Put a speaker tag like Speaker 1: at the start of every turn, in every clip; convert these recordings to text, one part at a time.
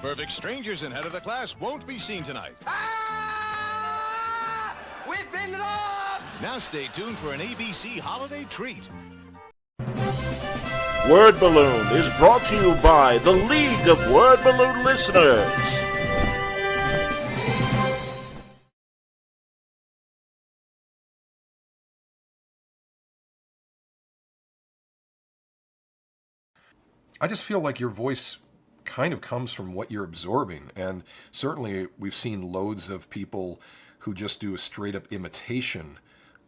Speaker 1: Perfect Strangers and Head of the Class won't be seen tonight.
Speaker 2: Ah! We've been robbed!
Speaker 1: Now stay tuned for an ABC holiday treat.
Speaker 3: Word Balloon is brought to you by the League of Word Balloon Listeners.
Speaker 4: I just feel like your voice kind of comes from what you're absorbing. And certainly we've seen loads of people who just do a straight up imitation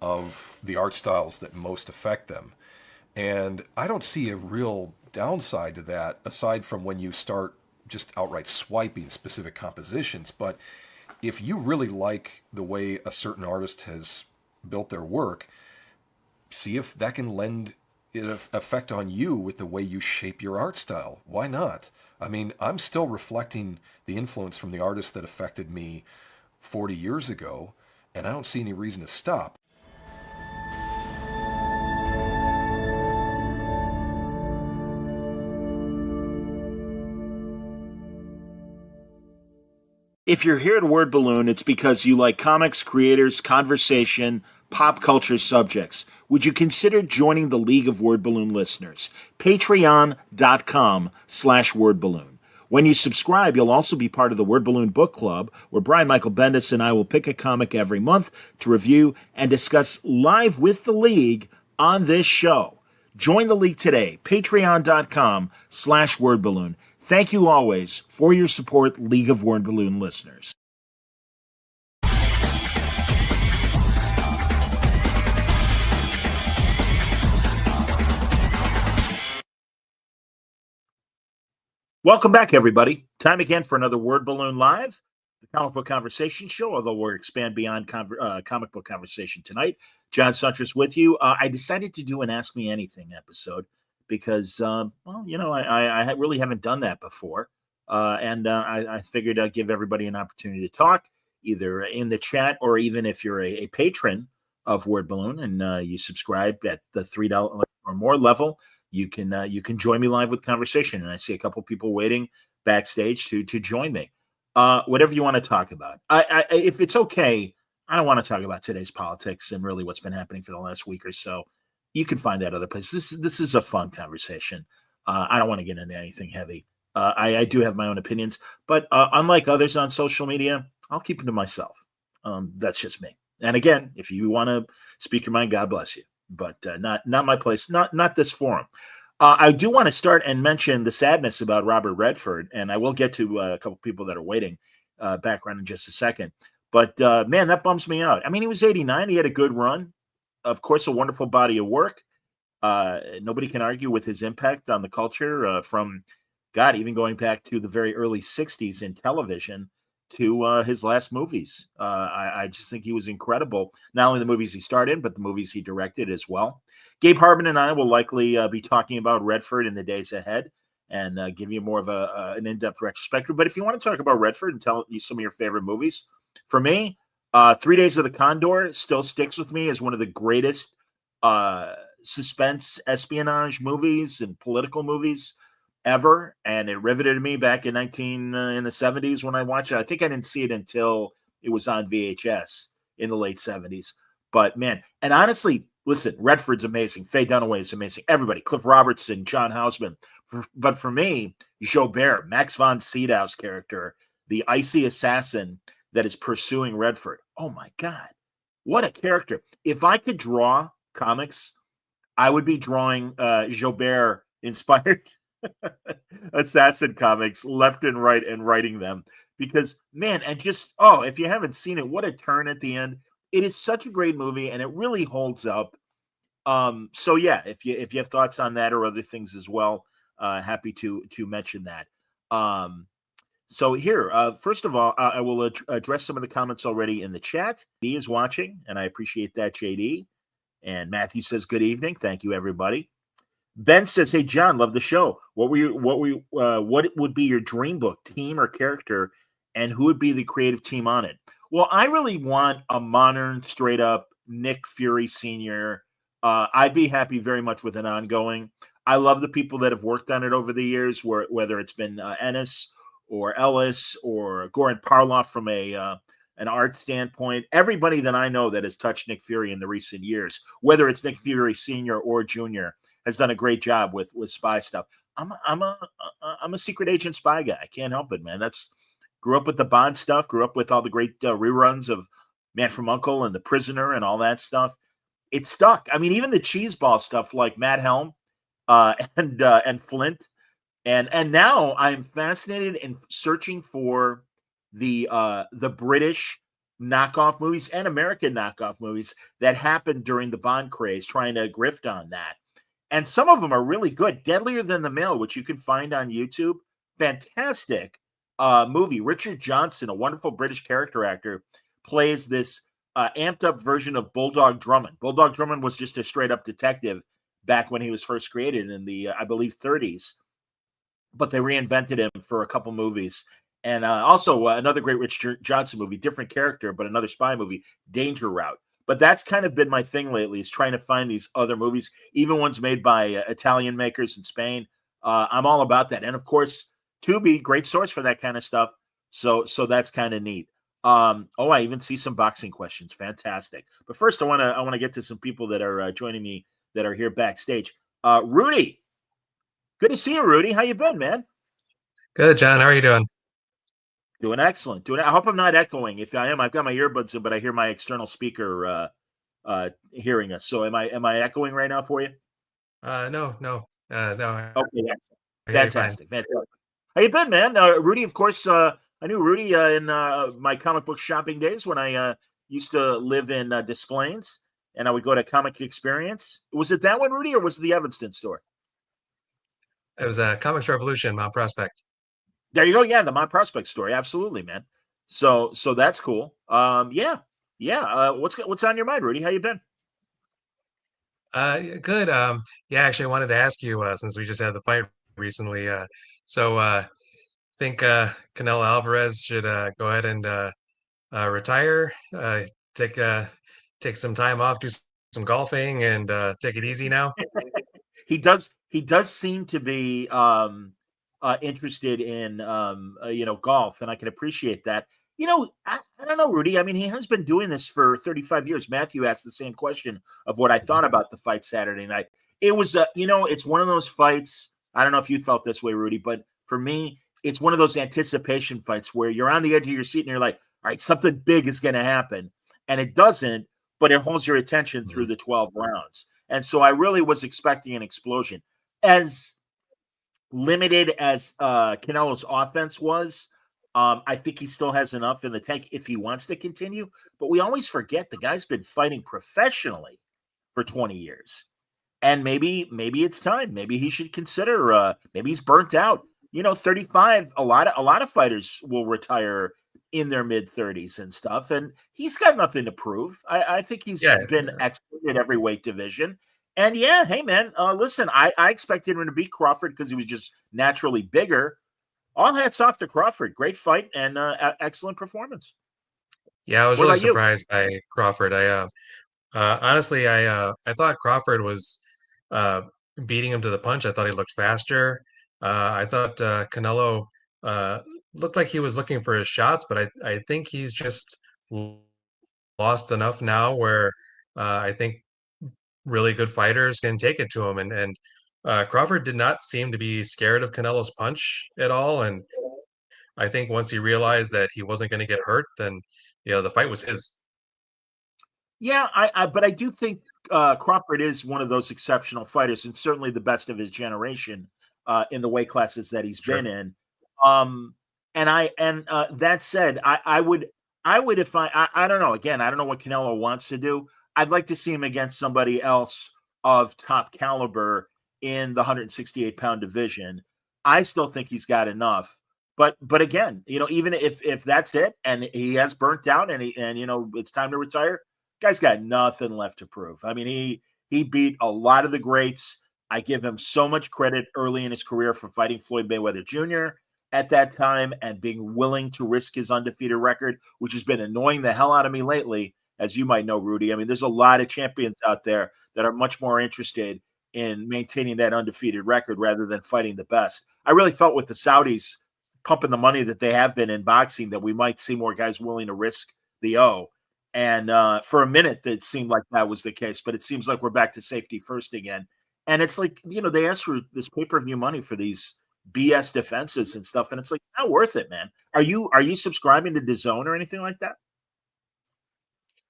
Speaker 4: of the art styles that most affect them. And I don't see a real downside to that aside from when you start just outright swiping specific compositions. But if you really like the way a certain artist has built their work, see if that can lend effect on you with the way you shape your art style. Why not? I mean, I'm still reflecting the influence from the artists that affected me 40 years ago, and I don't see any reason to stop.
Speaker 3: If you're here at Word Balloon, it's because you like comics, creators, conversation, pop culture subjects. Would you consider joining the League of Word Balloon Listeners? Patreon.com/wordballoon. When you subscribe, you'll also be part of the Word Balloon Book Club, where Brian Michael Bendis and I will pick a comic every month to review and discuss live with the League on this show. Join the League today, patreon.com/wordballoon. Thank you always for your support, League of Word Balloon listeners. Welcome back, everybody. Time again for another Word Balloon Live, the comic book conversation show, although we'll expand beyond comic book conversation tonight. John Suntress with you. I decided to do an Ask Me Anything episode because, I really haven't done that before. I figured I'd give everybody an opportunity to talk, either in the chat or even if you're a patron of Word Balloon and you subscribe at the $3 or more level, you can join me live with conversation. And I see a couple people waiting backstage to join me. Whatever you want to talk about. If it's okay, I don't want to talk about today's politics and really what's been happening for the last week or so. You can find that other place. This is a fun conversation. I don't want to get into anything heavy. I do have my own opinions, but unlike others on social media, I'll keep them to myself. That's just me. And again, if you want to speak your mind, God bless you. But not my place, not this forum. I do want to start and mention the sadness about Robert Redford, and I will get to a couple people that are waiting background in just a second. But man, that bums me out. I mean, he was 89. He had a good run. Of course, a wonderful body of work. Nobody can argue with his impact on the culture from, God, even going back to the very early 60s in television to his last movies. I just think he was incredible. Not only the movies he starred in, but the movies he directed as well. Gabe Harbin and I will likely be talking about Redford in the days ahead and give you more of an in-depth retrospective. But if you want to talk about Redford and tell you some of your favorite movies, for me, 3 Days of the Condor still sticks with me as one of the greatest suspense espionage movies and political movies ever, and it riveted me back in the 70s when I watched it. I think I didn't see it until it was on VHS in the late 70s. But man, and honestly, listen, Redford's amazing. Faye Dunaway is amazing. Everybody, Cliff Robertson, John Houseman. But for me, Joubert, Max von Sydow's character, the icy assassin that is pursuing Redford. Oh my God, what a character. If I could draw comics, I would be drawing Joubert inspired assassin comics left and right and writing them, because man, and just if you haven't seen it, what a turn at the end. It is such a great movie and it really holds up. So yeah, if you have thoughts on that or other things as well, happy to mention that. So here, first of all, I will address some of the comments already in the chat. D is watching and I appreciate that, JD. And Matthew says good evening. Thank you, everybody. Ben says, "Hey John, love the show. What would be your dream book, team or character, and who would be the creative team on it?" Well, I really want a modern, straight up Nick Fury Sr. I'd be happy very much with an ongoing. I love the people that have worked on it over the years, whether it's been Ennis or Ellis or Goran Parlov from an art standpoint. Everybody that I know that has touched Nick Fury in the recent years, whether it's Nick Fury Sr. or Jr., has done a great job with spy stuff. I'm a secret agent spy guy. I can't help it, man. Grew up with the Bond stuff. Grew up with all the great reruns of Man from U.N.C.L.E. and The Prisoner and all that stuff. It stuck. I mean, even the cheeseball stuff like Matt Helm and Flint, and now I'm fascinated in searching for the British knockoff movies and American knockoff movies that happened during the Bond craze, trying to grift on that. And some of them are really good. Deadlier Than the Mail, which you can find on YouTube, fantastic movie. Richard Johnson, a wonderful British character actor, plays this amped up version of Bulldog Drummond. Bulldog Drummond was just a straight up detective back when he was first created in the, I believe, 30s. But they reinvented him for a couple movies. And also another great Richard Johnson movie, different character, but another spy movie, Danger Route. But that's kind of been my thing lately, is trying to find these other movies, even ones made by Italian makers in Spain. I'm all about that. And of course, Tubi, great source for that kind of stuff. So that's kind of neat. I even see some boxing questions. Fantastic. But first, I want to get to some people that are joining me that are here backstage. Rudy, good to see you, Rudy. How you been, man?
Speaker 5: Good, John. How are you doing?
Speaker 3: Doing excellent. I hope I'm not echoing. If I am, I've got my earbuds in, but I hear my external speaker hearing us. So am I echoing right now for you?
Speaker 5: No.
Speaker 3: Okay, fantastic. How you been, man? Rudy, of course, I knew Rudy in my comic book shopping days when I used to live in Des Plaines, and I would go to Comic Experience. Was it that one, Rudy, or was it the Evanston store?
Speaker 5: It was Comics Revolution, Mount Prospect.
Speaker 3: There you go. Yeah, the Mount Prospect story. Absolutely, man. So that's cool. Yeah. What's on your mind, Rudy? How you been?
Speaker 5: Good. Yeah, actually, I wanted to ask you since we just had the fight recently. I think Canelo Alvarez should go ahead and retire. Take some time off, do some golfing, and take it easy now.
Speaker 3: He does seem to be interested in golf, and I can appreciate that. I don't know, Rudy. I mean, he has been doing this for 35 years. Matthew asked the same question of what I thought about the fight Saturday night. It was it's one of those fights. I don't know if you felt this way, Rudy, but for me, it's one of those anticipation fights where you're on the edge of your seat and you're like, all right, something big is going to happen, and it doesn't, but it holds your attention through the 12 rounds. And so I really was expecting an explosion. As limited as Canelo's offense was, I think he still has enough in the tank if he wants to continue. But we always forget the guy's been fighting professionally for 20 years. And maybe it's time. Maybe he should consider maybe he's burnt out. 35, a lot of fighters will retire in their mid-30s and stuff, and he's got nothing to prove. I think he's been excellent at every weight division. And hey man, listen, I expected him to beat Crawford because he was just naturally bigger. All hats off to Crawford. Great fight and excellent performance.
Speaker 5: Yeah, I was really surprised by Crawford. Honestly, I thought Crawford was beating him to the punch. I thought he looked faster. I thought Canelo looked like he was looking for his shots, but I think he's just lost enough now where I think really good fighters can take it to him. And Crawford did not seem to be scared of Canelo's punch at all. And I think once he realized that he wasn't going to get hurt, then the fight was his.
Speaker 3: Yeah, but I do think Crawford is one of those exceptional fighters, and certainly the best of his generation in the weight classes that he's been in. That said, I would if I don't know. Again, I don't know what Canelo wants to do. I'd like to see him against somebody else of top caliber in the 168-pound division. I still think he's got enough. But again, even if that's it and he has burnt out and it's time to retire, guy's got nothing left to prove. I mean, he beat a lot of the greats. I give him so much credit early in his career for fighting Floyd Mayweather Jr. at that time and being willing to risk his undefeated record, which has been annoying the hell out of me lately, as you might know, Rudy. I mean, there's a lot of champions out there that are much more interested in maintaining that undefeated record rather than fighting the best. I really felt with the Saudis pumping the money that they have been in boxing, that we might see more guys willing to risk the O. And for a minute, it seemed like that was the case, but it seems like we're back to safety first again. And it's like, they asked for this pay-per-view money for these BS defenses and stuff, and it's like not worth it, man. Are you subscribing to DAZN or anything like that?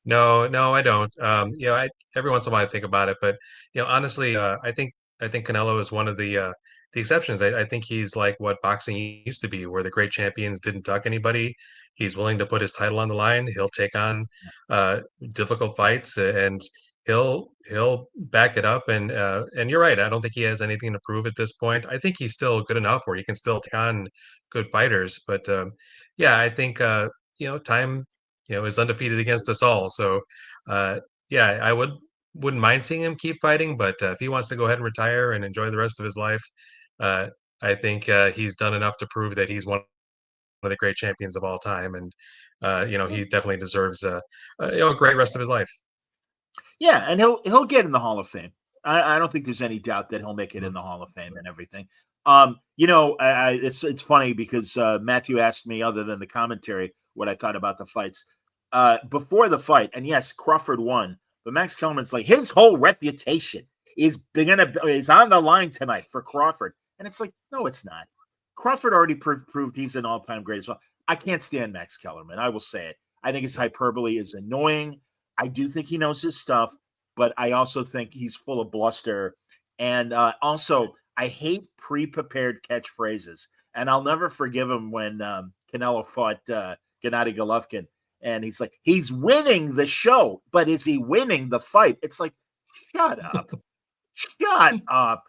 Speaker 5: No, I don't. Every once in a while I think about it, but honestly, I think Canelo is one of the exceptions. I think he's like what boxing used to be, where the great champions didn't duck anybody. He's willing to put his title on the line. He'll take on difficult fights, and he'll back it up. And you're right. I don't think he has anything to prove at this point. I think he's still good enough where he can still take on good fighters. But I think time is undefeated against us all. So I wouldn't mind seeing him keep fighting. But if he wants to go ahead and retire and enjoy the rest of his life, I think he's done enough to prove that he's one of the great champions of all time, and he definitely deserves a great rest of his life.
Speaker 3: Yeah, and he'll get in the Hall of Fame. I don't think there's any doubt that he'll make it in the Hall of Fame and everything. It's funny because Matthew asked me, other than the commentary, what I thought about the fights before the fight. And yes, Crawford won, but Max Kellerman's like, his whole reputation is on the line tonight for Crawford, and it's like, no, it's not. Crawford already proved he's an all-time great as well. I can't stand Max Kellerman. I will say it. I think his hyperbole is annoying. I do think he knows his stuff, but I also think he's full of bluster. And also, I hate pre-prepared catchphrases. And I'll never forgive him when Canelo fought Gennady Golovkin. And he's like, he's winning the show, but is he winning the fight? It's like, shut up. Shut up.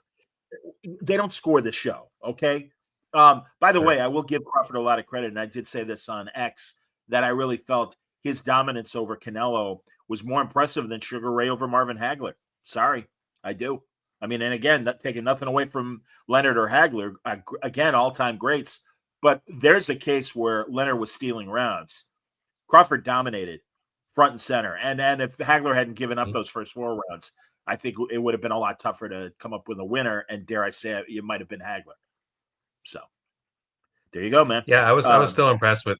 Speaker 3: They don't score the show, okay? By the way, I will give Crawford a lot of credit, and I did say this on X, that I really felt his dominance over Canelo was more impressive than Sugar Ray over Marvin Hagler. Sorry, I do. I mean, and again, taking nothing away from Leonard or Hagler, again, all-time greats, but there's a case where Leonard was stealing rounds. Crawford dominated front and center, and if Hagler hadn't given up those first 4 rounds, I think it would have been a lot tougher to come up with a winner, and dare I say it might have been Hagler. So there you go, man.
Speaker 5: Yeah, I was still impressed with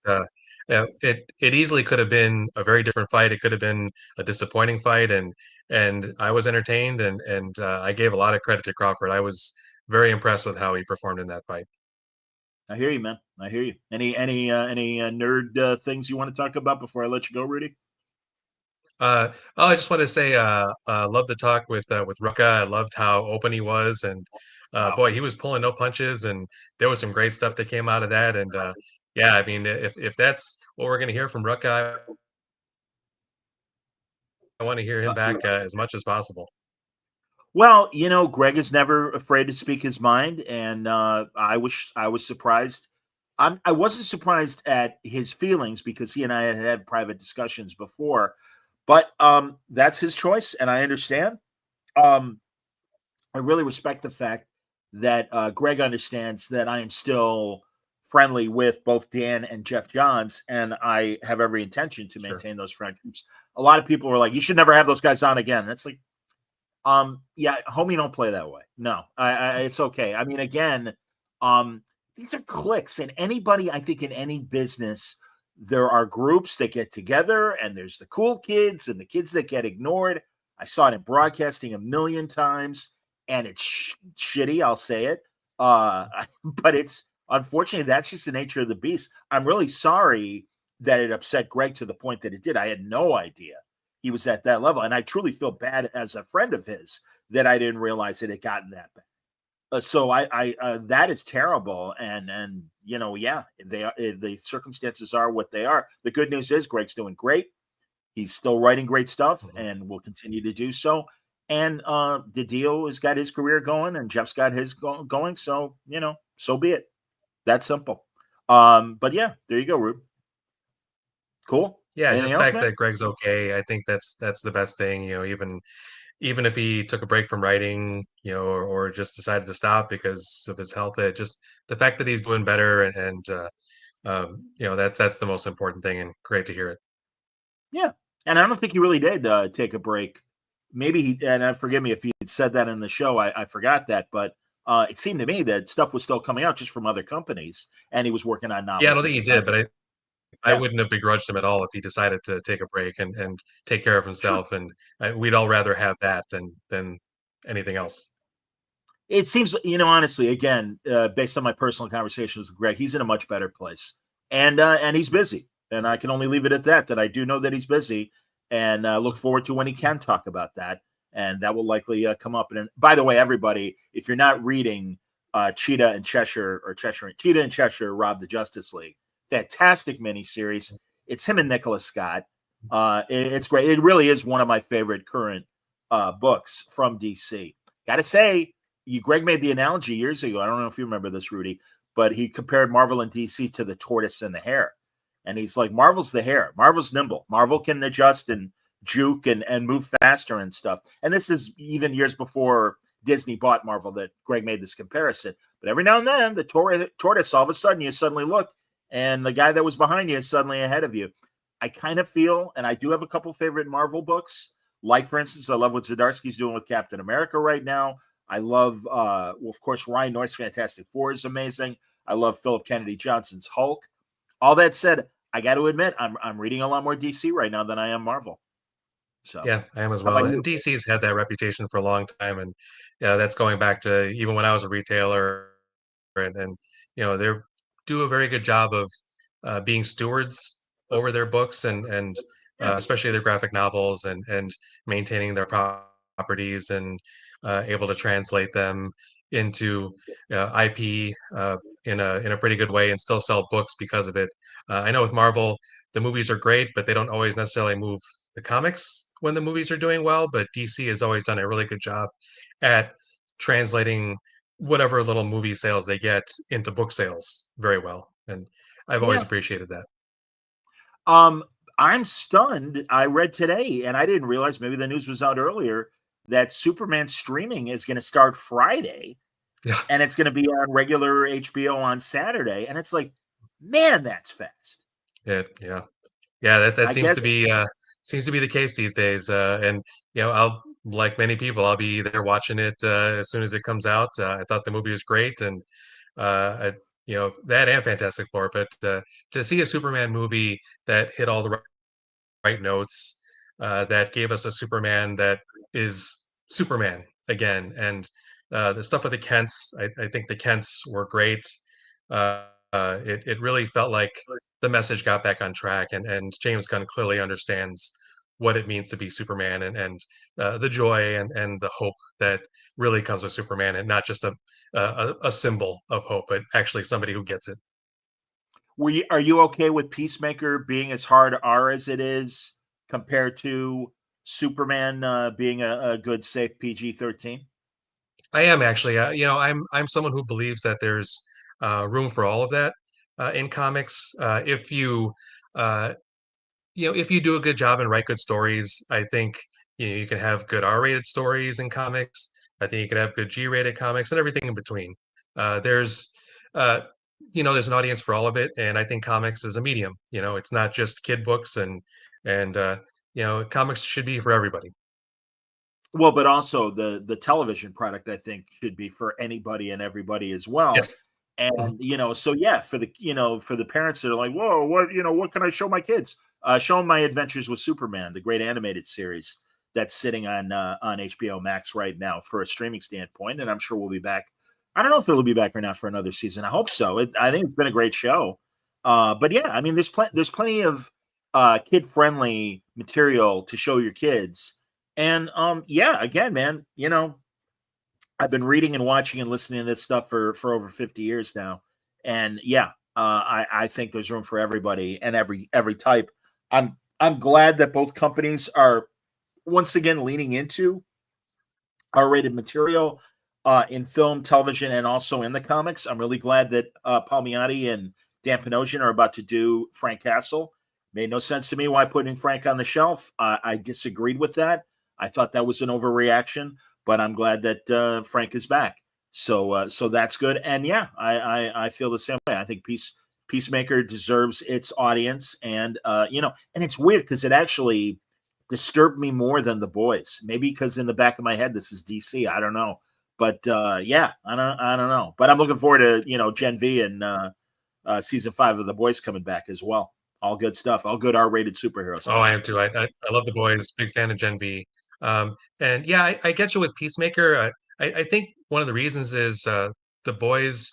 Speaker 5: it easily could have been a very different fight. It could have been a disappointing fight, and I was entertained, and I gave a lot of credit to Crawford. I was very impressed with how he performed in that fight.
Speaker 3: I hear you, man. I hear you. Any nerd things you want to talk about before I let you go, Rudy?
Speaker 5: I just want to say, love the talk with Rucka. I loved how open he was, and boy, he was pulling no punches, and there was some great stuff that came out of that. And I mean, if that's what we're going to hear from Rucka, I want to hear him back as much as possible.
Speaker 3: Well, Greg is never afraid to speak his mind, and I was surprised. I wasn't surprised at his feelings because he and I had private discussions before. But that's his choice, and I understand. I really respect the fact that Greg understands that I am still friendly with both Dan and Jeff Johns, and I have every intention to maintain those friendships. A lot of people were like, you should never have those guys on again. And it's like, homie, don't play that way. No, it's okay. I mean, again, these are cliques, and anybody, I think in any business, there are groups that get together, and there's the cool kids and the kids that get ignored. I saw it in broadcasting a million times, and it's shitty. I'll say it. But it's unfortunately, that's just the nature of the beast. I'm really sorry that it upset Greg to the point that it did. I had no idea he was at that level. And I truly feel bad as a friend of his that I didn't realize it had gotten that bad. So that is terrible. And the circumstances are what they are. The good news is Greg's doing great. He's still writing great stuff and will continue to do so. And Didio has got his career going, and Jeff's got his going. So, so be it. That's simple. But yeah, there you go, Rube. Cool.
Speaker 5: Yeah, just the fact that Greg's okay. I think that's the best thing. Even if he took a break from writing, or just decided to stop because of his health, just the fact that he's doing better and that's the most important thing, and great to hear it.
Speaker 3: Yeah. And I don't think he really did take a break. Maybe and forgive me if he had said that in the show, I forgot that, but it seemed to me that stuff was still coming out just from other companies, and he was working on novels.
Speaker 5: Yeah, I don't think he did, but I wouldn't have begrudged him at all if he decided to take a break and take care of himself.
Speaker 3: Sure.
Speaker 5: And we'd all rather have that than anything else.
Speaker 3: It seems, honestly, again, based on my personal conversations with Greg, he's in a much better place, and he's busy. And I can only leave it at that. That I do know that he's busy, and look forward to when he can talk about that. And that will likely come up. And by the way, everybody, if you're not reading Cheetah and Cheshire, Cheetah and Cheshire robbed the Justice League, fantastic miniseries. It's him and Nicholas Scott. It's great. It really is one of my favorite current books from DC. Got to say, Greg made the analogy years ago. I don't know if you remember this, Rudy, but he compared Marvel and DC to the tortoise and the hare. And he's like, Marvel's the hare. Marvel's nimble. Marvel can adjust and juke and move faster and stuff. And this is even years before Disney bought Marvel that Greg made this comparison. But every now and then, the tortoise, all of a sudden, you suddenly look, and the guy that was behind you is suddenly ahead of you. I kind of feel, and I do have a couple favorite Marvel books. Like, for instance, I love what Zdarsky's doing with Captain America right now. I love, of course, Ryan North's Fantastic Four is amazing. I love Philip Kennedy Johnson's Hulk. All that said, I got to admit, I'm reading a lot more DC right now than I am Marvel. So
Speaker 5: yeah, I am as well. And DC's had that reputation for a long time, and that's going back to even when I was a retailer, and they do a very good job of being stewards over their books and especially their graphic novels and maintaining their properties and able to translate them into IP in a pretty good way and still sell books because of it. I know with Marvel, the movies are great, but they don't always necessarily move the comics when the movies are doing well. But DC has always done a really good job at translating whatever little movie sales they get into book sales very well. And I've always appreciated that.
Speaker 3: I'm stunned. I read today, and I didn't realize, maybe the news was out earlier, that Superman streaming is going to start Friday, and it's going to be on regular HBO on Saturday. And it's like, man, that's fast.
Speaker 5: Yeah. That seems to be the case these days. And I'll, like many people, I'll be there watching it as soon as it comes out. I thought the movie was great, and that and Fantastic Four. But to see a Superman movie that hit all the right notes, that gave us a Superman that is Superman again, and the stuff with the Kents, I think the Kents were great. It really felt like the message got back on track, and James Gunn clearly understands what it means to be Superman and the joy and the hope that really comes with Superman, and not just a symbol of hope, but actually somebody who gets it.
Speaker 3: Are you okay with Peacemaker being as hard R as it is compared to Superman being a good, safe PG-13?
Speaker 5: I am actually. I'm someone who believes that there's room for all of that in comics. If you do a good job and write good stories, I think you can have good R-rated stories in comics. I think you can have good G-rated comics and everything in between. There's an audience for all of it, and I think comics is a medium. It's not just kid books, and comics should be for everybody.
Speaker 3: Well, but also the television product, I think, should be for anybody and everybody as well.
Speaker 5: Yes.
Speaker 3: And so for the parents that are like, whoa, what can I show my kids? Show them My Adventures with Superman, the great animated series that's sitting on HBO Max right now for a streaming standpoint, and I'm sure we'll be back. I don't know if it'll be back or not for another season. I hope so. I think it's been a great show. But yeah, I mean, there's plenty of kid-friendly material to show your kids. And again, man, I've been reading and watching and listening to this stuff for over 50 years now. And I think there's room for everybody and every type. I'm glad that both companies are once again leaning into R-rated material in film, television, and also in the comics. I'm really glad that Palmiotti and Dan Panosian are about to do Frank Castle. Made no sense to me why putting Frank on the shelf. I disagreed with that. I thought that was an overreaction, but I'm glad that Frank is back. So that's good. And I feel the same way. I think Peacemaker deserves its audience, and and it's weird because it actually disturbed me more than The Boys. Maybe because in the back of my head this is DC. I don't know, But yeah, I don't know. But I'm looking forward to Gen V and season 5 of The Boys coming back as well. All good stuff. All good R-rated superhero stuff.
Speaker 5: Oh, I am too. I love The Boys. Big fan of Gen V. And yeah, I get you with Peacemaker. I think one of the reasons is The Boys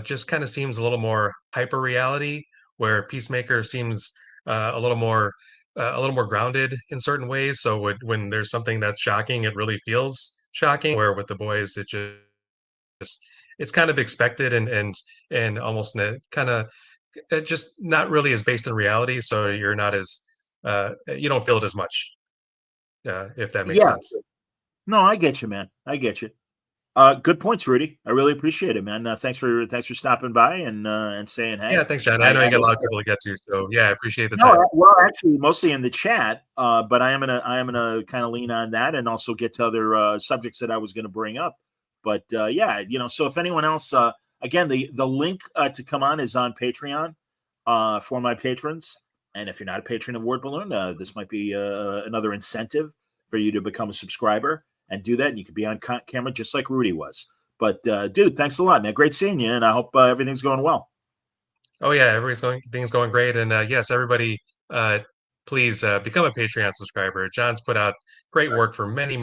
Speaker 5: just kind of seems a little more hyper reality, where Peacemaker seems a little more grounded in certain ways. So when there's something that's shocking, it really feels shocking. Where with The Boys, it's kind of expected and almost kind of just not really as based in reality. So you're not as you don't feel it as much, if that makes
Speaker 3: Yeah.
Speaker 5: sense.
Speaker 3: No, I get you, man. I get you. Good points, Rudy. I really appreciate it, man. Thanks for stopping by and saying hey.
Speaker 5: Yeah, thanks, John. I know you got a lot of people to get to, so yeah, I appreciate the
Speaker 3: No,
Speaker 5: time.
Speaker 3: well, actually, mostly in the chat, but I am gonna kind of lean on that and also get to other subjects that I was gonna bring up. But yeah, so if anyone else, again, the link to come on is on Patreon for my patrons. And if you're not a patron of Word Balloon, this might be another incentive for you to become a subscriber and do that. And you could be on camera just like Rudy was. But dude, thanks a lot, man. Great seeing you, and I hope everything's going well.
Speaker 5: Oh yeah, things going great, and yes, everybody, please become a Patreon subscriber. John's put out great work for many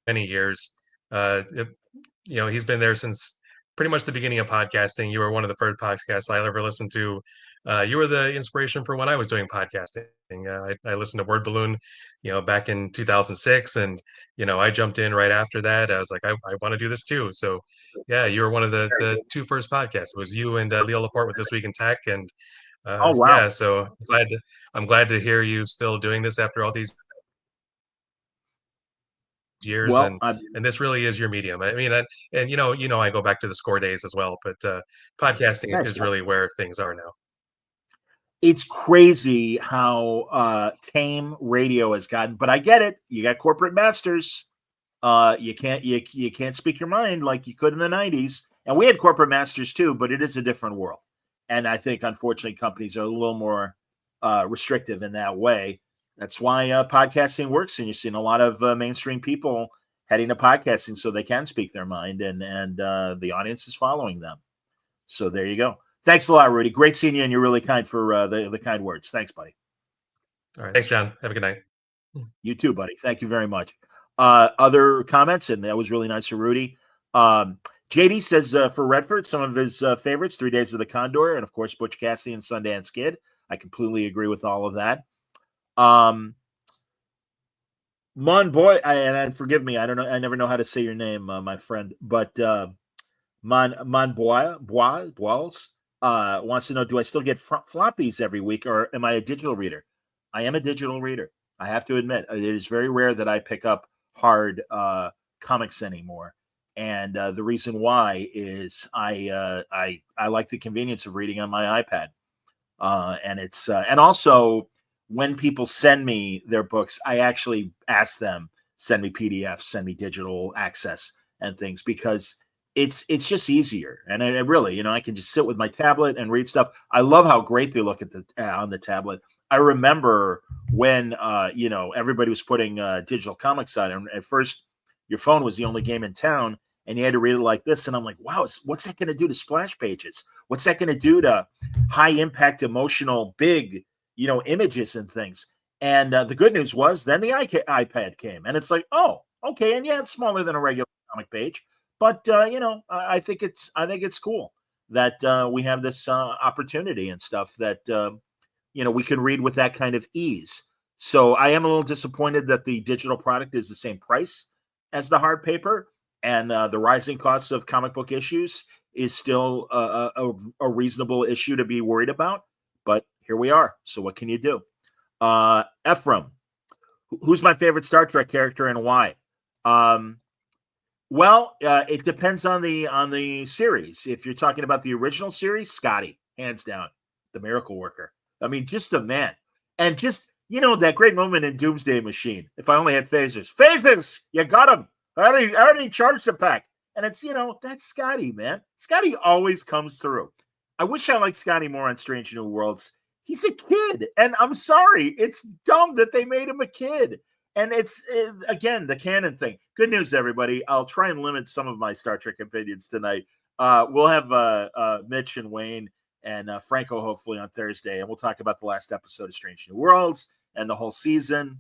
Speaker 5: years. He's been there since pretty much the beginning of podcasting. You were one of the first podcasts I ever listened to. You were the inspiration for when I was doing podcasting. I listened to Word Balloon, back in 2006, and I jumped in right after that. I was like, I want to do this too. So, yeah, you were one of the two first podcasts. It was you and Leo Laporte with This Week in Tech, and
Speaker 3: Oh wow.
Speaker 5: yeah, so I'm glad to hear you still doing this after all these years.
Speaker 3: Well,
Speaker 5: and this really is your medium. I mean, and I go back to the score days as well, but podcasting is really where things are now.
Speaker 3: It's crazy how tame radio has gotten, but I get it. You got corporate masters. You can't speak your mind like you could in the 90s. And we had corporate masters too, but it is a different world. And I think, unfortunately, companies are a little more restrictive in that way. That's why podcasting works, and you're seeing a lot of mainstream people heading to podcasting so they can speak their mind, and the audience is following them. So there you go. Thanks a lot, Rudy. Great seeing you, and you're really kind for the kind words. Thanks, buddy.
Speaker 5: All right. Thanks, John. Have a good night.
Speaker 3: You too, buddy. Thank you very much. Other comments, and that was really nice of Rudy. JD says for Redford, some of his favorites, 3 Days of the Condor, and of course, Butch Cassidy and Sundance Kid. I completely agree with all of that. Mon Boy, and forgive me, I don't know, I never know how to say your name, my friend, but Mon Boils wants to know, do I still get floppies every week, or am I a digital reader? I am a digital reader. I have to admit, it is very rare that I pick up hard comics anymore. And the reason why is I like the convenience of reading on my iPad. And it's and also when people send me their books, I actually ask them, send me PDFs, send me digital access and things, because it's just easier. And I really, I can just sit with my tablet and read stuff. I love how great they look at on the tablet. I remember when everybody was putting digital comics on, and at first your phone was the only game in town, and you had to read it like this. And I'm like, wow, what's that going to do to splash pages? What's that going to do to high impact, emotional, big, images and things? And the good news was then the iPad came, and it's like, oh, okay. And yeah, it's smaller than a regular comic page, but I think it's cool that we have this opportunity and stuff that we can read with that kind of ease. So I am a little disappointed that the digital product is the same price as the hard paper, and the rising costs of comic book issues is still a reasonable issue to be worried about. But here we are. So what can you do? Ephraim, who's my favorite Star Trek character and why? Well, it depends on the series. If you're talking about the original series, Scotty, hands down, the Miracle Worker. I mean, just a man. And just, that great moment in Doomsday Machine. If I only had phasers. Phasers! You got him! I already charged the pack. And it's, that's Scotty, man. Scotty always comes through. I wish I liked Scotty more on Strange New Worlds. He's a kid. And I'm sorry. It's dumb that they made him a kid. And it's again the canon thing. Good news, everybody. I'll try and limit some of my Star Trek opinions tonight. We'll have Mitch and Wayne and Franco hopefully on Thursday, and we'll talk about the last episode of Strange New Worlds and the whole season.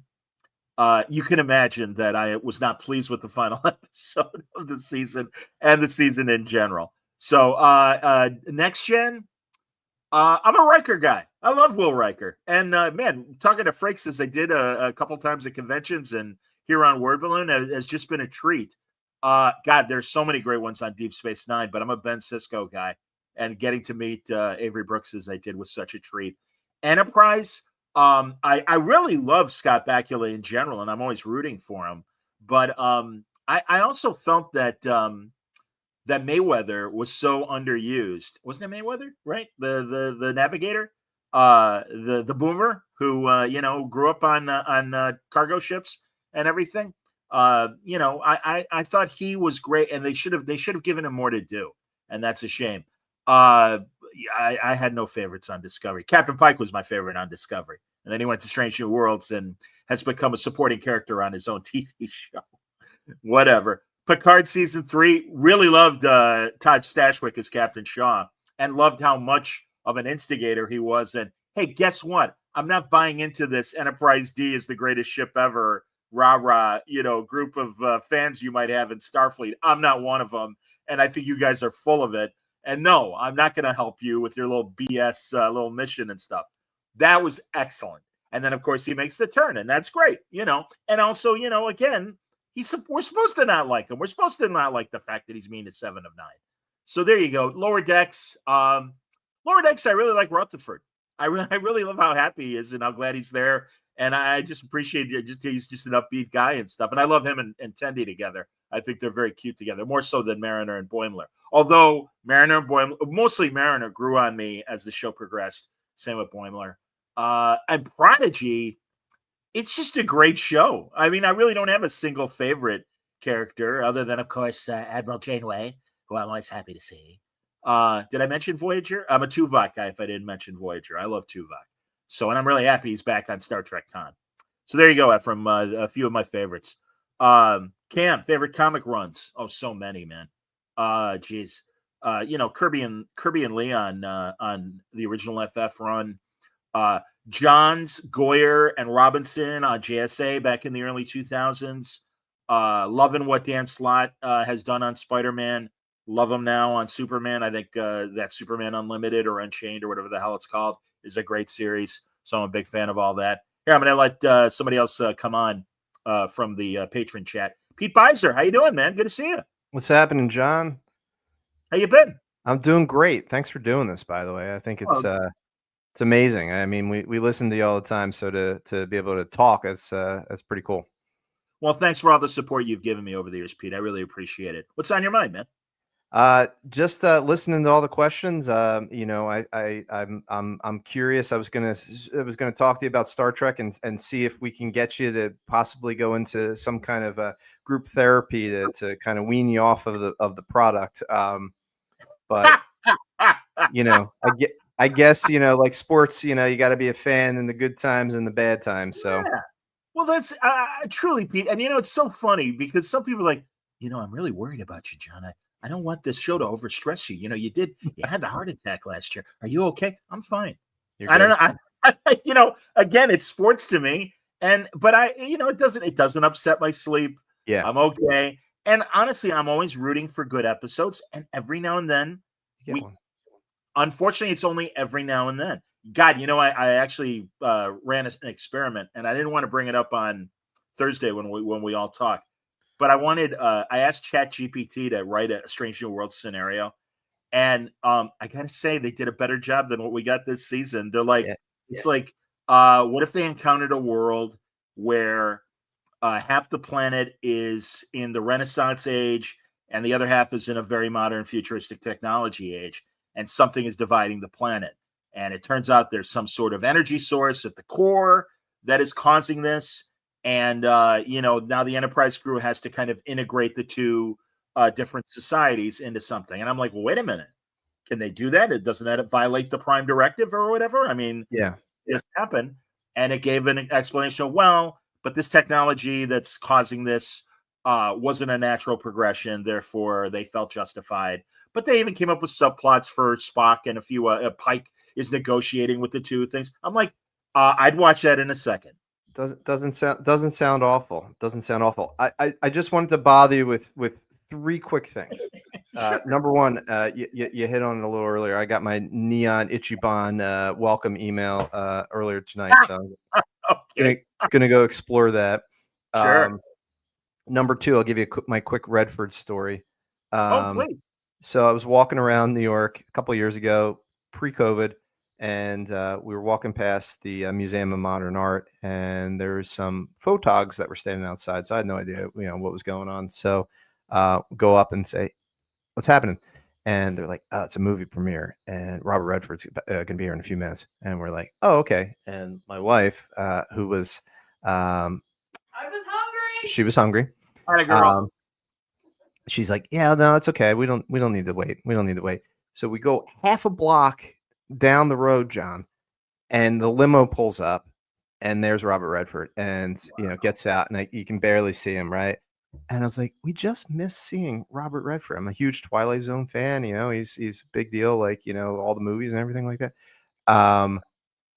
Speaker 3: You can imagine that I was not pleased with the final episode of the season and the season in general. So Next Gen, I'm a Riker guy. I love Will Riker. And man, talking to Frakes as I did a couple times at conventions and here on Word Balloon has just been a treat. God, there's so many great ones on Deep Space Nine, but I'm a Ben Sisko guy. And getting to meet Avery Brooks as I did was such a treat. Enterprise, I really love Scott Bakula in general, and I'm always rooting for him. But I also felt that that Mayweather was so underused. Wasn't it Mayweather, right? The navigator, the boomer who grew up on cargo ships and everything. I thought he was great, and they should have given him more to do, and that's a shame. I had no favorites on Discovery. Captain Pike was my favorite on Discovery, and then he went to Strange New Worlds and has become a supporting character on his own TV show. Whatever. Picard season 3, really loved Todd Stashwick as Captain Shaw, and loved how much of an instigator he was. And hey, guess what? I'm not buying into this Enterprise D is the greatest ship ever. Rah, group of fans you might have in Starfleet. I'm not one of them, and I think you guys are full of it. And no, I'm not going to help you with your little BS little mission and stuff. That was excellent. And then, of course, he makes the turn, and that's great, And also, again, we're supposed to not like him. We're supposed to not like the fact that he's mean to 7 of 9. So there you go. Lower Decks. I really like Rutherford. I really love how happy he is and how glad he's there. And I just appreciate it. He's just an upbeat guy and stuff. And I love him and Tendi together. I think they're very cute together, more so than Mariner and Boimler. Although Mariner and Boimler, mostly Mariner, grew on me as the show progressed. Same with Boimler. And Prodigy, it's just a great show. I mean, I really don't have a single favorite character other than, of course, Admiral Janeway, who I'm always happy to see. Did I mention Voyager? I'm a Tuvok guy if I didn't mention Voyager. I love Tuvok. So, and I'm really happy he's back on Star Trek Con. So there you go, Ephraim. A few of my favorites. Cam, favorite comic runs? Oh, so many, man. Geez. Kirby and Leon on the original FF run. Johns, Goyer, and Robinson on JSA back in the early 2000s. Loving what Dan Slott has done on Spider-Man. Love him now on Superman. I think that Superman Unlimited or Unchained or whatever the hell it's called is a great series. So I'm a big fan of all that. Here, I'm going to let somebody else come on from the patron chat. Pete Beiser, how you doing, man? Good to see you.
Speaker 6: What's happening, John?
Speaker 3: How you been?
Speaker 6: I'm doing great. Thanks for doing this, by the way. I think it's amazing. I mean, we listen to you all the time, so to be able to talk, that's pretty cool.
Speaker 3: Well, thanks for all the support you've given me over the years, Pete. I really appreciate it. What's on your mind, man?
Speaker 6: Just listening to all the questions. I'm curious. I was gonna talk to you about Star Trek and see if we can get you to possibly go into some kind of a group therapy to kind of wean you off of the product. But I guess like sports. You got to be a fan in the good times and the bad times. So.
Speaker 3: Yeah. Well, that's truly, Pete. And it's so funny because some people are like, I'm really worried about you, John. I don't want this show to overstress you. You had the heart attack last year. Are you okay? I'm fine. I don't know. Again, it's sports to me. But it doesn't upset my sleep.
Speaker 6: Yeah.
Speaker 3: I'm okay. And honestly, I'm always rooting for good episodes. And every now and then, unfortunately, it's only every now and then. God, I actually ran an experiment, and I didn't want to bring it up on Thursday when we all talk. But I asked ChatGPT to write a Strange New Worlds scenario. And I got to say, they did a better job than what we got this season. They're like, what if they encountered a world where half the planet is in the Renaissance age and the other half is in a very modern futuristic technology age, and something is dividing the planet. And it turns out there's some sort of energy source at the core that is causing this. And, now the Enterprise crew has to kind of integrate the two different societies into something. And I'm like, well, wait a minute. Can they do that? Doesn't that violate the Prime Directive or whatever? I mean,
Speaker 6: yeah,
Speaker 3: this happened. And it gave an explanation of, well, but this technology that's causing this wasn't a natural progression. Therefore, they felt justified. But they even came up with subplots for Spock and a few. Pike is negotiating with the two things. I'm like, I'd watch that in a second.
Speaker 6: Doesn't sound awful. Doesn't sound awful. I just wanted to bother you with 3 quick things. Number one, you hit on it a little earlier. I got my Neon Ichiban welcome email earlier tonight, so I'm gonna go explore that.
Speaker 3: Sure.
Speaker 6: Number 2, I'll give you my quick Redford story.
Speaker 3: Please.
Speaker 6: So I was walking around New York a couple of years ago, pre-COVID, and we were walking past the Museum of Modern Art, and there was some photogs that were standing outside. So I had no idea, what was going on. So go up and say, "What's happening?" And they're like, "Oh, it's a movie premiere, and Robert Redford's going to be here in a few minutes." And we're like, "Oh, okay." And my wife, who was,
Speaker 2: I was hungry.
Speaker 6: She was hungry.
Speaker 3: Hi, girl.
Speaker 6: She's like, "Yeah, no, it's okay. We don't need to wait. We don't need to wait." So we go half a block down the road, John, and the limo pulls up, and there's Robert Redford, and gets out, and you can barely see him, right? And I was like, we just missed seeing Robert Redford. I'm a huge Twilight Zone fan. He's a big deal, like all the movies and everything like that.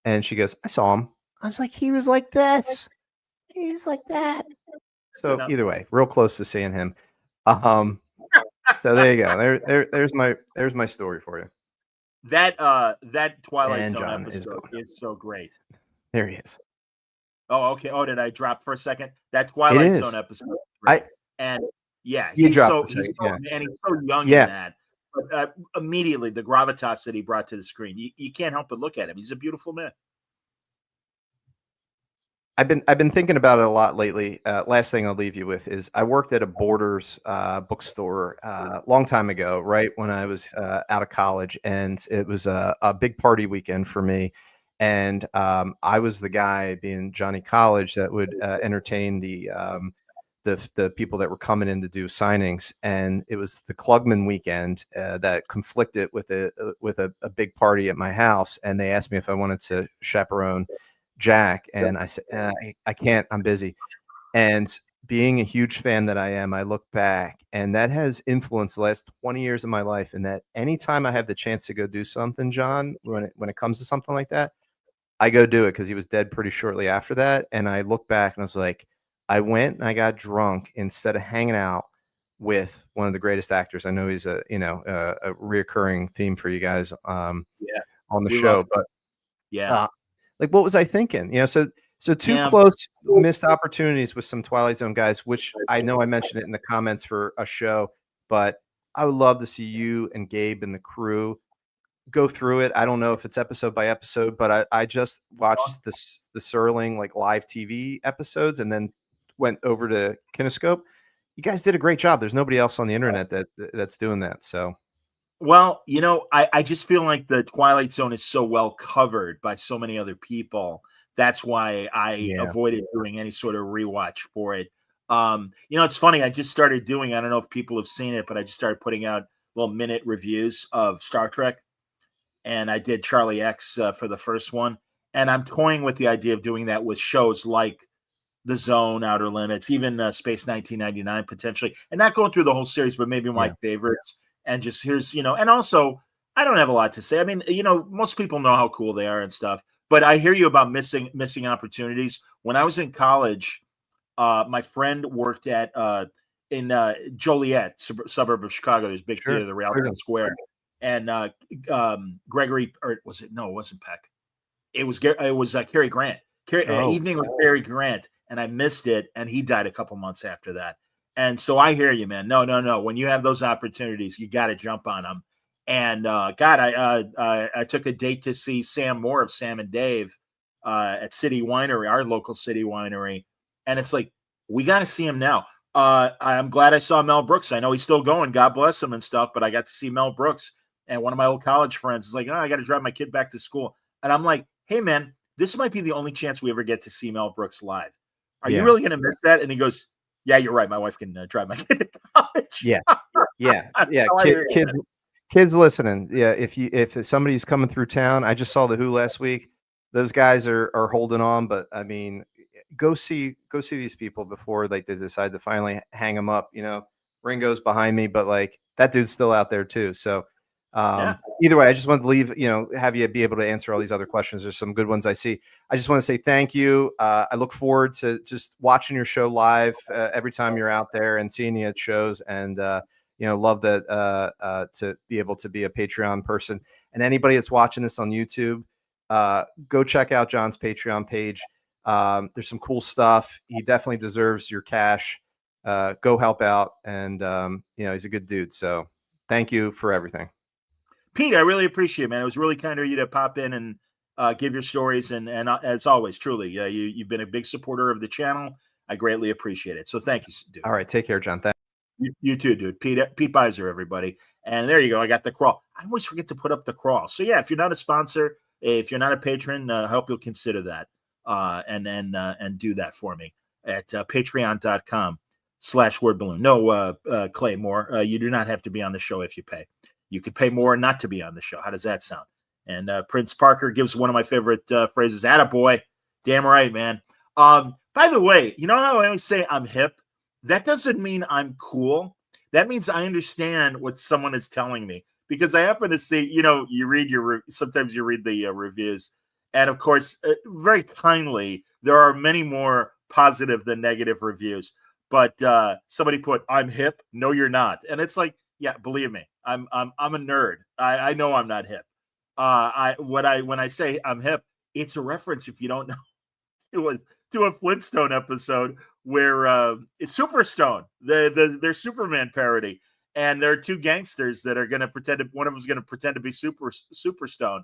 Speaker 6: And she goes, "I saw him." I was like, "He was like this. He's like that." So either way, real close to seeing him. So there you go. There's my story for you.
Speaker 3: That Twilight Zone episode is so great.
Speaker 6: There he is.
Speaker 3: Oh, okay. Oh, did I drop for a second? That Twilight Zone episode. Right? And he's so young in that. But immediately the gravitas that he brought to the screen, you can't help but look at him. He's a beautiful man.
Speaker 6: I've been thinking about it a lot lately. Last thing I'll leave you with is I worked at a Borders bookstore a long time ago, right when I was out of college, and it was a big party weekend for me. And I was the guy, being Johnny College, that would entertain the people that were coming in to do signings. And it was the Klugman weekend that conflicted with a big party at my house, and they asked me if I wanted to chaperone Jack, and I said, I can't, I'm busy. And being a huge fan that I am, I look back, and that has influenced the last 20 years of my life. And that anytime I have the chance to go do something, John, when it comes to something like that, I go do it, because he was dead pretty shortly after that. And I look back and I was like, I went and I got drunk instead of hanging out with one of the greatest actors. I know he's a reoccurring theme for you guys on the show, but like, what was I thinking? So two close missed opportunities with some Twilight Zone guys, which I know I mentioned it in the comments for a show, but I would love to see you and Gabe and the crew go through it. I don't know if it's episode by episode, but I just watched the Serling like live TV episodes and then went over to Kinescope. You guys did a great job. There's nobody else on the internet that's doing that. So.
Speaker 3: Well, I just feel like the Twilight Zone is so well covered by so many other people. That's why I avoided doing any sort of rewatch for it. It's funny. I just started doing, I don't know if people have seen it, but I just started putting out little minute reviews of Star Trek. And I did Charlie X for the first one. And I'm toying with the idea of doing that with shows like The Zone, Outer Limits, even Space 1999 potentially. And not going through the whole series, but maybe my favorites. And just here's, and also I don't have a lot to say. I mean, most people know how cool they are and stuff, but I hear you about missing opportunities. When I was in college, my friend worked at in Joliet, suburb of Chicago. There's a big theater, the Rialto Square, and Gregory, or was it? No, it wasn't Peck. It was Cary Grant. Evening with Cary Grant, and I missed it, and he died a couple months after that. And so I hear you, man. No. When you have those opportunities, you got to jump on them. And I took a date to see Sam Moore of Sam and Dave at City Winery, our local City Winery. And it's like, we got to see him now. I'm glad I saw Mel Brooks. I know he's still going. God bless him and stuff. But I got to see Mel Brooks. And one of my old college friends is like, I got to drive my kid back to school. And I'm like, hey, man, this might be the only chance we ever get to see Mel Brooks live. Are you really going to miss that? And he goes, yeah, you're right. My wife can drive my kid to college.
Speaker 6: Kids listening. Yeah. If somebody's coming through town, I just saw the Who last week. Those guys are holding on, but I mean, go see these people before like they decide to finally hang them up. Ringo's behind me, but like that dude's still out there too. So either way, I just wanted to leave, have you be able to answer all these other questions. There's some good ones I see. I just want to say thank you. I look forward to just watching your show live every time you're out there and seeing you at shows, and love that to be able to be a Patreon person. And anybody that's watching this on YouTube, go check out John's Patreon page. There's some cool stuff. He definitely deserves your cash. Go help out, and he's a good dude. So thank you for everything.
Speaker 3: Pete, I really appreciate it, man. It was really kind of you to pop in and give your stories. And as always, truly, you've been a big supporter of the channel. I greatly appreciate it. So thank you, dude.
Speaker 6: All right. Take care, John. Thanks.
Speaker 3: You too, dude. Pete Beiser, everybody. And there you go. I got the crawl. I always forget to put up the crawl. So yeah, if you're not a sponsor, if you're not a patron, I hope you'll consider that and do that for me at patreon.com/wordballoon. No, Claymore, you do not have to be on the show if you pay. You could pay more not to be on the show. How does that sound? And Prince Parker gives one of my favorite phrases, "Attaboy." Damn right, man. By the way, you know how I always say I'm hip? That doesn't mean I'm cool. That means I understand what someone is telling me, because I happen to see, you read sometimes you read the reviews, and of course, very kindly, there are many more positive than negative reviews. But somebody put, "I'm hip." No, you're not. And it's like, yeah, believe me, I'm a nerd. I know I'm not hip. When I say I'm hip, it's a reference, if you don't know, it was to a Flintstone episode where it's Superstone, their Superman parody, and there are two gangsters that are going to pretend. One of them's going to pretend to be Superstone,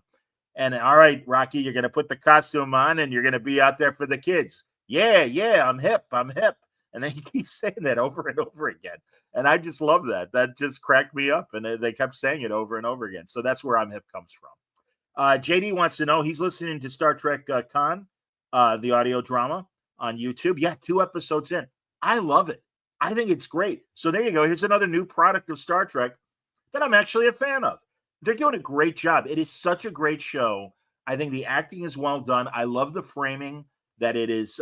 Speaker 3: and all right, Rocky, you're going to put the costume on and you're going to be out there for the kids. Yeah, I'm hip. And then he keeps saying that over and over again. And I just love that. That just cracked me up. And they kept saying it over and over again. So that's where I'm hip comes from. JD wants to know, he's listening to Star Trek Con, the audio drama on YouTube. Yeah, 2 episodes in. I love it. I think it's great. So there you go. Here's another new product of Star Trek that I'm actually a fan of. They're doing a great job. It is such a great show. I think the acting is well done. I love the framing that it is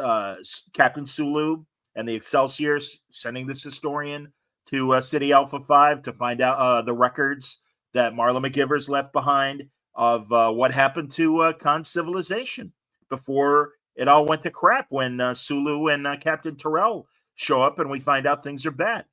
Speaker 3: Captain Sulu and the Excelsior sending this historian to City Alpha 5 to find out the records that Marla McGivers left behind of what happened to Khan's civilization before it all went to crap when Sulu and Captain Terrell show up and we find out things are bad.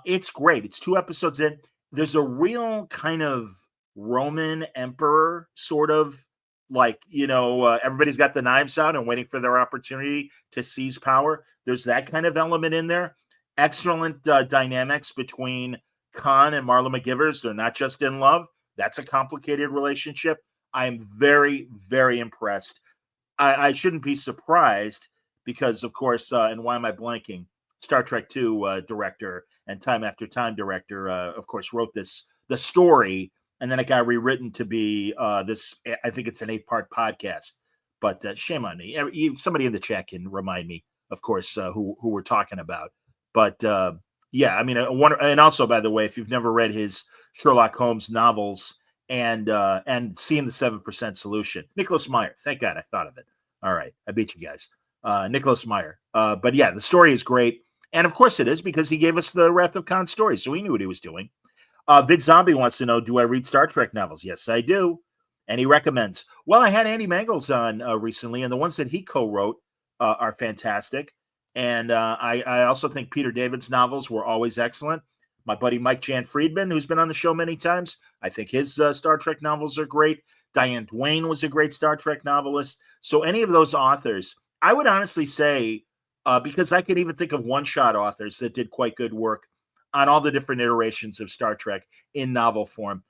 Speaker 3: It's great. It's 2 episodes in. There's a real kind of Roman emperor sort of, like, everybody's got the knives out and waiting for their opportunity to seize power. There's that kind of element in there. Excellent dynamics between Khan and Marla McGivers. They're not just in love. That's a complicated relationship. I'm very, very impressed. I shouldn't be surprised because, of course, and why am I blanking? Star Trek II director and Time After Time director, of course, wrote the story, and then it got rewritten to be this. I think it's an 8-part podcast, but shame on me. Somebody in the chat can remind me, of course, who we're talking about. But yeah, I mean, and also, by the way, if you've never read his Sherlock Holmes novels and seen the 7% Solution, Nicholas Meyer. Thank God I thought of it. All right, I beat you guys, Nicholas Meyer. But yeah, the story is great, and of course it is because he gave us the Wrath of Khan story, so he knew what he was doing. Vid Zombie wants to know, do I read Star Trek novels? Yes, I do. And he recommends. Well, I had Andy Mangels on recently, and the ones that he co-wrote are fantastic. And I also think Peter David's novels were always excellent. My buddy Mike Jan Friedman, who's been on the show many times, I think his Star Trek novels are great. Diane Duane was a great Star Trek novelist. So any of those authors, I would honestly say, because I could even think of one-shot authors that did quite good work on all the different iterations of Star Trek in novel form.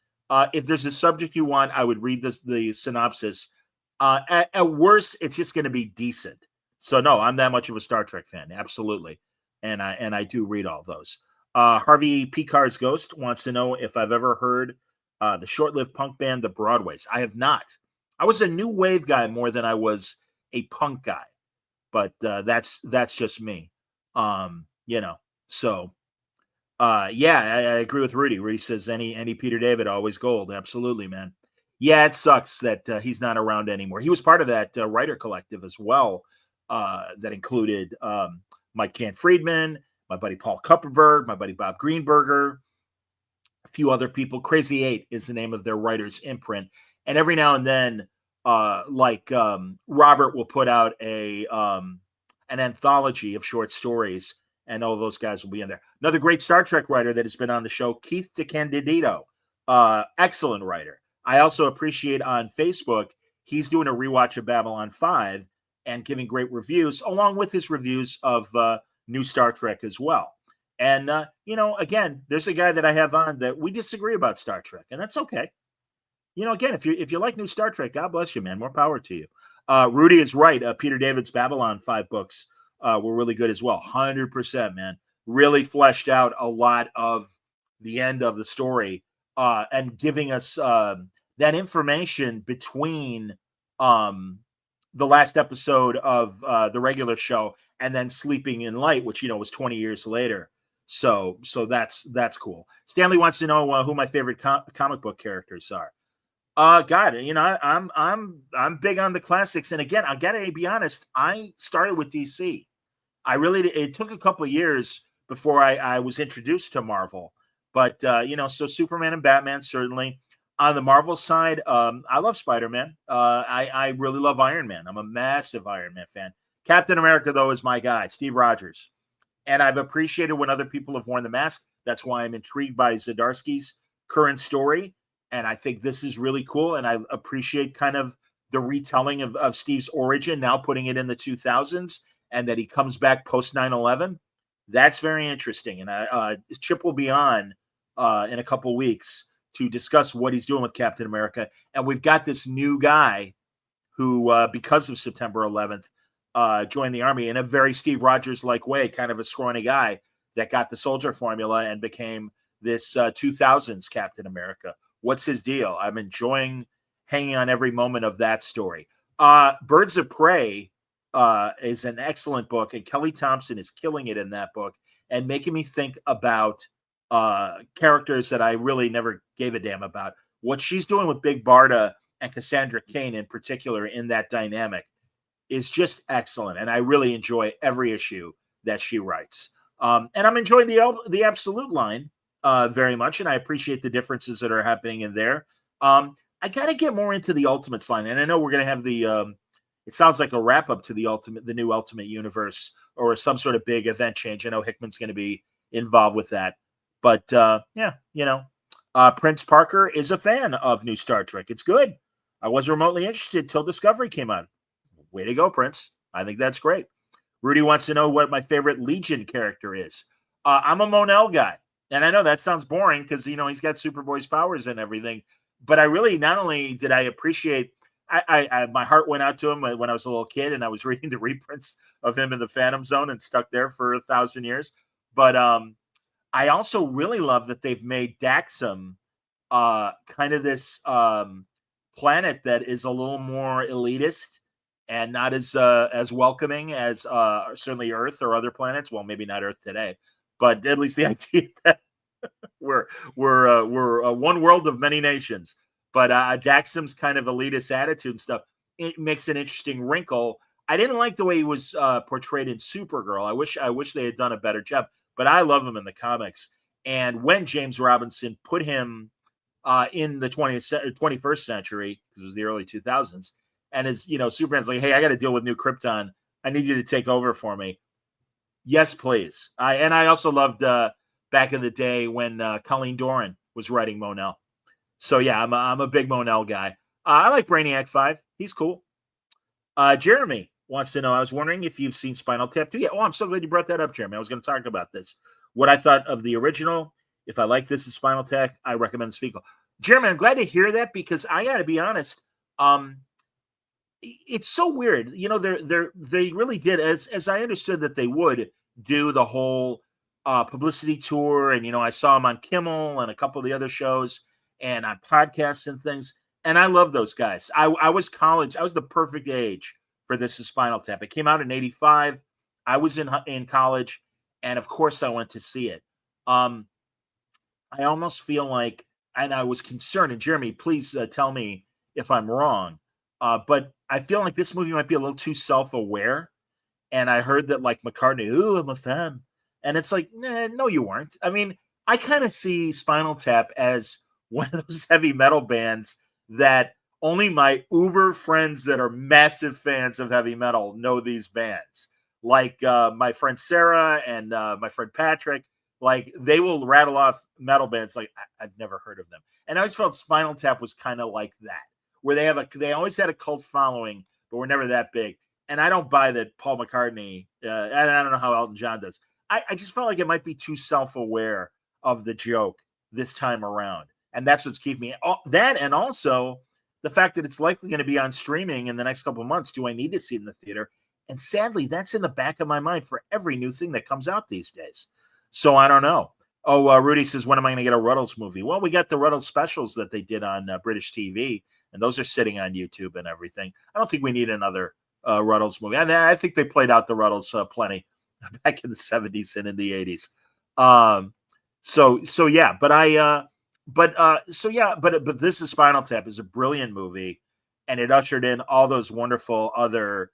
Speaker 3: If there's a subject you want, I would read the synopsis. At worst, it's just going to be decent. So no, I'm that much of a Star Trek fan, absolutely, and I do read all those. Harvey Picard's Ghost wants to know if I've ever heard the short-lived punk band The Broadways. I have not. I was a new wave guy more than I was a punk guy, but that's just me. So. Yeah, I agree with Rudy. Rudy says any Peter David, always gold. Absolutely, man. Yeah, it sucks that he's not around anymore. He was part of that writer collective as well. that included Mike Can-Friedman, my buddy Paul Kupperberg, my buddy Bob Greenberger, a few other people. Crazy 8 is the name of their writer's imprint. And every now and then, Robert will put out an anthology of short stories, and all those guys will be in there. Another great Star Trek writer that has been on the show, Keith DeCandido, excellent writer. I also appreciate on Facebook, he's doing a rewatch of Babylon 5 and giving great reviews, along with his reviews of new Star Trek as well. And, again, there's a guy that I have on that we disagree about Star Trek, and that's okay. Again, if you like new Star Trek, God bless you, man. More power to you. Rudy is right. Peter David's Babylon 5 books were really good as well. 100%, man. Really fleshed out a lot of the end of the story and giving us that information between the last episode of the regular show and then Sleeping in Light, which, was 20 years later. So that's cool. Stanley wants to know who my favorite comic book characters are. God, I'm big on the classics. And again, I gotta be honest, I started with DC. It took a couple of years before I was introduced to Marvel. But, so Superman and Batman, certainly. On the Marvel side, I love Spider-Man. I really love Iron Man. I'm a massive Iron Man fan. Captain America, though, is my guy, Steve Rogers. And I've appreciated when other people have worn the mask. That's why I'm intrigued by Zdarsky's current story. And I think this is really cool. And I appreciate kind of the retelling of Steve's origin, now putting it in the 2000s, and that he comes back post 9/11. That's very interesting. And Chip will be on in a couple weeks to discuss what he's doing with Captain America. And we've got this new guy who, because of September 11th, joined the Army in a very Steve Rogers-like way, kind of a scrawny guy that got the soldier formula and became this 2000s Captain America. What's his deal? I'm enjoying hanging on every moment of that story. Birds of Prey is an excellent book, and Kelly Thompson is killing it in that book and making me think about characters that I really never gave a damn about. What she's doing with Big Barda and Cassandra Cain in particular in that dynamic is just excellent, and I really enjoy every issue that she writes. And I'm enjoying the Absolute line very much, and I appreciate the differences that are happening in there. I got to get more into the Ultimates line, and I know we're going to have the it sounds like a wrap up to the new Ultimate Universe, or some sort of big event change. I know Hickman's going to be involved with that, but Prince Parker is a fan of new Star Trek. It's good. I wasn't remotely interested till Discovery came on. Way to go, Prince. I think that's great. Rudy wants to know what my favorite Legion character is. I'm a Mon-El guy. And I know that sounds boring because, he's got Superboy's powers and everything. But I really, not only did I appreciate, my heart went out to him when I was a little kid and I was reading the reprints of him in the Phantom Zone and stuck there for 1,000 years. But I also really love that they've made Daxam kind of this planet that is a little more elitist and not as welcoming as certainly Earth or other planets. Well, maybe not Earth today, but at least the idea that we're one world of many nations. But Daxam's kind of elitist attitude and stuff, it makes an interesting wrinkle. I didn't like the way he was portrayed in Supergirl. I wish they had done a better job. But I love him in the comics. And when James Robinson put him in the 21st century, because it was the early 2000s, and as Superman's like, hey, I got to deal with New Krypton. I need you to take over for me. Yes, please. I also loved back in the day when Colleen Doran was writing Mon-El. So yeah, I'm a big Mon-El guy. I like Brainiac 5. He's cool. Jeremy wants to know, I was wondering if you've seen Spinal Tap 2 yet. Oh, I'm so glad you brought that up, Jeremy. I was going to talk about this. What I thought of the original. If I like this as Spinal Tap, I recommend Spiegel. Jeremy, I'm glad to hear that because I got to be honest. It's so weird. They really did, as I understood that they would do the whole publicity tour. And, I saw them on Kimmel and a couple of the other shows and on podcasts and things. And I love those guys. I was college. I was the perfect age for This Is Spinal Tap. It came out in 85. I was in college. And of course I went to see it. I almost feel like, and I was concerned, and Jeremy, please tell me if I'm wrong. But I feel like this movie might be a little too self-aware. and I heard that like McCartney, ooh, I'm a fan. And it's like, nah, no, you weren't. I mean, I kind of see Spinal Tap as one of those heavy metal bands that only my uber friends that are massive fans of heavy metal know these bands. Like my friend Sarah and my friend Patrick, like they will rattle off metal bands like I've never heard of them. And I always felt Spinal Tap was kind of like that, where they always had a cult following, but were never that big. And I don't buy that Paul McCartney, and I don't know how Elton John does. I just felt like it might be too self-aware of the joke this time around. And that's what's keeping me. That, and also the fact that it's likely going to be on streaming in the next couple of months. Do I need to see it in the theater? And sadly, that's in the back of my mind for every new thing that comes out these days. So I don't know. Oh, Rudy says, when am I going to get a Ruddles movie? Well, we got the Ruddles specials that they did on British TV, and those are sitting on YouTube and everything. I don't think we need another Ruddles movie. I think they played out the Ruddles plenty back in the 70s and in the 80s. So yeah, but This is Spinal Tap is a brilliant movie, and it ushered in all those wonderful other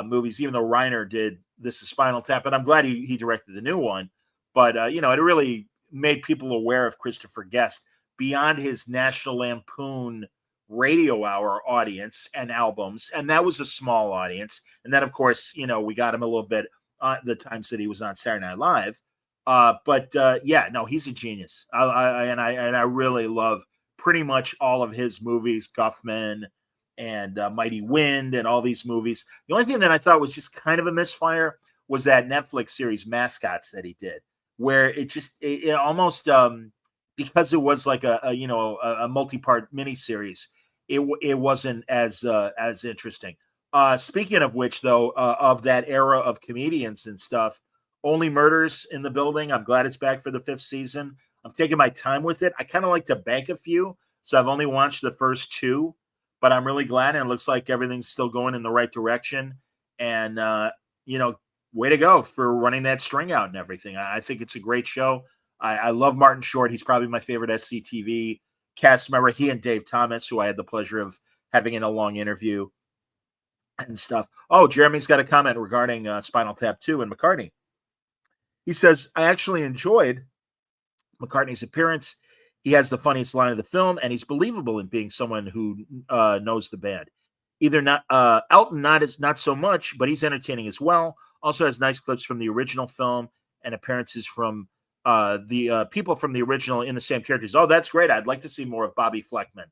Speaker 3: movies. Even though Reiner did This is Spinal Tap, and I'm glad he directed the new one. But it really made people aware of Christopher Guest beyond his National Lampoon Radio Hour audience and albums, and that was a small audience. And then, of course, we got him a little bit the times that he was on Saturday Night Live. He's a genius. I really love pretty much all of his movies, Guffman and Mighty Wind and all these movies. The only thing that I thought was just kind of a misfire was that Netflix series Mascots that he did, where it almost because it was like a multi-part miniseries, it wasn't as interesting. Speaking of which, though, of that era of comedians and stuff, Only Murders in the Building. I'm glad it's back for the 5th season. I'm taking my time with it. I kind of like to bank a few, so I've only watched the first 2, but I'm really glad, and it looks like everything's still going in the right direction. And way to go for running that string out and everything. I think it's a great show. I love Martin Short. He's probably my favorite SCTV cast member. He and Dave Thomas, who I had the pleasure of having in a long interview and stuff. Oh, Jeremy's got a comment regarding Spinal Tap 2 and McCartney. He says, I actually enjoyed McCartney's appearance. He has the funniest line of the film, and he's believable in being someone who knows the band. Elton not so much, but he's entertaining as well. Also has nice clips from the original film and appearances from the people from the original in the same characters. Oh, that's great. I'd like to see more of Bobby Fleckman,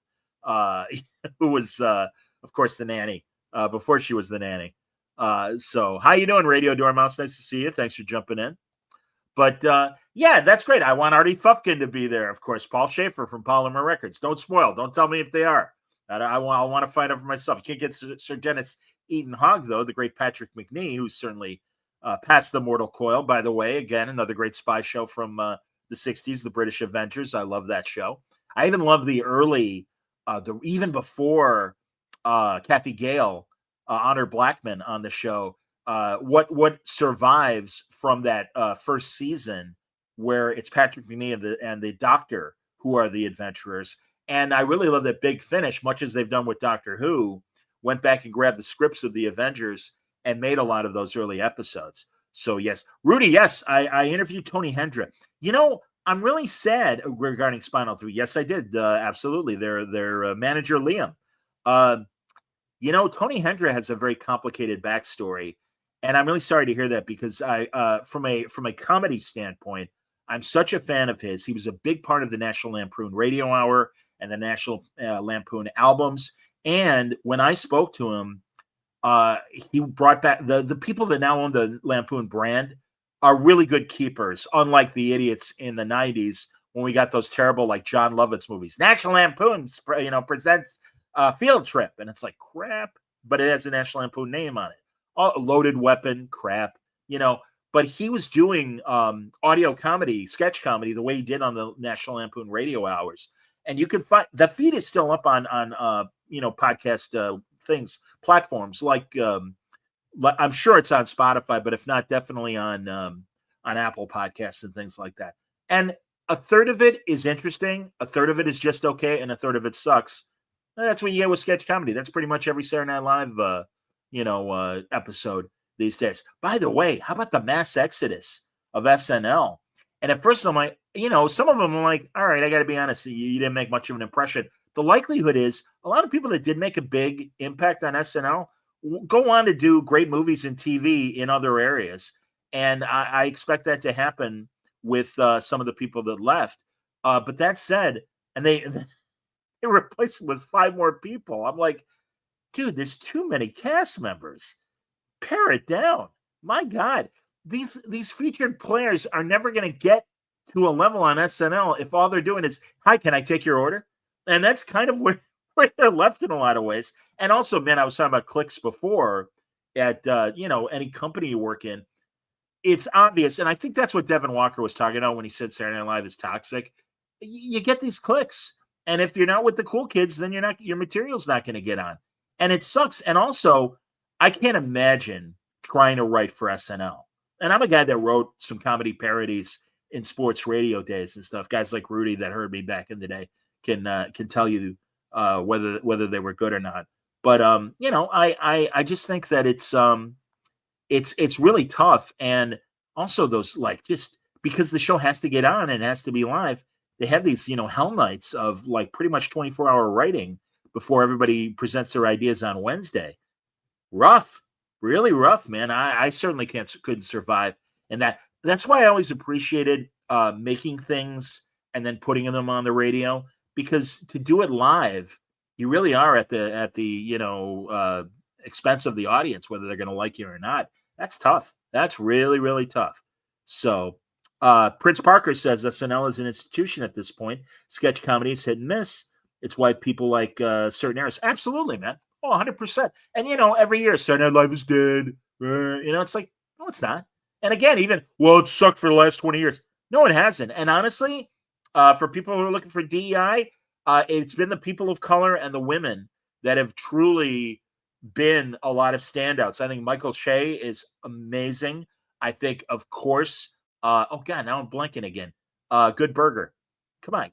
Speaker 3: who was, of course, the nanny before she was the nanny. So how you doing, Radio Dormouse? Nice to see you. Thanks for jumping in. But that's great. I want Artie Fufkin to be there, of course. Paul Schaefer from Polymer Records. Don't spoil. Don't tell me if they are. I want to find out for myself. You can't get Sir Dennis Eaton Hogg, though, the great Patrick Macnee, who's certainly past the mortal coil, by the way. Again, another great spy show from the 60s, The British Avengers. I love that show. I even love the early, even before Kathy Gale, Honor Blackman on the show, what survives from that first season where it's Patrick Macnee and the Doctor who are the adventurers. And I really love that Big Finish, much as they've done with Doctor Who, went back and grabbed the scripts of the Avengers and made a lot of those early episodes. So, yes. Rudy, yes, I interviewed Tony Hendra. I'm really sad regarding Spinal 3. Yes, I did. Absolutely. Their manager, Liam. Tony Hendra has a very complicated backstory. And I'm really sorry to hear that because from a comedy standpoint, I'm such a fan of his. He was a big part of the National Lampoon Radio Hour and the National Lampoon albums. And when I spoke to him, he brought back the people that now own the Lampoon brand are really good keepers, unlike the idiots in the 90s when we got those terrible, like John Lovitz movies. National Lampoon, presents Field Trip. And it's like crap, but it has a National Lampoon name on it. Loaded Weapon, crap, but he was doing audio comedy, sketch comedy, the way he did on the National Lampoon Radio Hours. And you can find the feed is still up on podcast platforms like I'm sure it's on Spotify, but if not, definitely on Apple Podcasts and things like that. And a third of it is interesting, a third of it is just okay, and a third of it sucks. That's what you get with sketch comedy. That's pretty much every Saturday Night Live episode these days. By the way, how about the mass exodus of SNL? And at first I'm like, some of them are like, all right, I got to be honest, you didn't make much of an impression. The likelihood is a lot of people that did make a big impact on SNL go on to do great movies and TV in other areas. And I expect that to happen with some of the people that left. But that said, and they replaced it with 5 more people. I'm like, dude, there's too many cast members. Pare it down. My God, these featured players are never going to get to a level on SNL if all they're doing is, hi, can I take your order? And that's kind of where they're left in a lot of ways. And also, man, I was talking about clicks before at, any company you work in. It's obvious. And I think that's what Devin Walker was talking about when he said Saturday Night Live is toxic. You get these clicks. And if you're not with the cool kids, then your material's not going to get on. And it sucks. And also, I can't imagine trying to write for SNL. And I'm a guy that wrote some comedy parodies in sports radio days and stuff. Guys like Rudy that heard me back in the day can tell you whether they were good or not. But I just think that it's really tough. And also those, like, just because the show has to get on and has to be live, they have these hell nights of like pretty much 24-hour writing before everybody presents their ideas on Wednesday. Rough, really rough, man. I certainly couldn't survive. And that's why I always appreciated making things and then putting them on the radio, because to do it live, you really are at the expense of the audience, whether they're going to like you or not. That's tough. That's really, really tough. So Prince Parker says SNL is an institution at this point. Sketch comedy is hit and miss. It's why people like certain eras. Absolutely, man. Oh, 100%. And, every year, Saturday Night Live is dead. It's like, no, it's not. And again, it sucked for the last 20 years. No, it hasn't. And honestly, for people who are looking for DEI, it's been the people of color and the women that have truly been a lot of standouts. I think Michael Che is amazing. I think, of course, now I'm blanking again. Good Burger. Come on.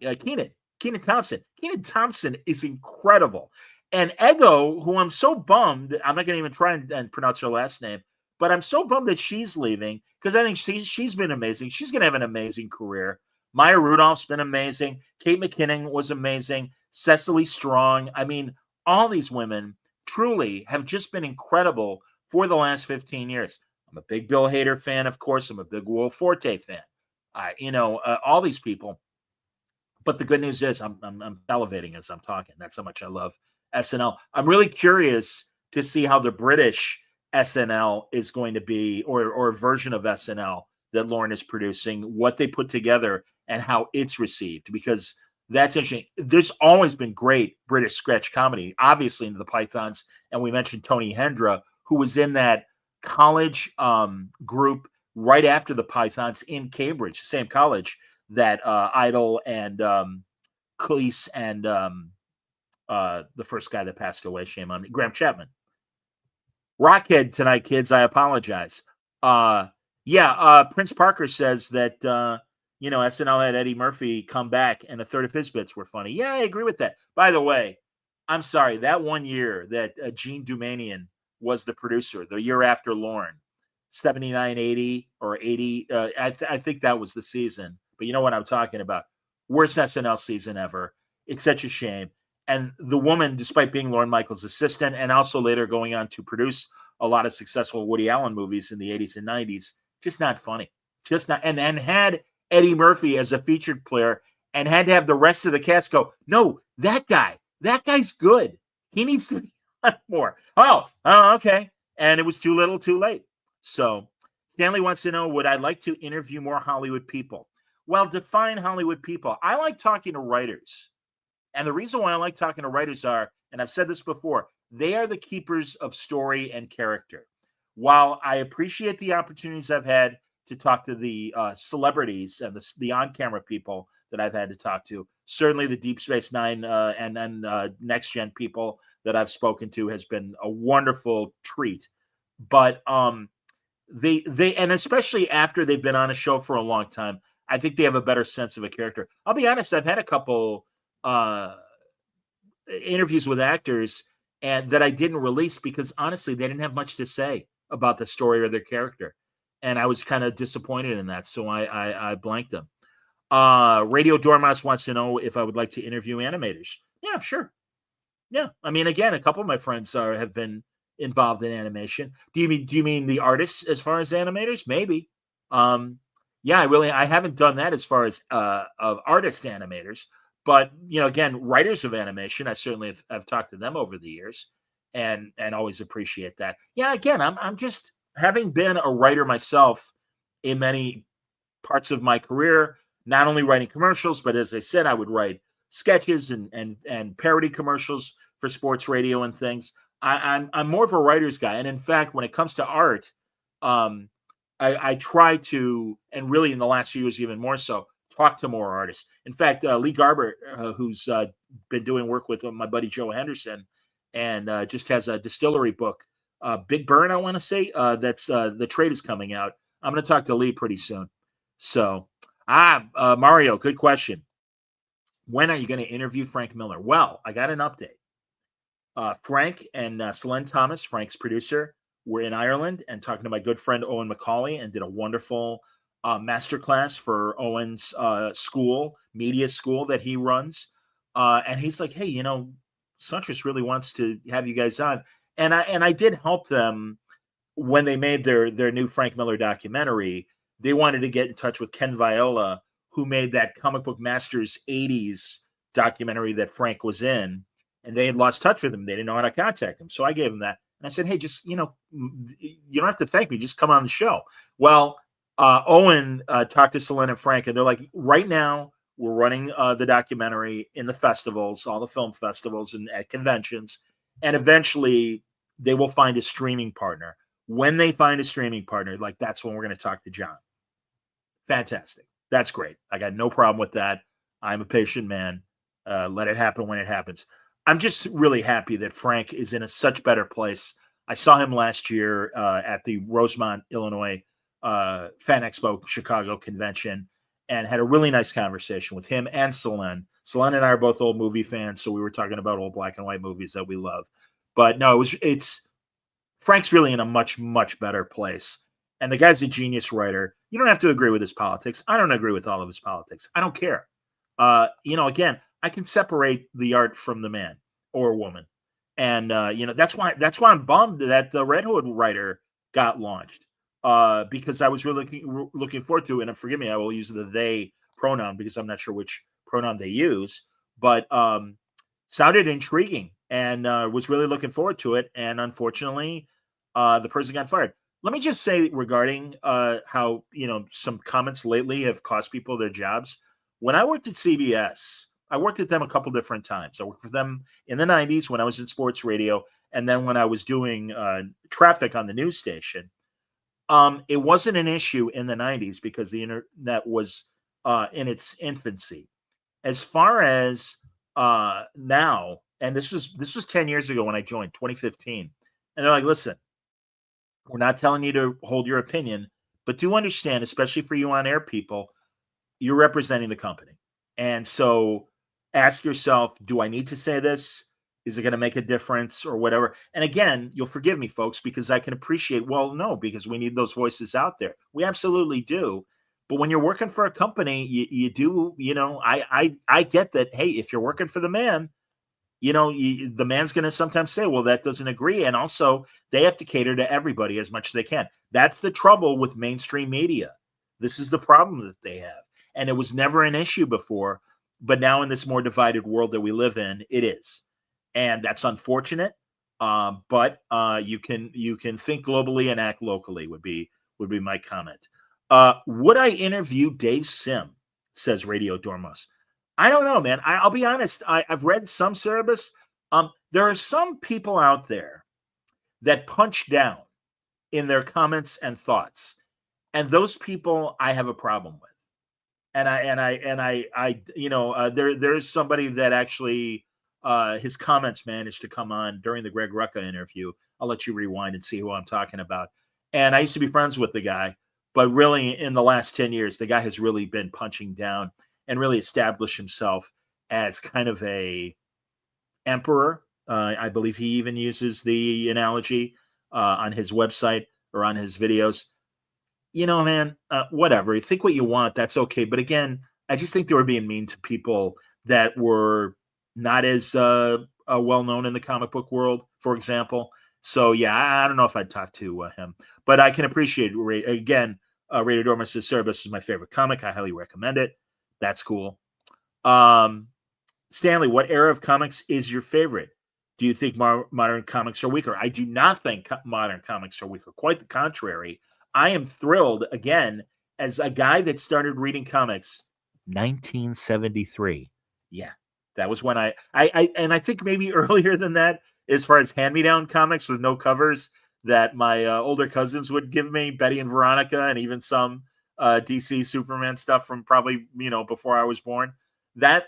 Speaker 3: Kenan Thompson. Kenan Thompson is incredible. And Ego, who I'm so bummed, I'm not going to even try and pronounce her last name, but I'm so bummed that she's leaving because I think she's been amazing. She's going to have an amazing career. Maya Rudolph's been amazing. Kate McKinnon was amazing. Cecily Strong. I mean, all these women truly have just been incredible for the last 15 years. I'm a big Bill Hader fan, of course. I'm a big Will Forte fan. All these people. But the good news is I'm salivating as I'm talking. That's how much I love SNL. I'm really curious to see how the British SNL is going to be, or a version of SNL that Lauren is producing, what they put together and how it's received, because that's interesting. There's always been great British sketch comedy, obviously, into the Pythons. And we mentioned Tony Hendra, who was in that college group right after the Pythons in Cambridge, the same college that Idol and Cleese and the first guy that passed away, shame on me, Graham Chapman. Rockhead tonight, kids. I apologize. Prince Parker says that, SNL had Eddie Murphy come back and a third of his bits were funny. Yeah, I agree with that. By the way, I'm sorry, that one year that Gene Dumanian was the producer, the year after Lauren, 79, 80 or 80. I think that was the season. But you know what I'm talking about. Worst SNL season ever. It's such a shame. And the woman, despite being Lorne Michaels' assistant and also later going on to produce a lot of successful Woody Allen movies in the 80s and 90s, just not funny. Just not. And had Eddie Murphy as a featured player and had to have the rest of the cast go, no, that guy's good. He needs to be on more. Oh, okay. And it was too little, too late. So Stanley wants to know, would I like to interview more Hollywood people? Well, define Hollywood people. I like talking to writers. And the reason why I like talking to writers are, and I've said this before, they are the keepers of story and character. While I appreciate the opportunities I've had to talk to the celebrities and the on-camera people that I've had to talk to, certainly the Deep Space Nine and then Next Gen people that I've spoken to has been a wonderful treat. But they and especially after they've been on a show for a long time, I think they have a better sense of a character. I'll be honest, I've had a couple interviews with actors and that I didn't release because honestly, they didn't have much to say. about the story or their character. And I was kind of disappointed in that. So I blanked them. Radio Dormouse wants to know if I would like to interview animators. Yeah, sure. Yeah. I mean, again, a couple of my friends have been involved in animation. Do you mean the artists as far as animators? Maybe. Yeah, I haven't done that as far as of artist animators, but again, writers of animation, I certainly have talked to them over the years, and always appreciate that. Yeah, again, I'm just, having been a writer myself in many parts of my career, not only writing commercials, but as I said, I would write sketches and parody commercials for sports radio and things. I'm more of a writer's guy, and in fact, when it comes to art, I try to, and really in the last few years even more so, talk to more artists. In fact, Lee Garber, who's been doing work with my buddy Joe Henderson, and just has a distillery book, Big Burn, I want to say, that's the trade is coming out. I'm going to talk to Lee pretty soon. So, Mario, good question. When are you going to interview Frank Miller? Well, I got an update. Frank and Selene Thomas, Frank's producer, were in Ireland and talking to my good friend Owen McCauley, and did a wonderful masterclass for Owen's media school that he runs. And he's like, hey, Suntress really wants to have you guys on. And I did help them when they made their new Frank Miller documentary. They wanted to get in touch with Ken Viola, who made that Comic Book Masters 80s documentary that Frank was in, and they had lost touch with him. They didn't know how to contact him. So I gave him that. And I said, hey, just, you don't have to thank me. Just come on the show. Well, Owen talked to Selene and Frank, and they're like, right now we're running the documentary in the festivals, all the film festivals and at conventions. And eventually they will find a streaming partner. When they find a streaming partner, like, that's when we're going to talk to John. Fantastic. That's great. I got no problem with that. I'm a patient man. Let it happen when it happens. I'm just really happy that Frank is in such better place. I saw him last year at the Rosemont, Illinois Fan Expo Chicago convention, and had a really nice conversation with him and Selene. Selene and I are both old movie fans, so we were talking about old black and white movies that we love. But no, it's Frank's really in a much, much better place. And the guy's a genius writer. You don't have to agree with his politics. I don't agree with all of his politics. I don't care. Again, I can separate the art from the man or woman. And, that's why I'm bummed that the Red Hood writer got launched, because I was really looking forward to it. And forgive me, I will use the they pronoun because I'm not sure which pronoun they use, but sounded intriguing, and was really looking forward to it. And unfortunately, the person got fired. Let me just say regarding how, some comments lately have cost people their jobs. When I worked at CBS, I worked with them a couple different times. I worked with them in the 90s when I was in sports radio, and then when I was doing traffic on the news station. It wasn't an issue in the 90s because the internet was in its infancy. As far as now, and this was 10 years ago when I joined, 2015, and they're like, listen, we're not telling you to hold your opinion, but do understand, especially for you on-air people, you're representing the company. And so ask yourself, do I need to say this? Is it going to make a difference or whatever? And again, you'll forgive me, folks, because I can appreciate, well, no, because we need those voices out there. We absolutely do. But when you're working for a company, you do, I get that, hey, if you're working for the man, the man's going to sometimes say, well, that doesn't agree. And also, they have to cater to everybody as much as they can. That's the trouble with mainstream media. This is the problem that they have. And it was never an issue before. But now in this more divided world that we live in, it is. And that's unfortunate. But you can think globally and act locally would be my comment. Would I interview Dave Sim? Says Radio Dormouse. I don't know, man. I'll be honest. I've read some Cerebus. There are some people out there that punch down in their comments and thoughts, and those people I have a problem with. There's somebody that actually his comments managed to come on during the Greg Rucka interview. I'll let you rewind and see who I'm talking about. And I used to be friends with the guy, but really in the last 10 years, the guy has really been punching down and really established himself as kind of a emperor. I believe he even uses the analogy on his website or on his videos. Man, whatever. You think what you want, that's okay. But again, I just think they were being mean to people that were not as well known in the comic book world, for example. So yeah, I don't know if I'd talk to him, but I can appreciate again. Radio Dormer says, "Cerebus is my favorite comic. I highly recommend it." That's cool. Stanley, what era of comics is your favorite? Do you think modern comics are weaker? I do not think modern comics are weaker. Quite the contrary. I am thrilled, again, as a guy that started reading comics 1973. Yeah, that was when I think maybe earlier than that, as far as hand-me-down comics with no covers that my older cousins would give me, Betty and Veronica, and even some DC Superman stuff from probably, before I was born.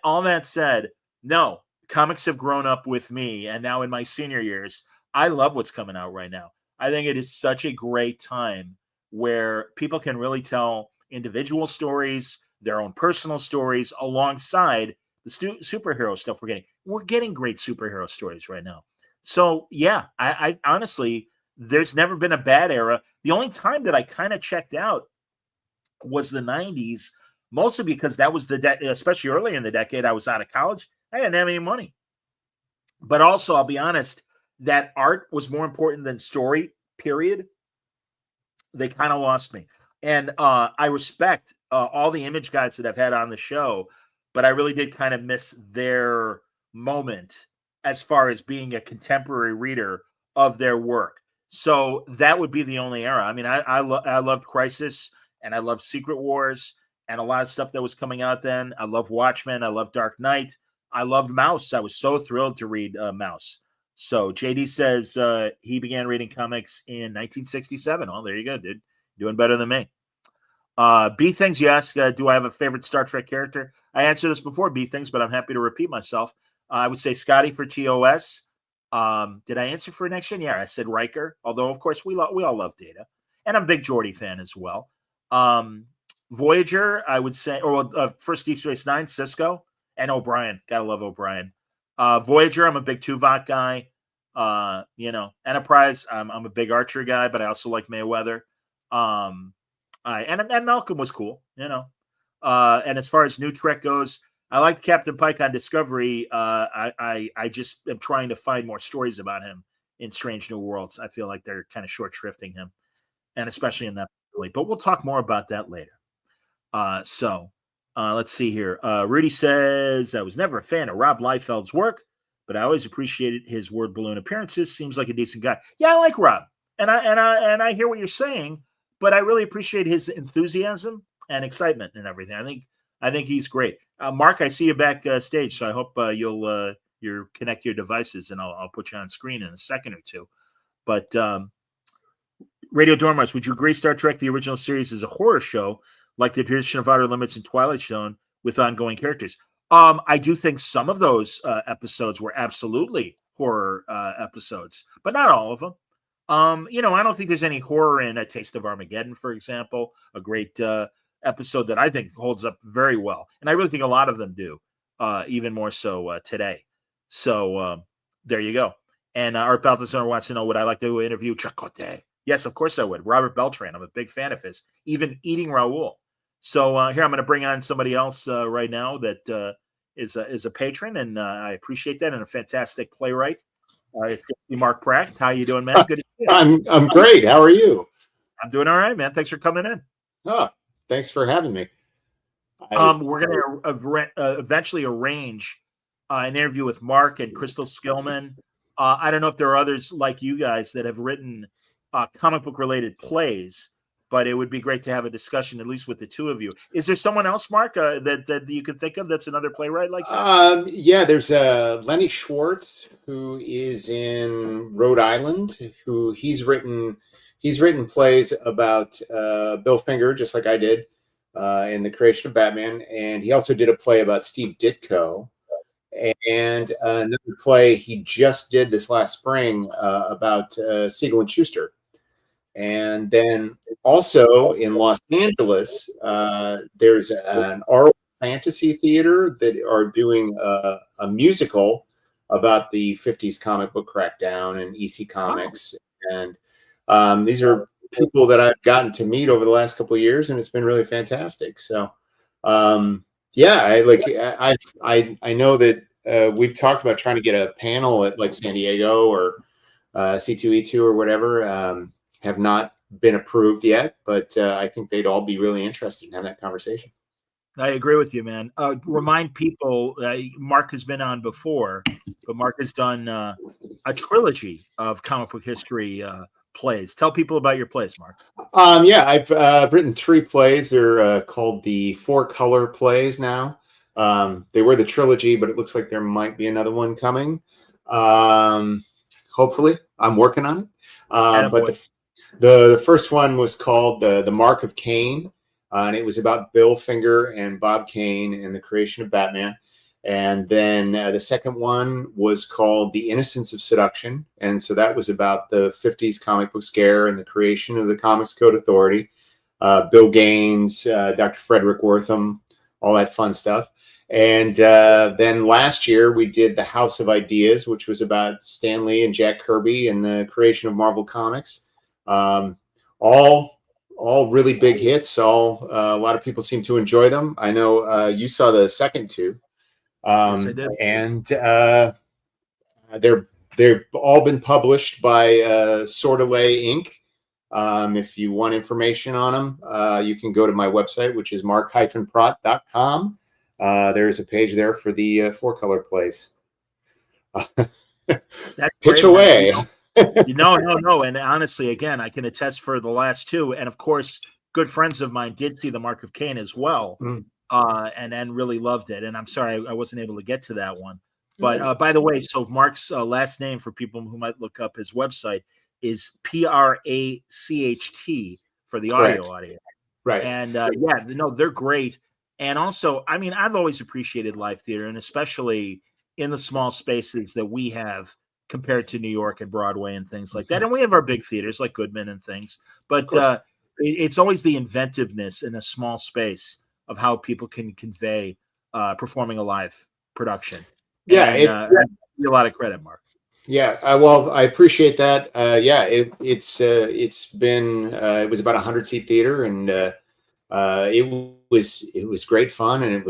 Speaker 3: All that said, no, comics have grown up with me, and now in my senior years, I love what's coming out right now. I think it is such a great time where people can really tell individual stories, their own personal stories, alongside the superhero stuff we're getting. We're getting great superhero stories right now. So, yeah, I honestly, there's never been a bad era. The only time that I kind of checked out was the 90s, mostly because that was especially early in the decade, I was out of college. I didn't have any money. But also, I'll be honest, that art was more important than story, period. They kind of lost me. And I respect all the image guys that I've had on the show, but I really did kind of miss their moment as far as being a contemporary reader of their work. So that would be the only era. I mean, I loved Crisis, and I loved Secret Wars, and a lot of stuff that was coming out then. I love Watchmen. I love Dark Knight. I loved Mouse. I was so thrilled to read Mouse. So JD says he began reading comics in 1967. Oh, there you go, dude. Doing better than me. B Things, you ask, do I have a favorite Star Trek character? I answered this before, B Things, but I'm happy to repeat myself. I would say Scotty for TOS. Did I answer for Next Gen? Yeah, I said Riker. Although, of course, we all love Data. And I'm a big Geordi fan as well. Voyager, I would say, or first Deep Space Nine, Cisco, and O'Brien. Gotta love O'Brien. Voyager, I'm a big Tuvok guy. Enterprise, I'm a big Archer guy, but I also like Mayweather. And Malcolm was cool, and as far as new Trek goes, I liked Captain Pike on Discovery. I just am trying to find more stories about him in Strange New Worlds. I feel like they're kind of short shrifting him, and especially in that. But we'll talk more about that later. Let's see here. Rudy says, I was never a fan of Rob Liefeld's work, but I always appreciated his word balloon appearances. Seems like a decent guy. Yeah, I like Rob, and I hear what you're saying, but I really appreciate his enthusiasm and excitement and everything. I think he's great. Mark, I see you backstage, so I hope you'll connect your devices, and I'll put you on screen in a second or two. But Radio Dormouse, would you agree Star Trek, the original series, is a horror show like the appearance of Outer Limits and Twilight Zone with ongoing characters? I do think some of those episodes were absolutely horror episodes, but not all of them. I don't think there's any horror in A Taste of Armageddon, for example, a great episode that I think holds up very well. And I really think a lot of them do, even more so today. So there you go. And Art Balthazar wants to know, would I like to interview Chakotay? Yes, of course I would. Robert Beltran, I'm a big fan of his, even Eating Raoul. So here, I'm going to bring on somebody else right now that is a patron, and I appreciate that, and a fantastic playwright. It's good to see Mark Pratt. How you doing, man? Good to see you.
Speaker 7: I'm great. How are you?
Speaker 3: I'm doing all right, man. Thanks for coming in.
Speaker 7: Oh, thanks for having me.
Speaker 3: We're going to eventually arrange an interview with Mark and Crystal Skillman. I don't know if there are others like you guys that have written comic book related plays, but it would be great to have a discussion, at least with the two of you. Is there someone else, Mark, that you could think of that's another playwright like that?
Speaker 7: Yeah, there's Lenny Schwartz, who is in Rhode Island, who he's written plays about Bill Finger, just like I did, in the creation of Batman. And he also did a play about Steve Ditko. And another play he just did this last spring about Siegel and Schuster. And then also in Los Angeles, there's an Arlo Fantasy Theater that are doing a musical about the 50s comic book crackdown and EC Comics. And these are people that I've gotten to meet over the last couple of years, and it's been really fantastic. So, yeah, I know that we've talked about trying to get a panel at like San Diego or C2E2 or whatever. Have not been approved yet, but I think they'd all be really interested in having that conversation.
Speaker 3: I agree with you, man. Remind people, Mark has been on before, but Mark has done a trilogy of comic book history plays. Tell people about your plays, Mark.
Speaker 7: Yeah, I've written 3 plays. They're called the 4-color plays now. They were the trilogy, but it looks like there might be another one coming. Hopefully, I'm working on it. But the first one was called the Mark of Kane, and it was about Bill Finger and Bob Kane and the creation of Batman. And then the second one was called The Innocence of Seduction, and so that was about the 50s comic book scare and the creation of the Comics Code Authority. Bill Gaines, Dr. Frederick Wortham, all that fun stuff. And then last year we did The House of Ideas, which was about Stan Lee and Jack Kirby and the creation of Marvel Comics. All really big hits. A lot of people seem to enjoy them. I know you saw the second 2.
Speaker 3: Yes, I did.
Speaker 7: And they've all been published by Sordelay Inc. If you want information on them, you can go to my website, which is mark-prott.com. There's a page there for the 4-color plays. Pitch away.
Speaker 3: No. And honestly, again, I can attest for the last 2. And of course, good friends of mine did see the Mark of Kane as well. And really loved it. And I'm sorry I wasn't able to get to that one. But by the way, so Mark's last name, for people who might look up his website, is Pracht for the audio.
Speaker 7: Right.
Speaker 3: And they're great. And also, I mean, I've always appreciated live theater, and especially in the small spaces that we have compared to New York and Broadway and things like that. And we have our big theaters like Goodman and things. But it's always the inventiveness in a small space of how people can convey performing a live production.
Speaker 7: Yeah,
Speaker 3: and, I give you a lot of credit, Mark.
Speaker 7: Yeah, well, I appreciate that. It was about 100-seat theater, and it was great fun, and it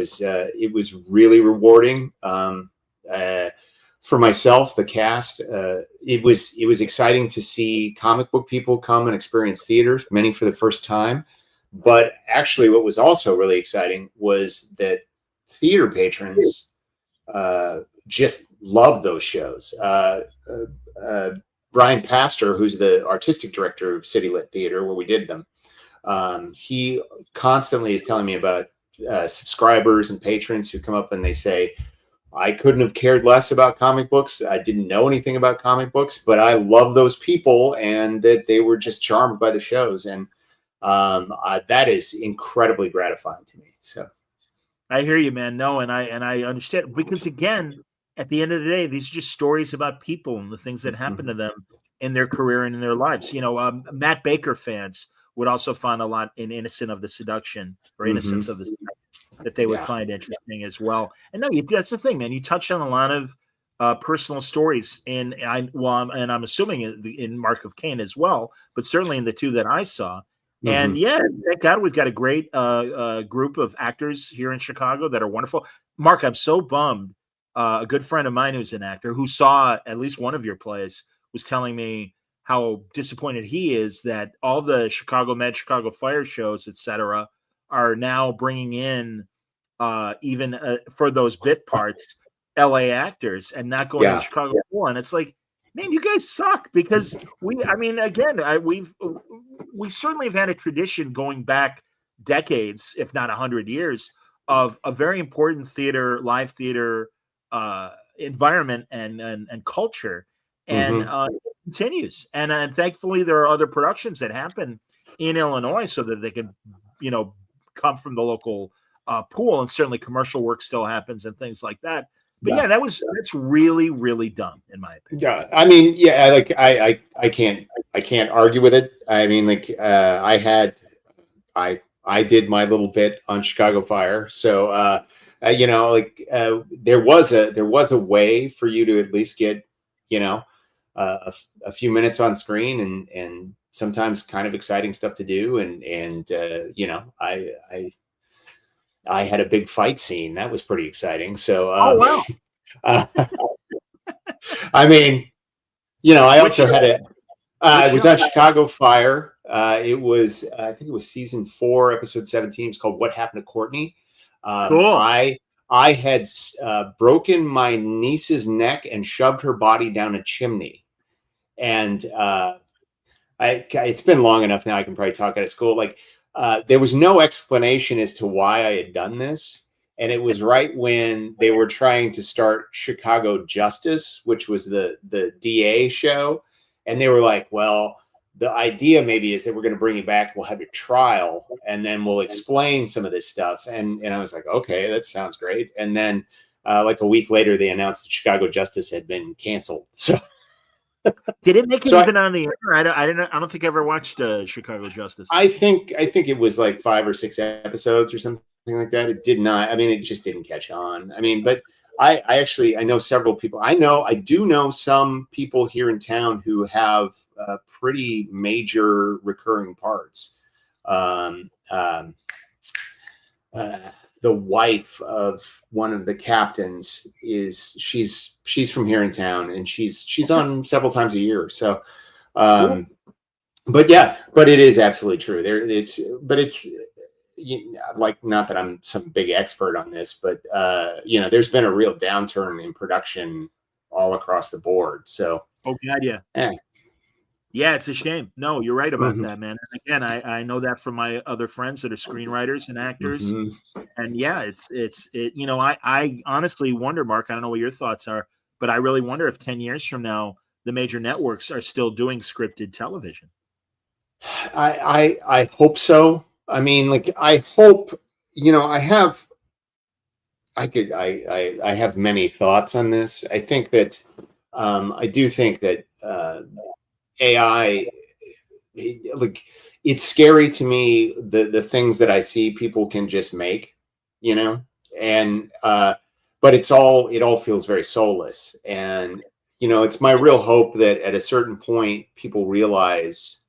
Speaker 7: was really rewarding for myself, the cast. It was exciting to see comic book people come and experience theaters, many for the first time. But actually, what was also really exciting was that theater patrons just love those shows. Brian Pastor, who's the artistic director of City Lit Theater, where we did them, he constantly is telling me about subscribers and patrons who come up and they say, I couldn't have cared less about comic books. I didn't know anything about comic books, but I love those people, and that they were just charmed by the shows. And that is incredibly gratifying to me. So
Speaker 3: I hear you, man. No, and I understand, because again, at the end of the day, these are just stories about people and the things that happen to them in their career and in their lives. Matt Baker fans would also find a lot in Innocence of the Seduction that they would find interesting as well. And no, that's the thing, man. You touched on a lot of personal stories, and I'm assuming in Mark of Kane as well, but certainly in the 2 that I saw. And thank God we've got a great group of actors here in Chicago that are wonderful. Mark, I'm so bummed. A good friend of mine who's an actor who saw at least one of your plays was telling me how disappointed he is that all the Chicago Med, Chicago Fire shows, etc., are now bringing in even for those bit parts, LA actors, and not going to Chicago 4. And it's like, man, you guys suck, because we certainly have had a tradition going back decades, if not 100 years, of a very important theater, live theater environment and culture, and it continues. And thankfully, there are other productions that happen in Illinois so that they can, come from the local pool, and certainly commercial work still happens and things like that. But that's really, really dumb, in my opinion.
Speaker 7: Yeah, I mean, I can't argue with it. I mean, I did my little bit on Chicago Fire, so there was a way for you to at least get a few minutes on screen and sometimes kind of exciting stuff to do. And you know, I had a big fight scene that was pretty exciting. So
Speaker 3: oh wow.
Speaker 7: I mean, you know, I also had it. It was on Chicago Fire. It was, I think it was season 4, episode 17. It's called "What Happened to Courtney."
Speaker 3: Cool.
Speaker 7: I had broken my niece's neck and shoved her body down a chimney, and it's been long enough now. I can probably talk out of school. Like, there was no explanation as to why I had done this. And it was right when they were trying to start Chicago Justice, which was the DA show. And they were like, well, the idea maybe is that we're going to bring you back. We'll have your trial and then we'll explain some of this stuff. And I was like, okay, that sounds great. And then like a week later, they announced that Chicago Justice had been canceled. So
Speaker 3: did it make it even on the air? I don't think I ever watched Chicago Justice.
Speaker 7: I think it was like 5 or 6 episodes or something like that. It did not. I mean, it just didn't catch on. I mean, but I know several people. I do know some people here in town who have pretty major recurring parts. The wife of one of the captains she's from here in town, and she's on several times a year. So, but it is absolutely true. It's like, not that I'm some big expert on this, but you know, there's been a real downturn in production all across the board. So,
Speaker 3: oh god, yeah. Yeah, it's a shame. No, you're right about that, man. And again, I know that from my other friends that are screenwriters and actors. And yeah, it's you know, I honestly wonder, Mark, I don't know what your thoughts are, but I really wonder if 10 years from now, the major networks are still doing scripted television.
Speaker 7: I hope so. I mean, like, I hope, you know, I have many thoughts on this. I think that I do think that AI, like, it's scary to me, the things that I see people can just make, you know, and but it all feels very soulless. And, you know, it's my real hope that at a certain point people realize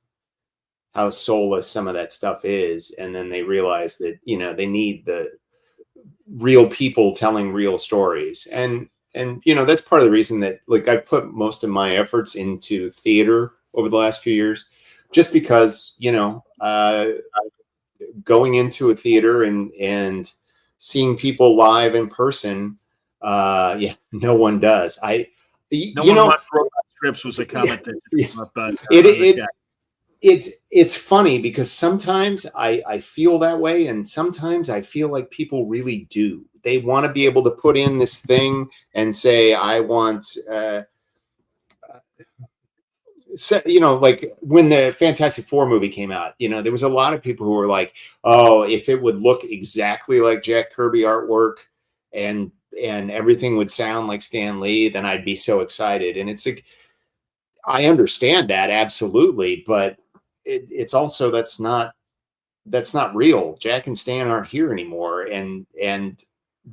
Speaker 7: how soulless some of that stuff is, and then they realize that, you know, they need the real people telling real stories. And you know, that's part of the reason that, like, I've put most of my efforts into theater over the last few years, just because, you know, going into a theater and seeing people live in person, no one does.
Speaker 3: Watched Robot Strips was a comment
Speaker 7: it's funny because sometimes I feel that way, and sometimes I feel like people really do. They want to be able to put in this thing and say, I want, you know, like when the Fantastic Four movie came out, you know, there was a lot of people who were like, oh, if it would look exactly like Jack Kirby artwork and everything would sound like Stan Lee, then I'd be so excited. And it's like, I understand that, absolutely, but it's also, that's not real. Jack and Stan aren't here anymore, and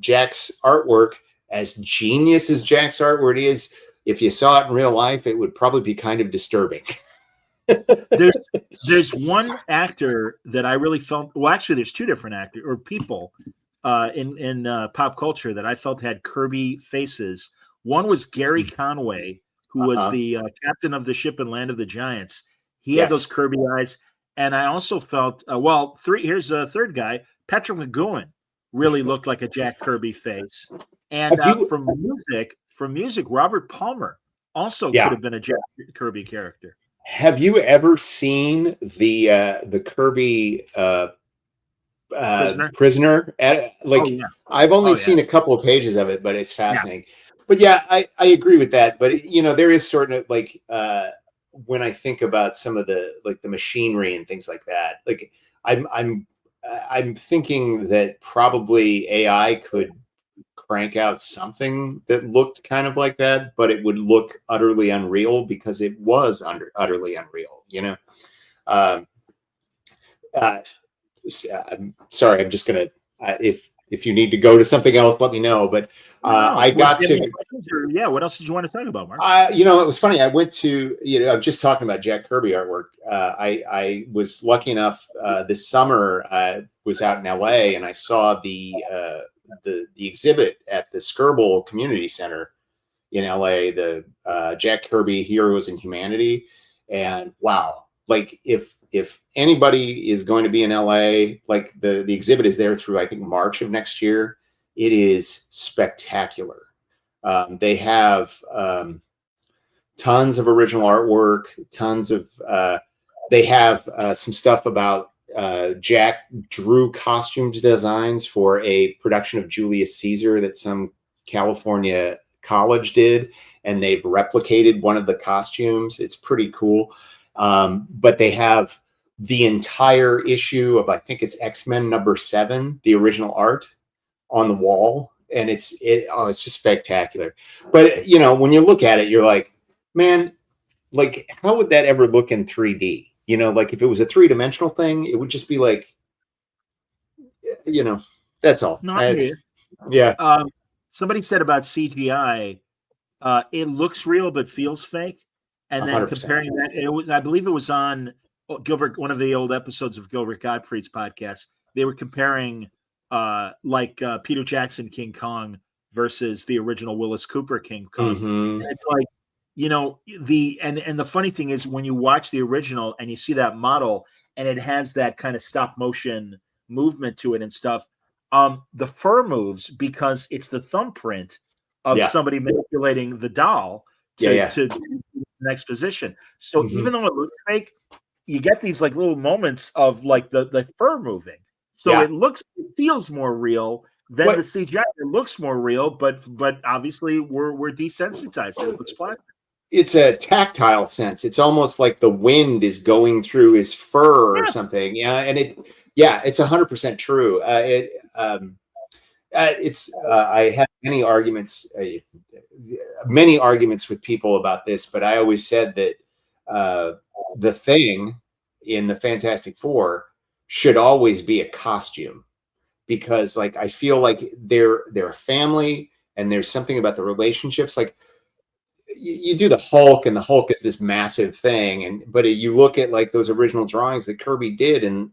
Speaker 7: Jack's artwork, as genius as Jack's artwork is, if you saw it in real life, it would probably be kind of disturbing.
Speaker 3: There's one actor that I really felt, well, actually there's two different actors or people in pop culture that I felt had Kirby faces. One was Gary Conway, who was the captain of the ship in Land of the Giants. He had those Kirby eyes. And I also felt, here's a third guy, Patrick McGowan really looked like a Jack Kirby face. And from music, Robert Palmer also could have been a Jack Kirby character.
Speaker 7: Have you ever seen the Kirby Prisoner? I've only seen a couple of pages of it, but it's fascinating. Yeah. But yeah, I agree with that. But, you know, there is sort of like, when I think about some of the, like, the machinery and things like that, like I'm thinking that probably AI could crank out something that looked kind of like that, but it would look utterly unreal because it was utterly unreal, you know? I'm sorry. I'm just going to, if if you need to go to something else, let me know. But I got to.
Speaker 3: Yeah. What else did you want to talk about, Mark?
Speaker 7: It was funny. I went to, I'm just talking about Jack Kirby artwork. I was lucky enough this summer. I was out in LA and I saw the exhibit at the Skirball Community Center in LA, the Jack Kirby Heroes in Humanity. And wow, like if anybody is going to be in LA, like the exhibit is there through, I think, March of next year. It is spectacular. They have tons of original artwork, tons of, they have some stuff about Jack drew costume designs for a production of Julius Caesar that some California college did, and they've replicated one of the costumes. It's pretty cool. But they have the entire issue of, I think it's X-Men #7, the original art, on the wall. And it's just spectacular. But, when you look at it, you're like, man, like, how would that ever look in 3D? Like if it was a 3-dimensional thing, it would just be like, that's all. Yeah.
Speaker 3: Somebody said about CGI, it looks real but feels fake. And then 100%. Comparing that, I believe it was on Gilbert, one of the old episodes of Gilbert Gottfried's podcast. They were comparing Peter Jackson King Kong versus the original Willis Cooper King Kong.
Speaker 7: Mm-hmm.
Speaker 3: And it's like, the funny thing is when you watch the original and you see that model and it has that kind of stop motion movement to it and stuff, the fur moves because it's the thumbprint of somebody manipulating the doll to the next position. So even though it looks fake, you get these like little moments of like the fur moving. So it feels more real than the CGI. It looks more real, but obviously we're desensitized. It looks plastic.
Speaker 7: It's a tactile sense. It's almost like the wind is going through his fur or something. Yeah, and it's 100% true. I had many arguments with people about this, but I always said that the Thing in the Fantastic Four should always be a costume, because like I feel like they're a family, and there's something about the relationships. Like you do the Hulk, and the Hulk is this massive thing, but you look at like those original drawings that Kirby did, and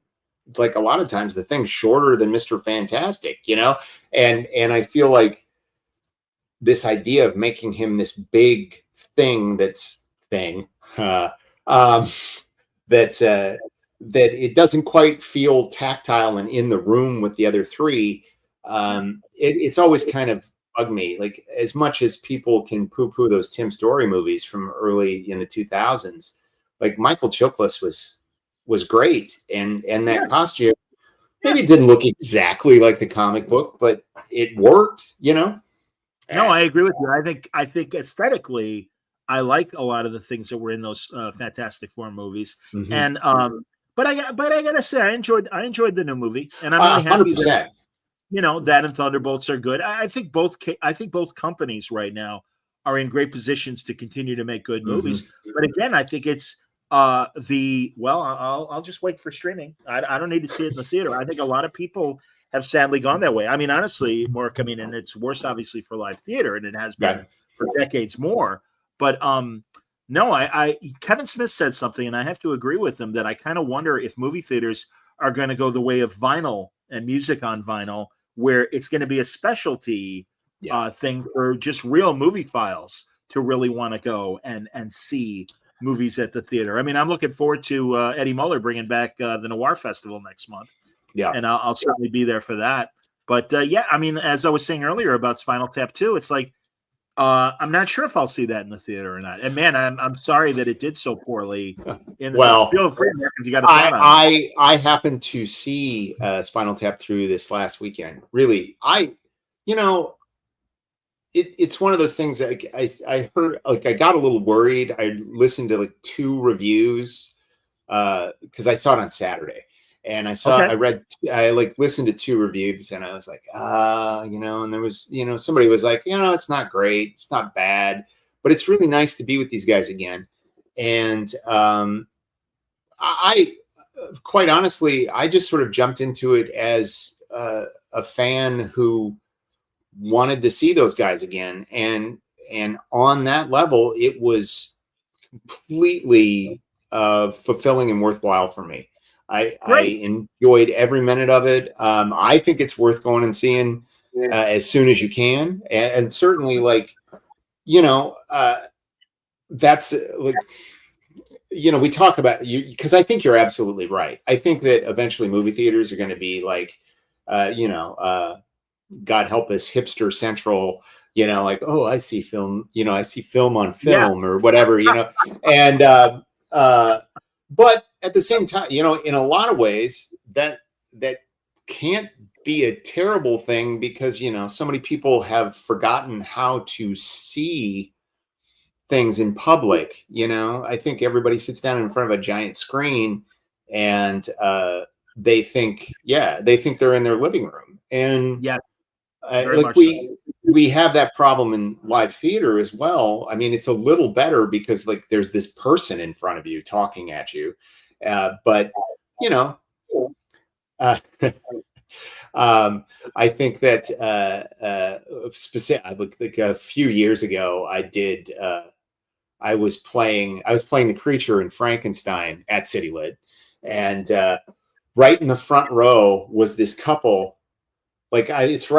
Speaker 7: like a lot of times the Thing's shorter than Mr. Fantastic, and I feel like this idea of making him this big thing that it doesn't quite feel tactile and in the room with the other three. It's always kind of bugged me. Like, as much as people can poo-poo those Tim Story movies from early in the 2000s, like Michael Chiklis was great, and that costume maybe it didn't look exactly like the comic book, but it worked. No,
Speaker 3: I agree with you. I think aesthetically, I like a lot of the things that were in those Fantastic Four movies, and but I gotta say I enjoyed the new movie, and I'm really happy 100%. That that and Thunderbolts are good. I think both companies right now are in great positions to continue to make good movies. But again, I think it's I'll just wait for streaming. I don't need to see it in the theater. I think a lot of people have sadly gone that way. I mean, honestly, Mark, and it's worse obviously for live theater, and it has been for decades more. But no, Kevin Smith said something, and I have to agree with him that I kind of wonder if movie theaters are going to go the way of vinyl and music on vinyl, where it's going to be a specialty thing for just real movie files to really want to go and see movies at the theater. I mean, I'm looking forward to Eddie Muller bringing back the Noir Festival next month. Yeah, and I'll certainly be there for that. But I mean, as I was saying earlier about Spinal Tap 2, it's like I'm not sure if I'll see that in the theater or not. And man, I'm sorry that it did so poorly. Feel free, Mark, if you got
Speaker 7: I happened to see Spinal Tap through this last weekend. Really, it's one of those things that I heard. Like, I got a little worried. I listened to like 2 reviews because I saw it on Saturday. And I listened to 2 reviews, and I was like, and there was, somebody was like, it's not great. It's not bad, but it's really nice to be with these guys again. And I quite honestly, I just sort of jumped into it as a fan who wanted to see those guys again, and on that level, it was completely fulfilling and worthwhile for me. I enjoyed every minute of it. I think it's worth going and seeing as soon as you can, and certainly, like, you know, that's like, you know, we talk about you, because I think you're absolutely right. I think that eventually movie theaters are going to be like, you know, God help us, hipster central, you know, like, oh, I see film, you know, I see film on film or whatever, you know, and but at the same time, you know, in a lot of ways that can't be a terrible thing, because, you know, so many people have forgotten how to see things in public. You know, I think everybody sits down in front of a giant screen and they think they're in their living room. And like we have that problem in live theater as well. I mean, it's a little better because, like, there's this person in front of you talking at you, but you know, I think that specific, like a few years ago, I was playing the creature in Frankenstein at City Lit, and right in the front row was this couple. Like, it's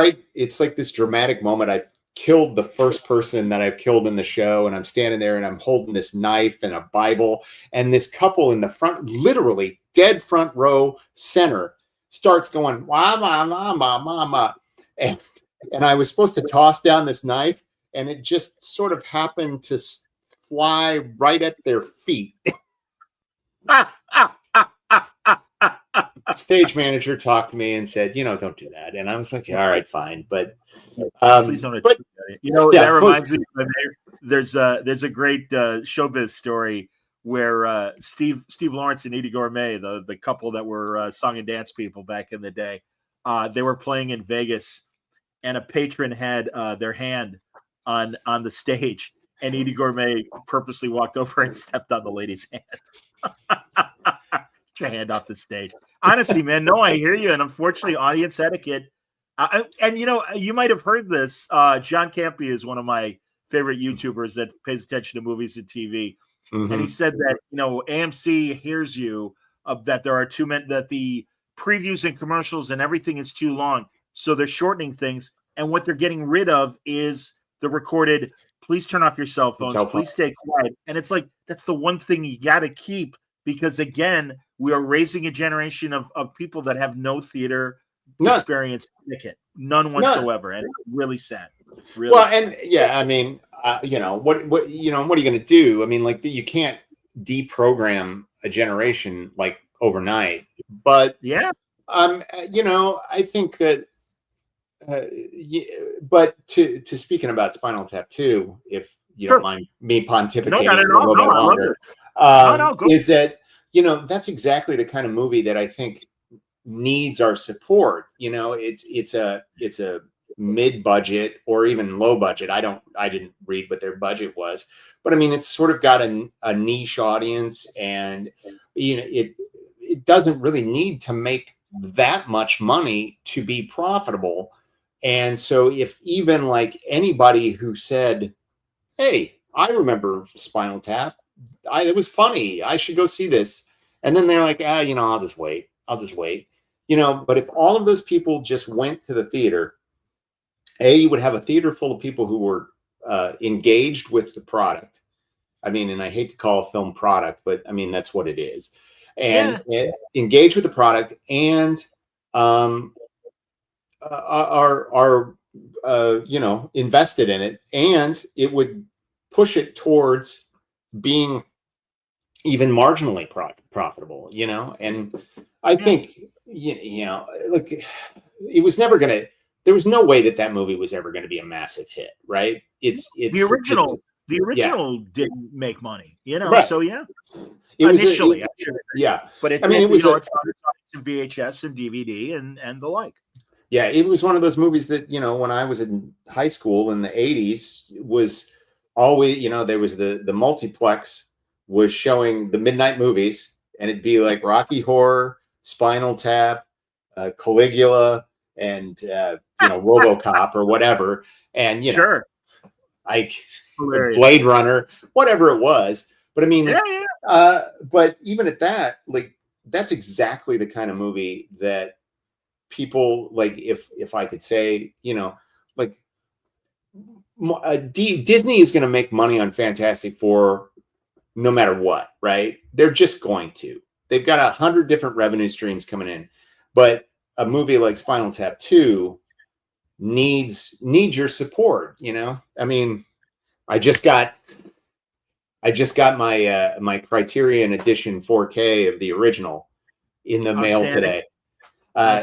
Speaker 7: like this dramatic moment. I killed the first person that I've killed in the show, and I'm standing there and I'm holding this knife and a Bible, and this couple in the front, literally dead front row center, starts going, mama, mama, mama. And I was supposed to toss down this knife, and it just sort of happened to fly right at their feet. Stage manager talked to me and said, you know, don't do that. And I was like, yeah, all right, fine. But
Speaker 3: please don't. But, you know, that reminds me, there's a great showbiz story where Steve Lawrence and Edie Gourmet, the couple that were song and dance people back in the day, they were playing in Vegas, and a patron had their hand on the stage, and Edie Gourmet purposely walked over and stepped on the lady's hand. Get your hand off the stage. Honestly, man, no, I hear you. And unfortunately, audience etiquette. And, you know, you might have heard this. John Campea is one of my favorite YouTubers that pays attention to movies and TV. Mm-hmm. And he said that, you know, AMC hears you, that there are that the previews and commercials and everything is too long. So they're shortening things. And what they're getting rid of is the recorded, please turn off your cell phones, please stay quiet. And it's like, that's the one thing you got to keep, because, again, we are raising a generation of people that have no theater experience, none whatsoever. And it's really sad. Really sad.
Speaker 7: And yeah, I mean, you know, what are you going to do? I mean, like, you can't deprogram a generation like overnight, but
Speaker 3: yeah,
Speaker 7: you know, I think that, but to speaking about Spinal Tap 2, if you don't mind me pontificating for a little bit longer, is that, you know, that's exactly the kind of movie that I think needs our support. You know, it's a mid-budget or even low budget. I didn't read what their budget was, but I mean, it's sort of got a niche audience, and, you know, it doesn't really need to make that much money to be profitable. And so if even like anybody who said, hey, I remember Spinal Tap, it was funny, I should go see this, and then they're like, you know, I'll just wait, you know. But if all of those people just went to the theater, you would have a theater full of people who were engaged with the product. I mean, and I hate to call a film product, but I mean, that's what it is. And engage with the product, and are you know, invested in it, and it would push it towards being even marginally profitable, you know. And I think, you know, look, it was never going to, there was no way that movie was ever going to be a massive hit, right? It's the
Speaker 3: original didn't make money, you know.
Speaker 7: Right.
Speaker 3: So it
Speaker 7: initially,
Speaker 3: but it,
Speaker 7: I mean, it was
Speaker 3: VHS and DVD and the like.
Speaker 7: Yeah, it was one of those movies that, you know, when I was in high school in the 80s, was always, you know, there was the multiplex was showing the midnight movies, and it'd be like Rocky Horror, Spinal Tap, Caligula, and RoboCop or whatever, and
Speaker 3: sure,
Speaker 7: like Blade Runner, whatever it was. But I mean, but even at that, like, that's exactly the kind of movie that people like. If I could say, like, Disney is going to make money on Fantastic Four no matter what, right? They're just going to. They've got 100 different revenue streams coming in, but a movie like Spinal Tap 2 needs your support. I mean, I just got my my Criterion Edition 4K of the original in the mail today. I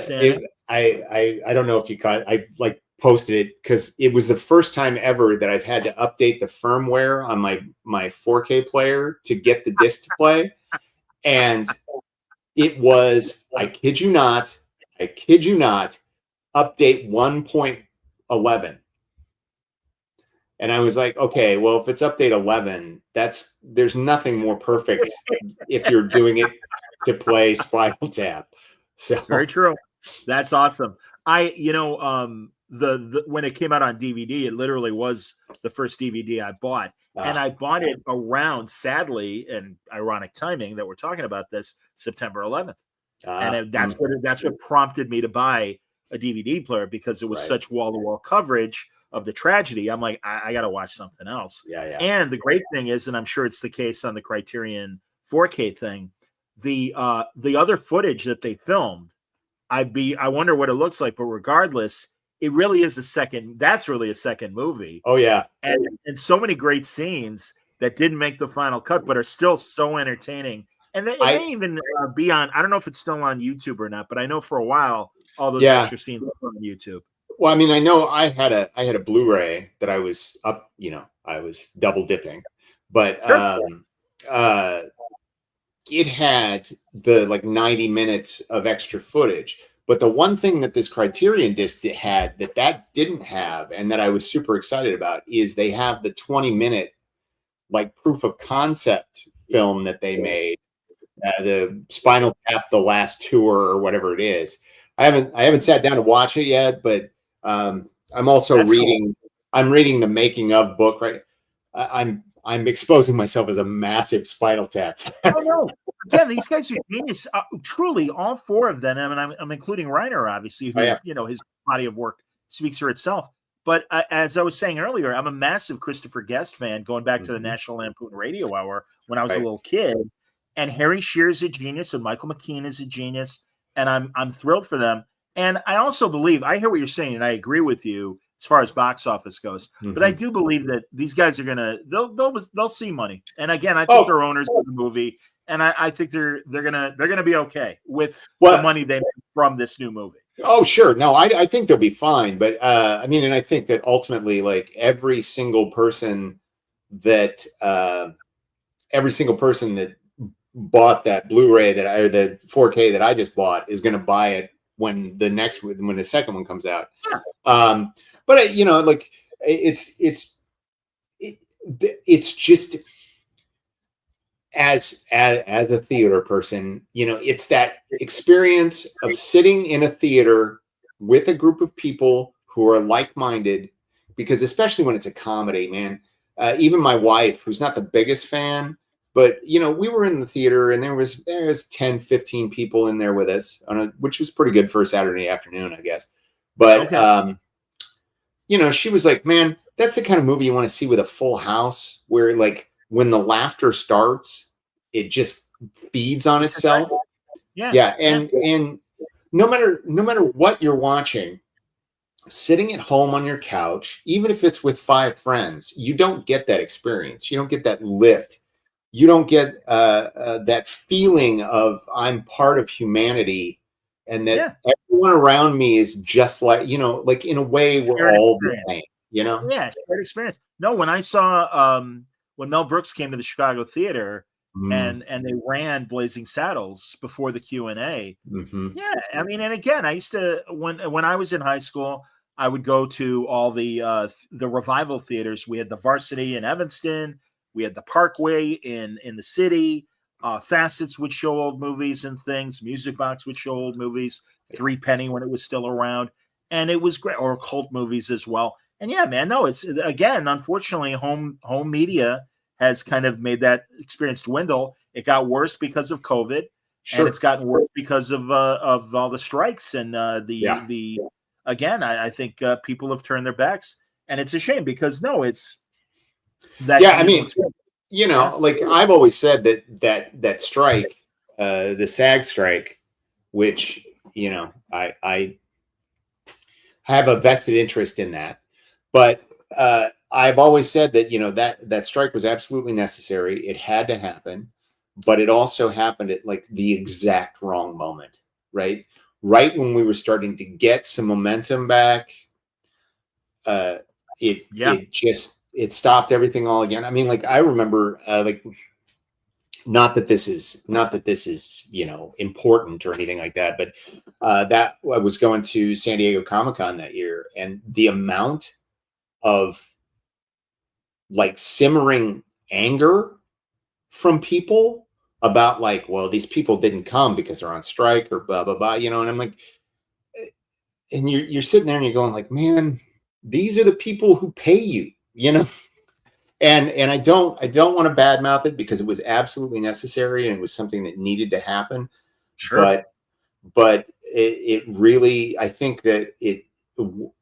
Speaker 7: don't know if you caught. I like posted it because it was the first time ever that I've had to update the firmware on my 4K player to get the disc to play, and it was, I kid you not, update 1.11. And I was like, okay, well, if it's update 11, there's nothing more perfect if you're doing it to play Spinal Tap. So
Speaker 3: very true. That's awesome. When it came out on DVD, it literally was the first DVD I bought. And I bought it around, sadly, and ironic timing that we're talking about this, September 11th. And that's what prompted me to buy a DVD player, because it was such wall-to-wall coverage of the tragedy. I'm like, I got to watch something else.
Speaker 7: Yeah.
Speaker 3: And the great thing is, and I'm sure it's the case on the Criterion 4K thing, the other footage that they filmed, I wonder what it looks like, but regardless, it really is that's really a second movie.
Speaker 7: Oh yeah.
Speaker 3: And so many great scenes that didn't make the final cut, but are still so entertaining. And it may even be on, I don't know if it's still on YouTube or not, but I know for a while, all those extra scenes were on YouTube.
Speaker 7: Well, I mean, I know I had a Blu-ray that I was I was double dipping, but it had the like 90 minutes of extra footage. But the one thing that this Criterion disc had that didn't have, and that I was super excited about, is they have the 20-minute like proof of concept film that they made, the Spinal Tap: The Last Tour or whatever it is. I haven't sat down to watch it yet, but I'm also reading. Cool. I'm reading the making of book. Right, I'm exposing myself as a massive Spinal Tap.
Speaker 3: Oh no! Again, these guys are genius. Truly, all four of them. I mean, I'm including Reiner, obviously, who his body of work speaks for itself. But as I was saying earlier, I'm a massive Christopher Guest fan, going back to the National Lampoon Radio Hour when I was a little kid. And Harry Shearer is a genius, and Michael McKean is a genius, and I'm thrilled for them. And I also believe, I hear what you're saying, and I agree with you as far as box office goes. But I do believe that these guys are they'll see money. And again, I think they're owners of the movie, and I think they're gonna be okay with the money they make from this new movie.
Speaker 7: Oh, sure. No, I think they'll be fine. But I mean, and I think that ultimately, like every single person that bought that Blu-ray or the 4K that I just bought is going to buy it when the second one comes out. Yeah. But like it's just as a theater person, it's that experience of sitting in a theater with a group of people who are like-minded, because especially when it's a comedy, man, even my wife, who's not the biggest fan, but we were in the theater and there was 10, 15 people in there with us which was pretty good for a Saturday afternoon, I guess. But, she was like, man, that's the kind of movie you want to see with a full house, where like when the laughter starts, it just feeds on itself. Yeah. And no matter what you're watching, sitting at home on your couch, even if it's with 5 friends, you don't get that experience. You don't get that lift. You don't get that feeling of I'm part of humanity, and that everyone around me is just like, like in a way we're all the same, Yeah,
Speaker 3: great experience. No, when I saw when Mel Brooks came to the Chicago Theater and they ran Blazing Saddles before the Q&A. Yeah, I mean, and again, I used to when I was in high school, I would go to all the revival theaters. We had the Varsity in Evanston. We had the Parkway in the city. Facets would show old movies and things. Music Box would show old movies. 3 Penny when it was still around. and it was great. Or cult movies as well. And yeah, man, no, it's again, unfortunately, home media has kind of made that experience dwindle. It got worse because of COVID, and it's gotten worse because of all the strikes and the again. I think people have turned their backs, and it's a shame because no, it's that.
Speaker 7: Yeah, I mean, you know, like I've always said that strike, the SAG strike, which you know, I have a vested interest in that. But I've always said that, you know, that strike was absolutely necessary. It had to happen, but it also happened at like the exact wrong moment, right? Right when we were starting to get some momentum back, it stopped everything all again. I mean, like I remember, like not that this is you know important or anything like that, but that I was going to San Diego Comic-Con that year, and the amount of like simmering anger from people about like, well, these people didn't come because they're on strike or blah blah blah, you know. And I'm like, and you're sitting there and you're going like, man, these are the people who pay you, you know. And I don't want to badmouth it because it was absolutely necessary and it was something that needed to happen.
Speaker 3: Sure.
Speaker 7: But it really, I think that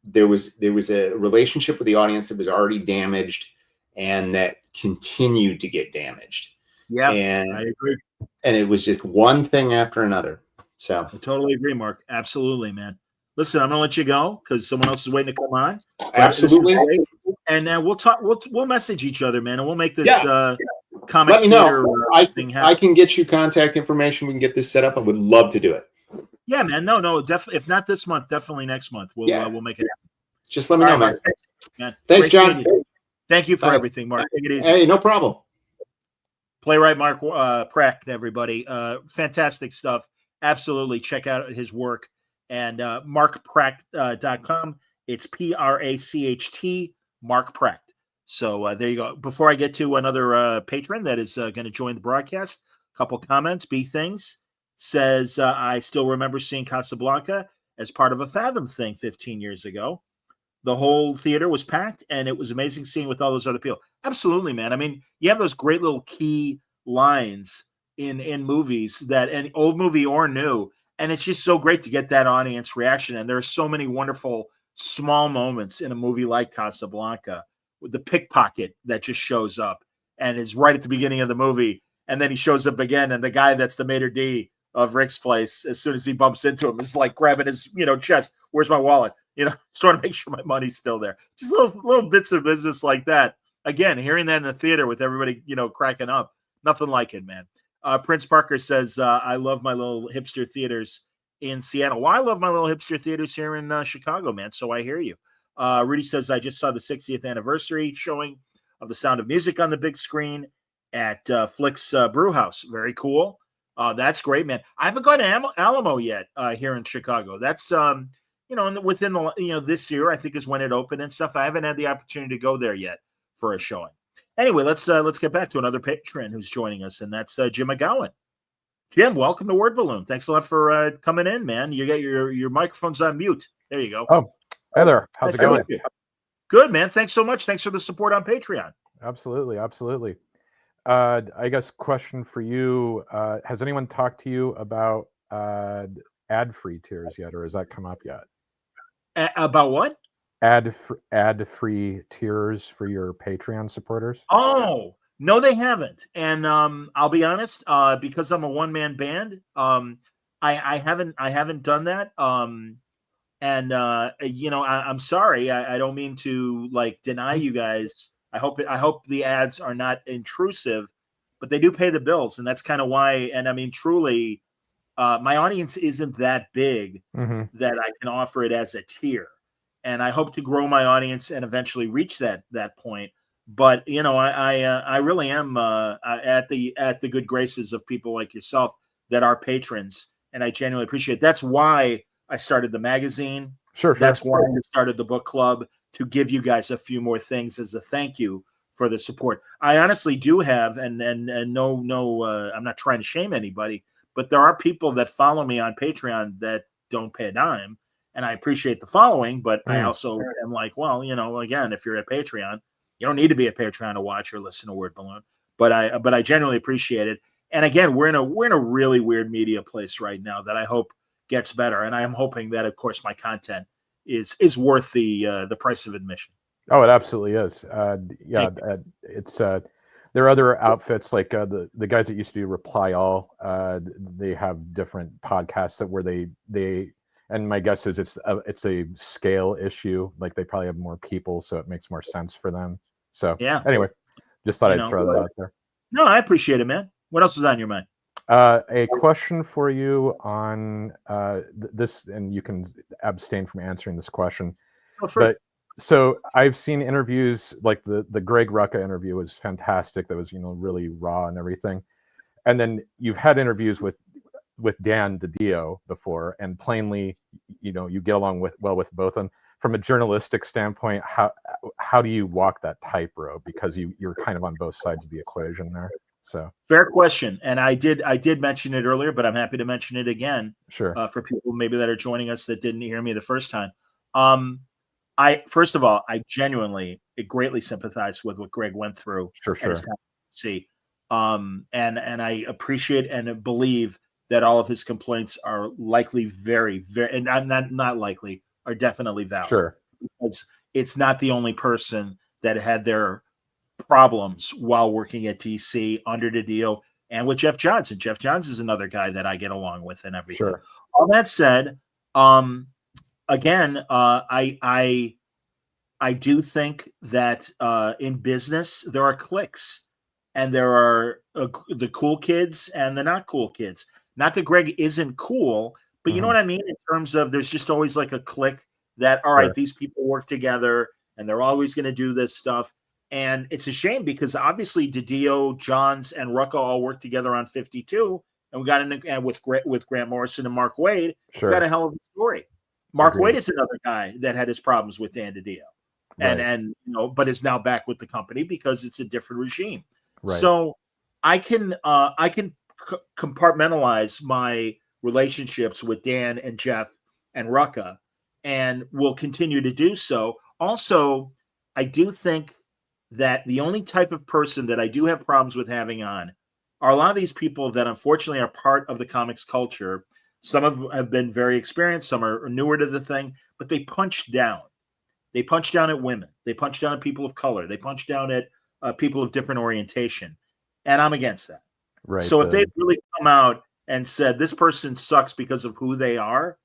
Speaker 7: there was a relationship with the audience that was already damaged and that continued to get damaged.
Speaker 3: Yeah,
Speaker 7: and
Speaker 3: I agree.
Speaker 7: And it was just one thing after another. So
Speaker 3: I totally agree, Mark. Absolutely, man. Listen, I'm gonna let you go because someone else is waiting to come on.
Speaker 7: Absolutely.
Speaker 3: And we'll talk. We'll message each other, man, and we'll make this
Speaker 7: comics. Let me know. I can get you contact information. We can get this set up. I would love to do it.
Speaker 3: Yeah, man. No, definitely. If not this month, definitely next month. We'll make it happen.
Speaker 7: Just let me know, man.
Speaker 3: Thanks,
Speaker 7: Great John.
Speaker 3: Thank you for everything, Mark. Take it easy.
Speaker 7: Hey, no problem.
Speaker 3: Playwright Mark Pracht, everybody. Fantastic stuff. Absolutely. Check out his work. And markpracht.com. It's Pracht, Mark Pracht. So there you go. Before I get to another patron that is going to join the broadcast, a couple comments. B Things says, I still remember seeing Casablanca as part of a Fathom thing 15 years ago. The whole theater was packed, and it was amazing seeing with all those other people. Absolutely, man. I mean, you have those great little key lines in movies that, and old movie or new, and it's just so great to get that audience reaction. And there are so many wonderful small moments in a movie like Casablanca with the pickpocket that just shows up and is right at the beginning of the movie. And then he shows up again, and the guy that's the maitre d' of Rick's place, as soon as he bumps into him, is like grabbing his, chest. Where's my wallet? Sort of make sure my money's still there. Just little bits of business like that. Again, hearing that in the theater with everybody, cracking up. Nothing like it, man. Prince Parker says, I love my little hipster theaters in Seattle. Well, I love my little hipster theaters here in Chicago, man. So I hear you. Rudy says, I just saw the 60th anniversary showing of The Sound of Music on the big screen at Flick's Brew House. Very cool. That's great, man. I haven't gone to Alamo yet here in Chicago. That's, within the, this year, I think is when it opened and stuff. I haven't had the opportunity to go there yet for a showing. Anyway, let's get back to another patron who's joining us, and that's Jim McGowan. Jim, welcome to Word Balloon. Thanks a lot for coming in, man. You got your microphone's on mute. There you go.
Speaker 8: Oh, hey there. How's it going?
Speaker 3: Good, man. Thanks so much. Thanks for the support on Patreon.
Speaker 8: Absolutely. I guess question for you, has anyone talked to you about ad-free tiers yet, or has that come up yet?
Speaker 3: About what?
Speaker 8: Ad-free tiers for your Patreon supporters?
Speaker 3: Oh, no, they haven't. And I'll be honest, because I'm a one-man band, I haven't done that. I'm sorry. I don't mean to deny you guys. I hope the ads are not intrusive, but they do pay the bills, and that's kind of why. And I mean, truly, my audience isn't that big that I can offer it as a tier. And I hope to grow my audience and eventually reach that point. But I really am at the good graces of people like yourself that are patrons, and I genuinely appreciate it. That's why I started the magazine.
Speaker 8: Sure.
Speaker 3: That's why I started the book club, to give you guys a few more things as a thank you for the support. I honestly do have, and no, I'm not trying to shame anybody, but there are people that follow me on Patreon that don't pay a dime. and I appreciate the following, but I also am like, well, again, if you're at Patreon, you don't need to be a Patreon to watch or listen to Word Balloon, but I genuinely appreciate it. And again, we're in a really weird media place right now that I hope gets better, and I am hoping that, of course, my content is worth the price of admission.
Speaker 8: Oh, it absolutely is. It's there are other outfits like the guys that used to do Reply All. They have different podcasts where they and my guess is it's a scale issue. Like they probably have more people, so it makes more sense for them. So
Speaker 3: yeah.
Speaker 8: Anyway, just thought I'd throw that out there.
Speaker 3: No, I appreciate it, man. What else is on your mind?
Speaker 8: A question for you on this, and you can abstain from answering this question. But so I've seen interviews like the Greg Rucka interview was fantastic. That was really raw and everything. And then you've had interviews with Dan DiDio before, and plainly, you get along well with both of them. From a journalistic standpoint, how do you walk that tightrope? Because you're kind of on both sides of the equation there. So
Speaker 3: fair question, and I did mention it earlier, but I'm happy to mention it again.
Speaker 8: Sure.
Speaker 3: For people maybe that are joining us that didn't hear me the first time. First of all, I genuinely greatly sympathize with what Greg went through.
Speaker 8: Sure.
Speaker 3: And I appreciate and believe that all of his complaints are likely very, very, and not likely, are definitely valid.
Speaker 8: Sure.
Speaker 3: Because it's not the only person that had their problems while working at DC under DiDio and with Jeff Johns. Jeff Johns is another guy that I get along with and everything.
Speaker 8: Sure.
Speaker 3: All that said, again, I do think that in business there are cliques, and there are the cool kids and the not cool kids. Not that Greg isn't cool, but you know what I mean? In terms of there's just always like a clique that, all right, these people work together and they're always going to do this stuff. And it's a shame because obviously DiDio, Johns, and Rucka all worked together on 52, and we got in with Grant Morrison and Mark Waid.
Speaker 8: Sure.
Speaker 3: We got a hell of a story. Mark Waid is another guy that had his problems with Dan DiDio, and but is now back with the company because it's a different regime.
Speaker 8: Right.
Speaker 3: So I can compartmentalize my relationships with Dan and Jeff and Rucka, and will continue to do so. Also, I do think that the only type of person that I do have problems with having on are a lot of these people that unfortunately are part of the comics culture. Some of them have been very experienced, some are newer to the thing, but they punch down. They punch down at women. They punch down at people of color. They punch down at people of different orientation. And I'm against that.
Speaker 8: Right.
Speaker 3: So if they've really come out and said this person sucks because of who they are,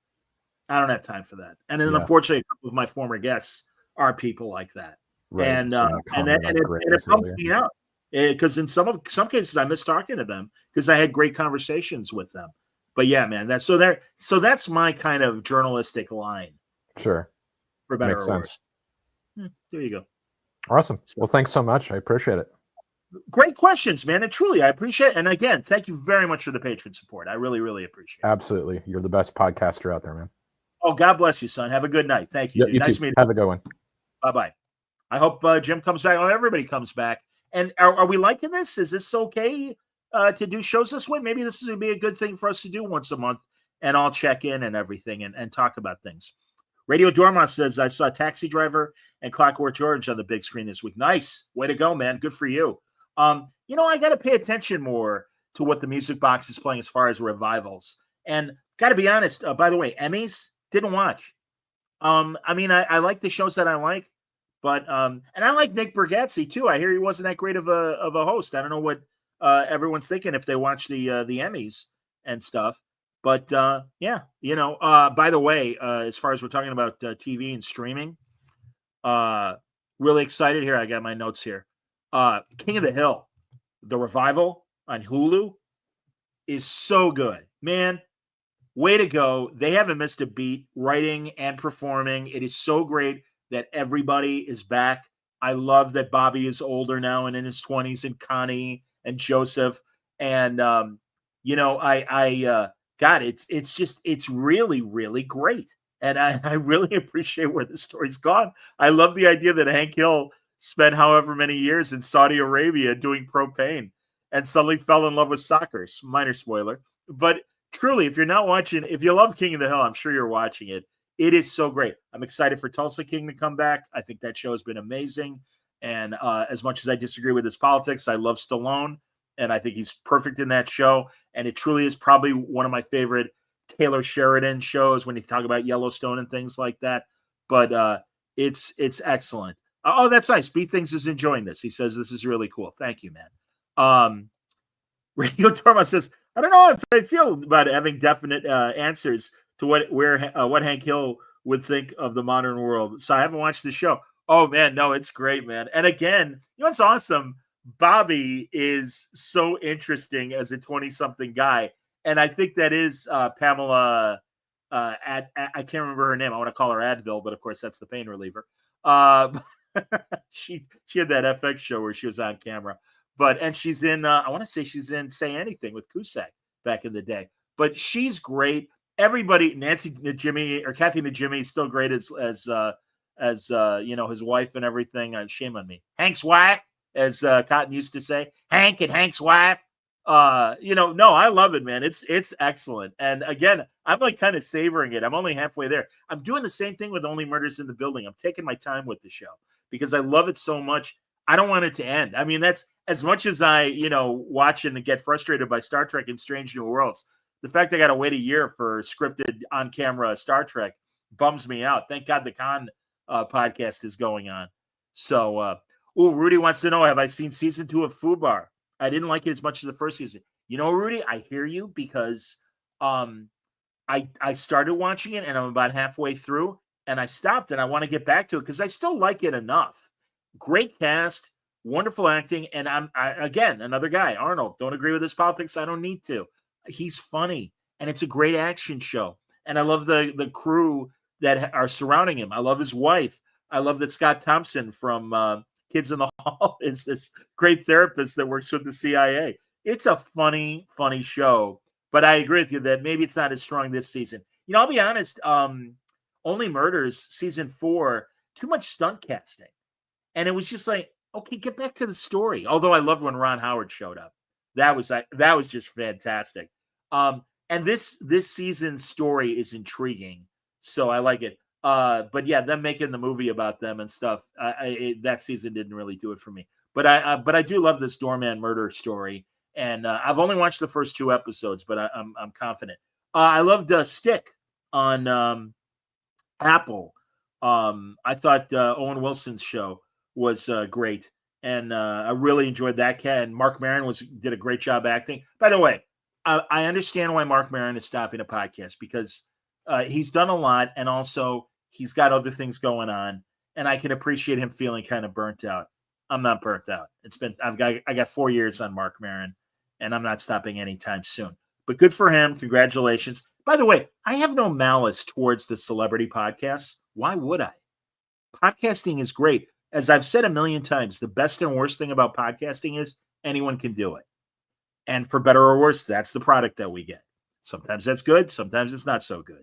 Speaker 3: I don't have time for that. And then unfortunately, a couple of my former guests are people like that. Right. And it bumps me out because in some cases I miss talking to them because I had great conversations with them. But yeah, man, that's my kind of journalistic line.
Speaker 8: Sure.
Speaker 3: For better
Speaker 8: Makes
Speaker 3: or
Speaker 8: sense.
Speaker 3: worse. There you go.
Speaker 8: Awesome. Well, thanks so much. I appreciate it.
Speaker 3: Great questions, man. And truly, I appreciate it. And again, thank you very much for the patron support. I really, really appreciate it.
Speaker 8: Absolutely. You're the best podcaster out there, man.
Speaker 3: Oh, God bless you, son. Have a good night. Thank you.
Speaker 8: You
Speaker 3: nice
Speaker 8: too.
Speaker 3: meeting you.
Speaker 8: Have a good one.
Speaker 3: Bye-bye. I hope Jim comes back. Oh, everybody comes back. And are we liking this? Is this okay to do shows this way? Maybe this is going to be a good thing for us to do once a month, and I'll check in and everything and talk about things. Radio Dormouse says, I saw Taxi Driver and Clockwork George on the big screen this week. Nice. Way to go, man. Good for you. I got to pay attention more to what the Music Box is playing as far as revivals. And got to be honest, by the way, Emmys, didn't watch. I like the shows that I like, but and I like Nick Bargatze too. I hear he wasn't that great of a host. I don't know what everyone's thinking if they watch the Emmys and stuff. But by the way, as far as we're talking about TV and streaming, really excited here. I got my notes here. King of the Hill, the revival on Hulu is so good, man. Way to go. They haven't missed a beat writing and performing. It is so great that everybody is back. I love that Bobby is older now and in his 20s, and Connie and Joseph. And, it's really, really great. And I really appreciate where the story's gone. I love the idea that Hank Hill spent however many years in Saudi Arabia doing propane and suddenly fell in love with soccer. Minor spoiler. But truly, if you're not watching, if you love King of the Hill, I'm sure you're watching it. It is so great. I'm excited for Tulsa King to come back. I think that show has been amazing. And as much as I disagree with his politics, I love Stallone, and I think he's perfect in that show. And it truly is probably one of my favorite Taylor Sheridan shows when you talk about Yellowstone and things like that. But it's excellent. Oh, that's nice. B Things is enjoying this. He says this is really cool. Thank you, man. Radio Torma says, I don't know if I feel about having definite answers to what Hank Hill would think of the modern world. So I haven't watched the show. Oh man, no, it's great, man. And again, you know what's awesome? Bobby is so interesting as a 20-something guy. And I think that is Pamela I can't remember her name. I want to call her Advil, but of course that's the pain reliever. She had that FX show where she was on camera. And she's in I want to say she's in Say Anything with Cusack back in the day. But she's great. Everybody, Nancy Najimy or Kathy Najimy is still great as his wife and everything. Shame on me. Hank's wife, as Cotton used to say. Hank and Hank's wife. No, I love it, man. It's excellent. And again, I'm like kind of savoring it. I'm only halfway there. I'm doing the same thing with Only Murders in the Building. I'm taking my time with the show because I love it so much. I don't want it to end. I mean, that's as much as I, watch and get frustrated by Star Trek and Strange New Worlds. The fact I got to wait a year for scripted on-camera Star Trek bums me out. Thank God the Con podcast is going on. So, Rudy wants to know, have I seen season 2 of Fubar? I didn't like it as much as the first season. Rudy, I hear you because I started watching it and I'm about halfway through and I stopped and I want to get back to it because I still like it enough. Great cast, wonderful acting, and again, another guy, Arnold. Don't agree with his politics. I don't need to. He's funny, and it's a great action show. And I love the crew that are surrounding him. I love his wife. I love that Scott Thompson from Kids in the Hall is this great therapist that works with the CIA. It's a funny show. But I agree with you that maybe it's not as strong this season. I'll be honest. Only Murders season 4, too much stunt casting. And it was just like, okay, get back to the story. Although I loved when Ron Howard showed up. That was just fantastic. And this season's story is intriguing. So I like it. But yeah, them making the movie about them and stuff, that season didn't really do it for me. But I do love this doorman murder story. And I've only watched the first 2 episodes, but I'm confident. I loved Stick on Apple. I thought Owen Wilson's show was great, and I really enjoyed that cat. And Mark Maron did a great job acting. By the way, I understand why Mark Maron is stopping a podcast because he's done a lot, and also he's got other things going on, and I can appreciate him feeling kind of burnt out. I'm not burnt out. I got 4 years on Mark Maron, and I'm not stopping anytime soon. But good for him. Congratulations. By the way, I have no malice towards the celebrity podcasts. Why would I? Podcasting is great. As I've said a million times, the best and worst thing about podcasting is anyone can do it. And for better or worse, that's the product that we get. Sometimes that's good. Sometimes it's not so good.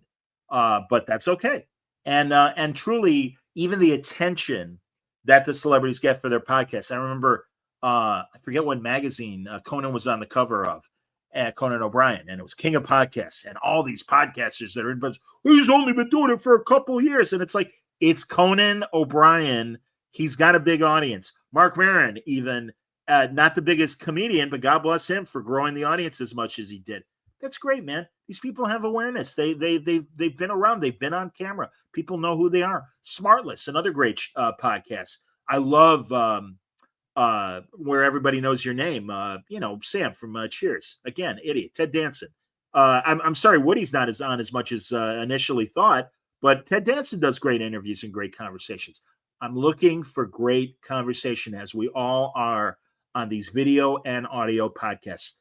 Speaker 3: But that's okay. And truly, even the attention that the celebrities get for their podcasts. I remember, I forget what magazine Conan was on the cover of, Conan O'Brien, and it was King of Podcasts, and all these podcasters that are in, but he's only been doing it for a couple of years. And it's like, it's Conan O'Brien. He's got a big audience. Mark Maron, even not the biggest comedian, but God bless him for growing the audience as much as he did. That's great, man. These people have awareness. They've been around. They've been on camera. People know who they are. Smartless, another great podcast. I love Where Everybody Knows Your Name. Sam from Cheers. Again, idiot. Ted Danson. I'm sorry, Woody's not on as much as initially thought, but Ted Danson does great interviews and great conversations. I'm looking for great conversation, as we all are on these video and audio podcasts.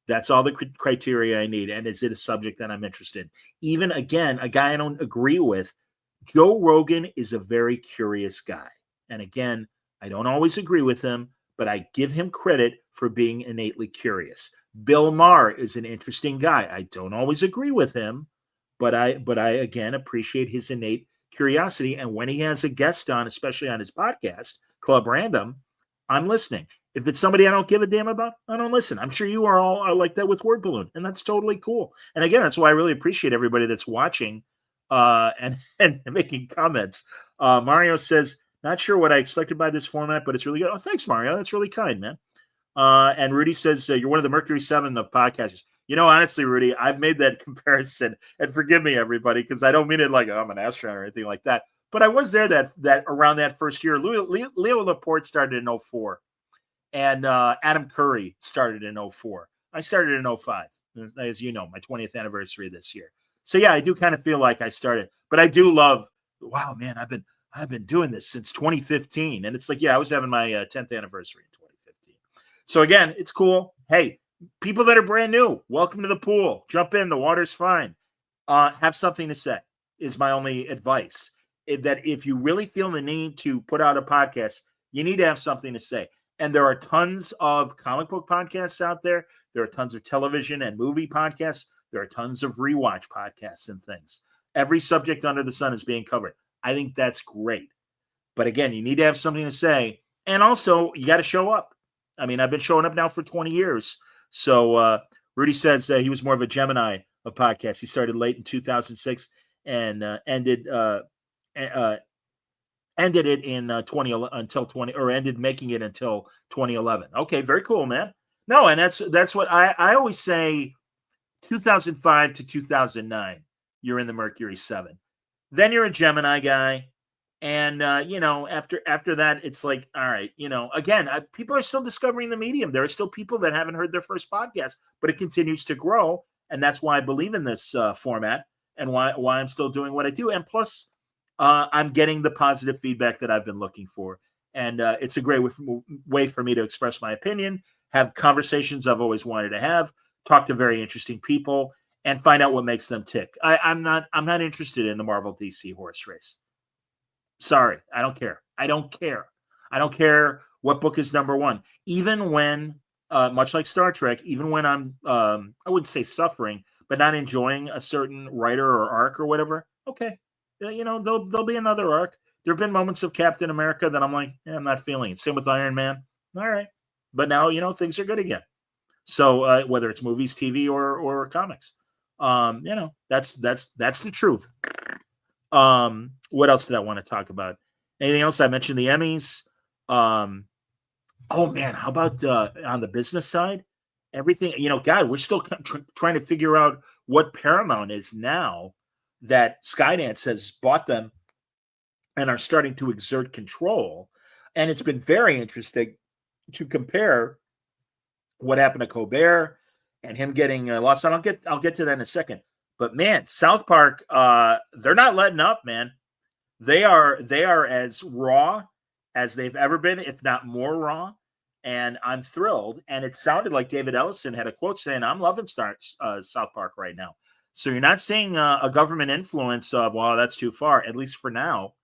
Speaker 3: That's all the criteria I need. And is it a subject that I'm interested in? Even, again, a guy I don't agree with, Joe Rogan is a very curious guy. And again, I don't always agree with him, but I give him credit for being innately curious. Bill Maher is an interesting guy. I don't always agree with him, but I again appreciate his innate curiosity. And when he has a guest on, especially on his podcast, Club Random, I'm listening. If it's somebody I don't give a damn about, I don't listen. I'm sure you are all like that with Word Balloon, and that's totally cool. And again, that's why I really appreciate everybody that's watching and making comments. Mario says, not sure what I expected by this format, but it's really good. Oh, thanks, Mario. That's really kind, man. And Rudy says, you're one of the Mercury 7 of podcasters. Honestly, Rudy, I've made that comparison, and forgive me, everybody, because I don't mean it like I'm an astronaut or anything like that. But I was there that around that first year. Leo Laporte started in 2004, and Adam Curry started in 2004. I started in 2005, as you know, my 20th anniversary this year. So yeah, I do kind of feel like I started, but I do love. Wow, man, I've been doing this since 2015, and it's like, yeah, I was having my 10th anniversary in 2015. So again, it's cool. Hey, people that are brand new, welcome to the pool. Jump in, the water's fine. Have something to say is my only advice. That if you really feel the need to put out a podcast, you need to have something to say. And there are tons of comic book podcasts out there. There are tons of television and movie podcasts. There are tons of rewatch podcasts and things. Every subject under the sun is being covered. I think that's great. But again, you need to have something to say. And also, you got to show up. I mean, I've been showing up now for 20 years. So Rudy says he was more of a Gemini of podcasts. He started late in 2006 and ended it in 2011 until 20, or ended making it until 2011. Okay, very cool, man. No, and that's what I always say. 2005 to 2009, you're in the Mercury 7. Then you're a Gemini guy, and after that, it's like, all right, again, people are still discovering the medium. There are still people that haven't heard their first podcast, but it continues to grow, and that's why I believe in this format and why I'm still doing what I do. And plus, I'm getting the positive feedback that I've been looking for, and it's a great way for me to express my opinion, have conversations I've always wanted to have, talk to very interesting people, and find out what makes them tick. I'm not interested in the Marvel DC horse race. Sorry, I don't care. I don't care what book is number one. Even when, much like Star Trek, even when I'm, I wouldn't say suffering, but not enjoying a certain writer or arc or whatever. Okay, there'll be another arc. There have been moments of Captain America that I'm like, I'm not feeling it. Same with Iron Man. All right, but now things are good again. So whether it's movies, TV, or comics, that's the truth. What else did I want to talk about? Anything else? I mentioned the Emmys. Oh man, how about on the business side? Everything, God, we're still trying to figure out what Paramount is now that Skydance has bought them and are starting to exert control. And it's been very interesting to compare what happened to Colbert and him getting lost. And I'll get to that in a second. But man, South Park, they're not letting up, man. They are as raw as they've ever been, if not more raw. And I'm thrilled. And it sounded like David Ellison had a quote saying, "I'm loving South Park right now." So you're not seeing a government influence of, well, that's too far, at least for now.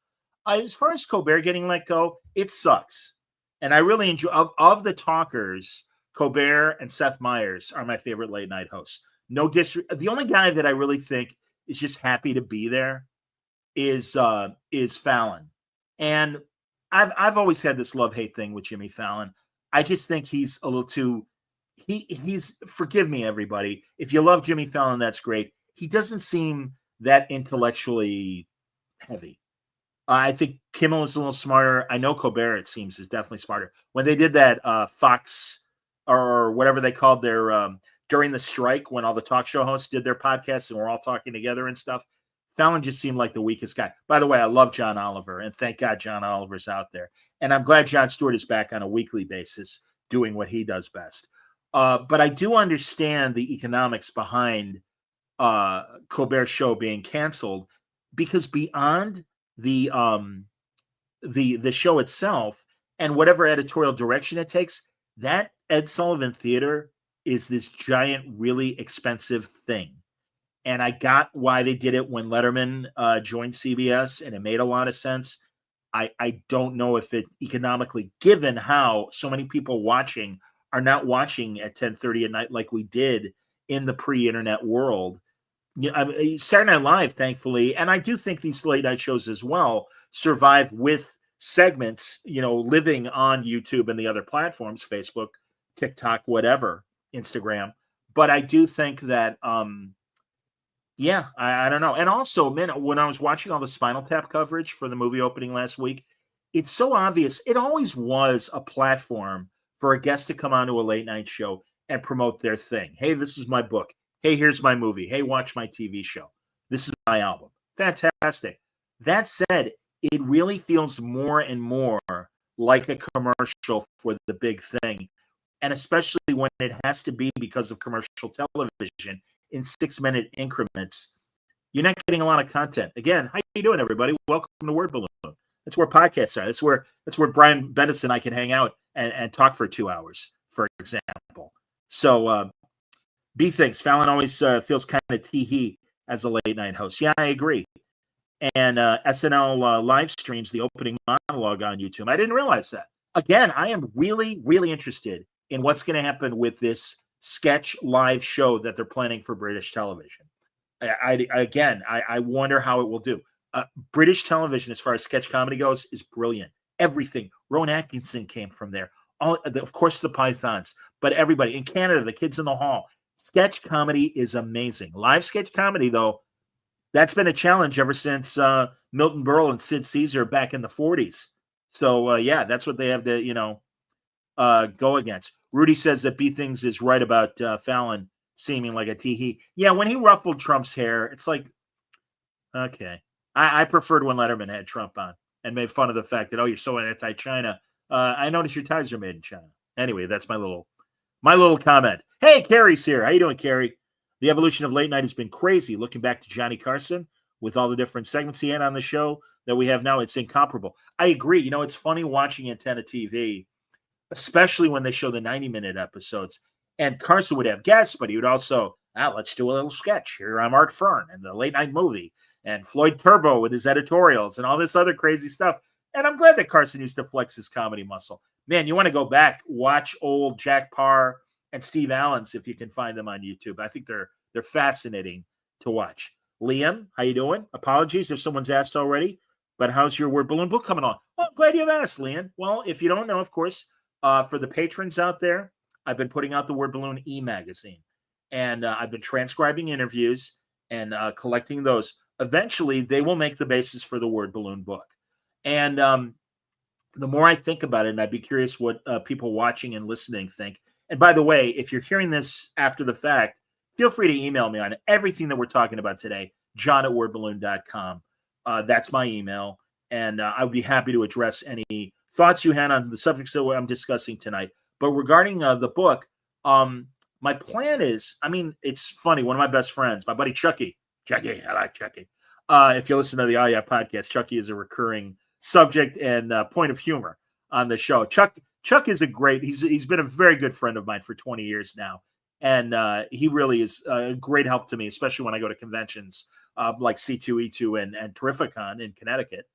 Speaker 3: As far as Colbert getting let go, it sucks. And I really enjoy of the talkers. Colbert and Seth Meyers are my favorite late night hosts. The only guy that I really think is just happy to be there is Fallon. And I've always had this love-hate thing with Jimmy Fallon. I just think he's a little too he's forgive me, everybody. If you love Jimmy Fallon, that's great. He doesn't seem that intellectually heavy. I think Kimmel is a little smarter. I know Colbert, it seems, is definitely smarter. When they did that Fox or whatever they called their during the strike, when all the talk show hosts did their podcasts and we're all talking together and stuff, Fallon just seemed like the weakest guy. By the way, I love John Oliver, and thank God John Oliver's out there. And I'm glad Jon Stewart is back on a weekly basis doing what he does best. But I do understand the economics behind Colbert's show being canceled, because beyond the show itself and whatever editorial direction it takes, that Ed Sullivan Theater is this giant, really expensive thing. And I got why they did it when Letterman joined CBS, and it made a lot of sense. I don't know if it economically, given how so many people watching are not watching at 10:30 at night like we did in the pre-internet world. Saturday Night Live, thankfully, and I do think these late night shows as well survive with segments, living on YouTube and the other platforms, Facebook, TikTok, whatever, Instagram. But I do think that Yeah, I don't know. And also, man, when I was watching all the Spinal Tap coverage for the movie opening last week, it's so obvious. It always was a platform for a guest to come onto a late night show and promote their thing. Hey, this is my book. Hey, here's my movie. Hey, watch my TV show. This is my album. Fantastic. That said, it really feels more and more like a commercial for the big thing. And especially when it has to be because of commercial television in 6-minute increments, you're not getting a lot of content. Again, how you doing, everybody? Welcome to Word Balloon. That's where podcasts are. That's where Brian Bendis and I can hang out and talk for 2 hours, for example. So B thinks Fallon always feels kind of tee-hee as a late night host. Yeah, I agree. And SNL live streams the opening monologue on YouTube. I didn't realize that. Again, I am really, really interested in what's going to happen with this sketch live show that they're planning for British television. I wonder how it will do. British television, as far as sketch comedy goes, is brilliant. Everything. Rowan Atkinson came from there. Of course, the Pythons, but everybody in Canada, the Kids in the Hall. Sketch comedy is amazing. Live sketch comedy, though, that's been a challenge ever since Milton Berle and Sid Caesar back in the 40s. So, yeah, that's what they have to, go against. Rudy says that B Things is right about Fallon seeming like a tee-hee. Yeah, when he ruffled Trump's hair, it's like, okay. I preferred when Letterman had Trump on and made fun of the fact that, oh, you're so anti-China. I noticed your ties are made in China. Anyway, that's my little comment. Hey, Carrie's here. How you doing, Carrie? The evolution of late night has been crazy. Looking back to Johnny Carson with all the different segments he had on the show that we have now, it's incomparable. I agree. It's funny watching Antenna TV, especially when they show the 90-minute episodes. And Carson would have guests, but he would also, let's do a little sketch. Here I'm Art Fern and the late night movie, and Floyd Turbo with his editorials and all this other crazy stuff. And I'm glad that Carson used to flex his comedy muscle. Man, you want to go back, watch old Jack Parr and Steve Allen's if you can find them on YouTube. I think they're fascinating to watch. Liam, how you doing? Apologies if someone's asked already, but how's your Word Balloon book coming on? Oh, I'm glad you've asked, Liam. Well, if you don't know, of course, for the patrons out there, I've been putting out the Word Balloon e-magazine, and I've been transcribing interviews and collecting those. Eventually, they will make the basis for the Word Balloon book. And the more I think about it, and I'd be curious what people watching and listening think. And by the way, if you're hearing this after the fact, feel free to email me on everything that we're talking about today, john@wordballoon.com. That's my email. And I would be happy to address any thoughts you had on the subjects that I'm discussing tonight. But regarding the book, my plan is, it's funny. One of my best friends, my buddy Chucky, I like Chucky. If you listen to the Yeah podcast, Chucky is a recurring subject and point of humor on the show. Chuck is he's been a very good friend of mine for 20 years now. And he really is a great help to me, especially when I go to conventions like C2E2 and Terrificon in Connecticut.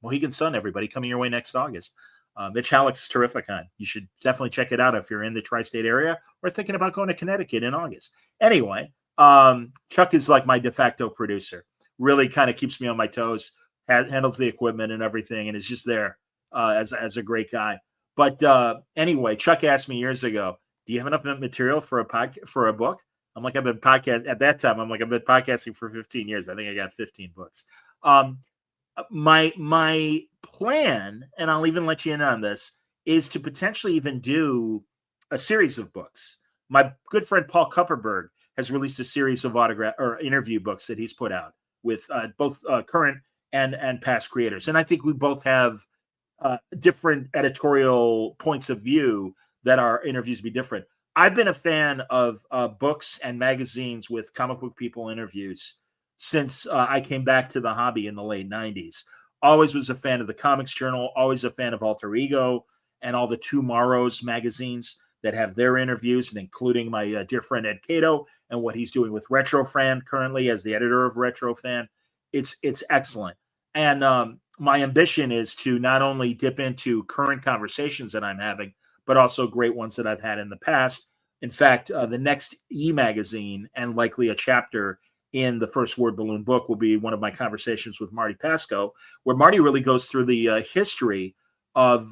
Speaker 3: Mohegan Sun, everybody, coming your way next August. Mitch Halleck's Terrificon. You should definitely check it out if you're in the tri-state area or thinking about going to Connecticut in August. Anyway, Chuck is like my de facto producer. Really kind of keeps me on my toes, handles the equipment and everything, and is just there as a great guy. But anyway, Chuck asked me years ago, do you have enough material for a book? I'm like, I've been podcasting for 15 years. I think I got 15 books. My plan, and I'll even let you in on this, is to potentially even do a series of books. My good friend Paul Kupperberg has released a series of autograph or interview books that he's put out with both current and past creators. And I think we both have different editorial points of view that our interviews be different. I've been a fan of books and magazines with comic book people interviews since I came back to the hobby in the late 90s. Always was a fan of the Comics Journal, always a fan of Alter Ego and all the Tomorrows magazines that have their interviews, and including my dear friend Ed Cato and what he's doing with RetroFan currently as the editor of RetroFan. It's excellent. And my ambition is to not only dip into current conversations that I'm having, but also great ones that I've had in the past. In fact, the next e-magazine and likely a chapter in the first Word Balloon book will be one of my conversations with Marty Pasco, where Marty really goes through the history of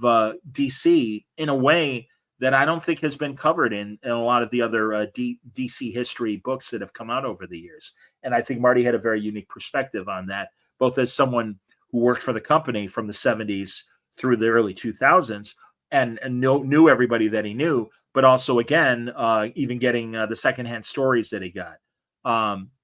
Speaker 3: DC in a way that I don't think has been covered in a lot of the other DC history books that have come out over the years. And I think Marty had a very unique perspective on that, both as someone who worked for the company from the 70s through the early 2000s and knew everybody that he knew, but also, again, even getting the secondhand stories that he got.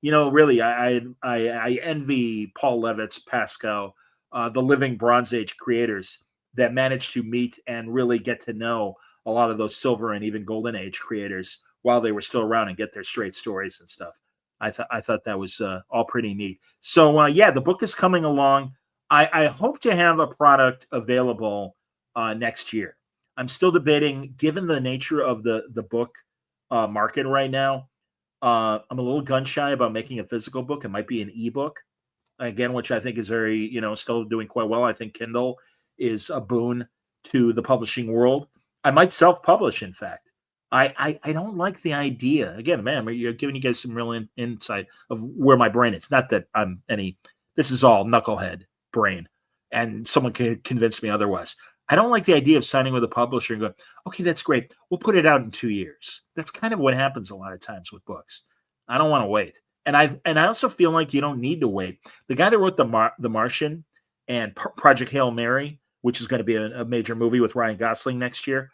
Speaker 3: Really, I envy Paul Levitz, Pascal, the living Bronze Age creators that managed to meet and really get to know a lot of those Silver and even Golden Age creators while they were still around and get their straight stories and stuff. I thought that was all pretty neat. So the book is coming along. I hope to have a product available next year. I'm still debating, given the nature of the book market right now. I'm a little gun shy about making a physical book. It might be an ebook, again, which I think is very, still doing quite well. I think Kindle is a boon to the publishing world. I might self-publish, in fact. I don't like the idea. Again, man, you're giving you guys some real insight of where my brain is. Not that I'm this is all knucklehead brain, and someone can convince me otherwise. I don't like the idea of signing with a publisher and going, okay, that's great. We'll put it out in 2 years. That's kind of what happens a lot of times with books. I don't want to wait. And I also feel like you don't need to wait. The guy that wrote The Martian and Project Hail Mary, which is going to be a major movie with Ryan Gosling next year,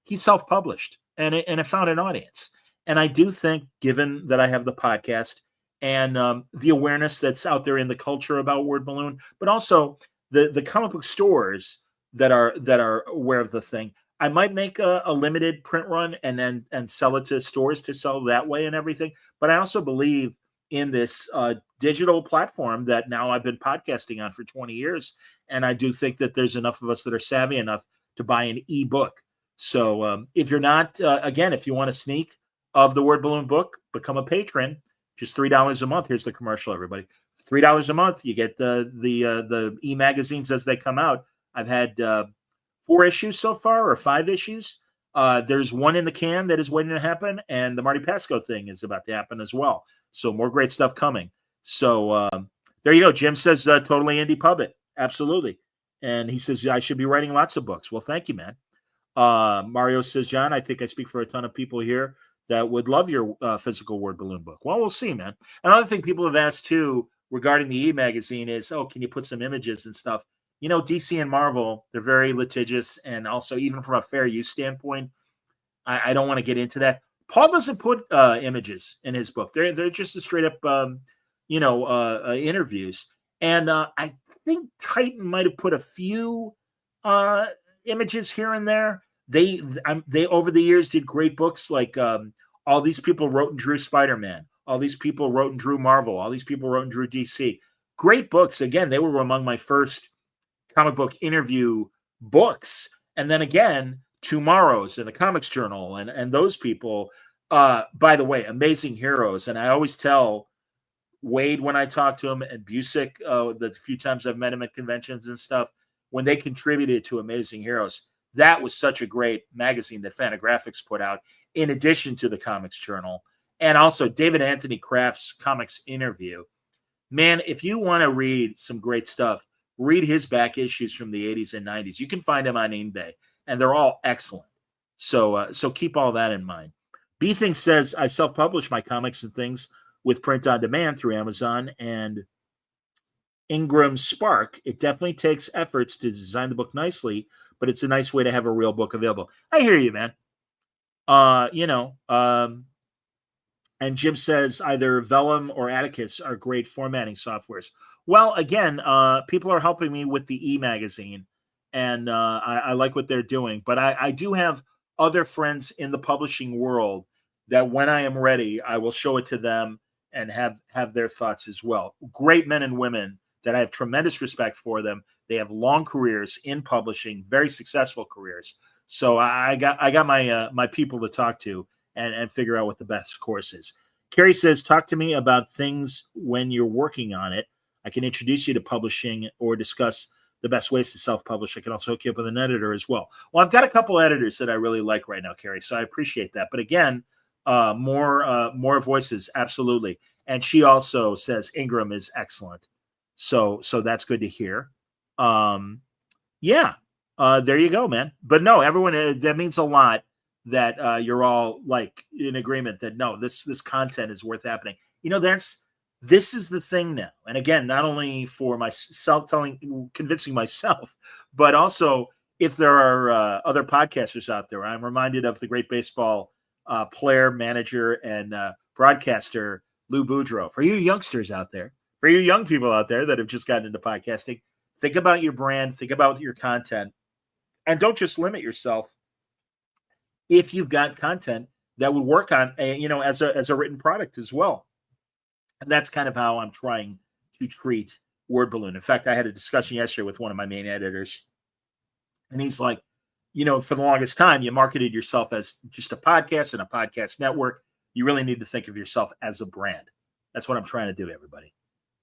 Speaker 3: he self-published and it found an audience. And I do think, given that I have the podcast and the awareness that's out there in the culture about Word Balloon, but also the comic book stores that are aware of the thing, I might make a limited print run and sell it to stores to sell that way and everything. But I also believe in this digital platform that now I've been podcasting on for 20 years. And I do think that there's enough of us that are savvy enough to buy an ebook. So if you're not, again, if you want a sneak of the Word Balloon book, become a patron. Just $3 a month. Here's the commercial, everybody. $3 a month. You get the e-magazines as they come out. I've had 4 issues so far, or 5 issues. There's one in the can that is waiting to happen, and the Marty Pasco thing is about to happen as well. So more great stuff coming. So there you go. Jim says totally indie pub it. Absolutely. And he says, I should be writing lots of books. Well, thank you, man. Mario says, John, I think I speak for a ton of people here that would love your physical Word Balloon book. Well, we'll see, man. Another thing people have asked, too, regarding the e-magazine is, can you put some images and stuff? DC and Marvel, they're very litigious, and also even from a fair use standpoint, I don't want to get into that. Paul doesn't put images in his book. They're just a straight up, interviews. And I think Titan might have put a few images here and there. They over the years did great books like all these people wrote and drew Spider-Man. All these people wrote and drew Marvel. All these people wrote and drew DC. Great books. Again, they were among my first comic book interview books. And then again, Tomorrow's and the Comics Journal and those people, by the way, amazing heroes. And I always tell Wade when I talk to him and Busick, the few times I've met him at conventions and stuff, when they contributed to Amazing Heroes, that was such a great magazine that Fantagraphics put out, in addition to the Comics Journal. And also David Anthony Kraft's Comics Interview. Man, if you want to read some great stuff, read his back issues from the 80s and 90s. You can find them on eBay, and they're all excellent. So keep all that in mind. B Thing says, I self-publish my comics and things with print on demand through Amazon and Ingram Spark. It definitely takes efforts to design the book nicely, but it's a nice way to have a real book available. I hear you, man. And Jim says either Vellum or Atticus are great formatting softwares. Well, again, people are helping me with the e-magazine, and I like what they're doing. But I do have other friends in the publishing world that when I am ready, I will show it to them and have their thoughts as well. Great men and women that I have tremendous respect for them. They have long careers in publishing, very successful careers. So I got my people to talk to and figure out what the best course is. Carrie says, talk to me about things when you're working on it. I can introduce you to publishing or discuss the best ways to self-publish. I can also hook you up with an editor as well. Well, I've got a couple editors that I really like right now, Carrie, so I appreciate that. But again, more voices, absolutely. And she also says Ingram is excellent. So that's good to hear. there you go, man. But no, everyone, that means a lot that you're all like in agreement that no, this content is worth happening. This is the thing now. And again, not only for myself convincing myself, but also if there are other podcasters out there. I'm reminded of the great baseball player, manager, and broadcaster Lou Boudreau. For you youngsters out there, for you young people out there that have just gotten into podcasting, think about your brand, think about your content, and don't just limit yourself. If you've got content that would work on, as a written product as well. And that's kind of how I'm trying to treat Word Balloon. In fact, I had a discussion yesterday with one of my main editors, and he's like, for the longest time, you marketed yourself as just a podcast and a podcast network. You really need to think of yourself as a brand. That's what I'm trying to do, everybody.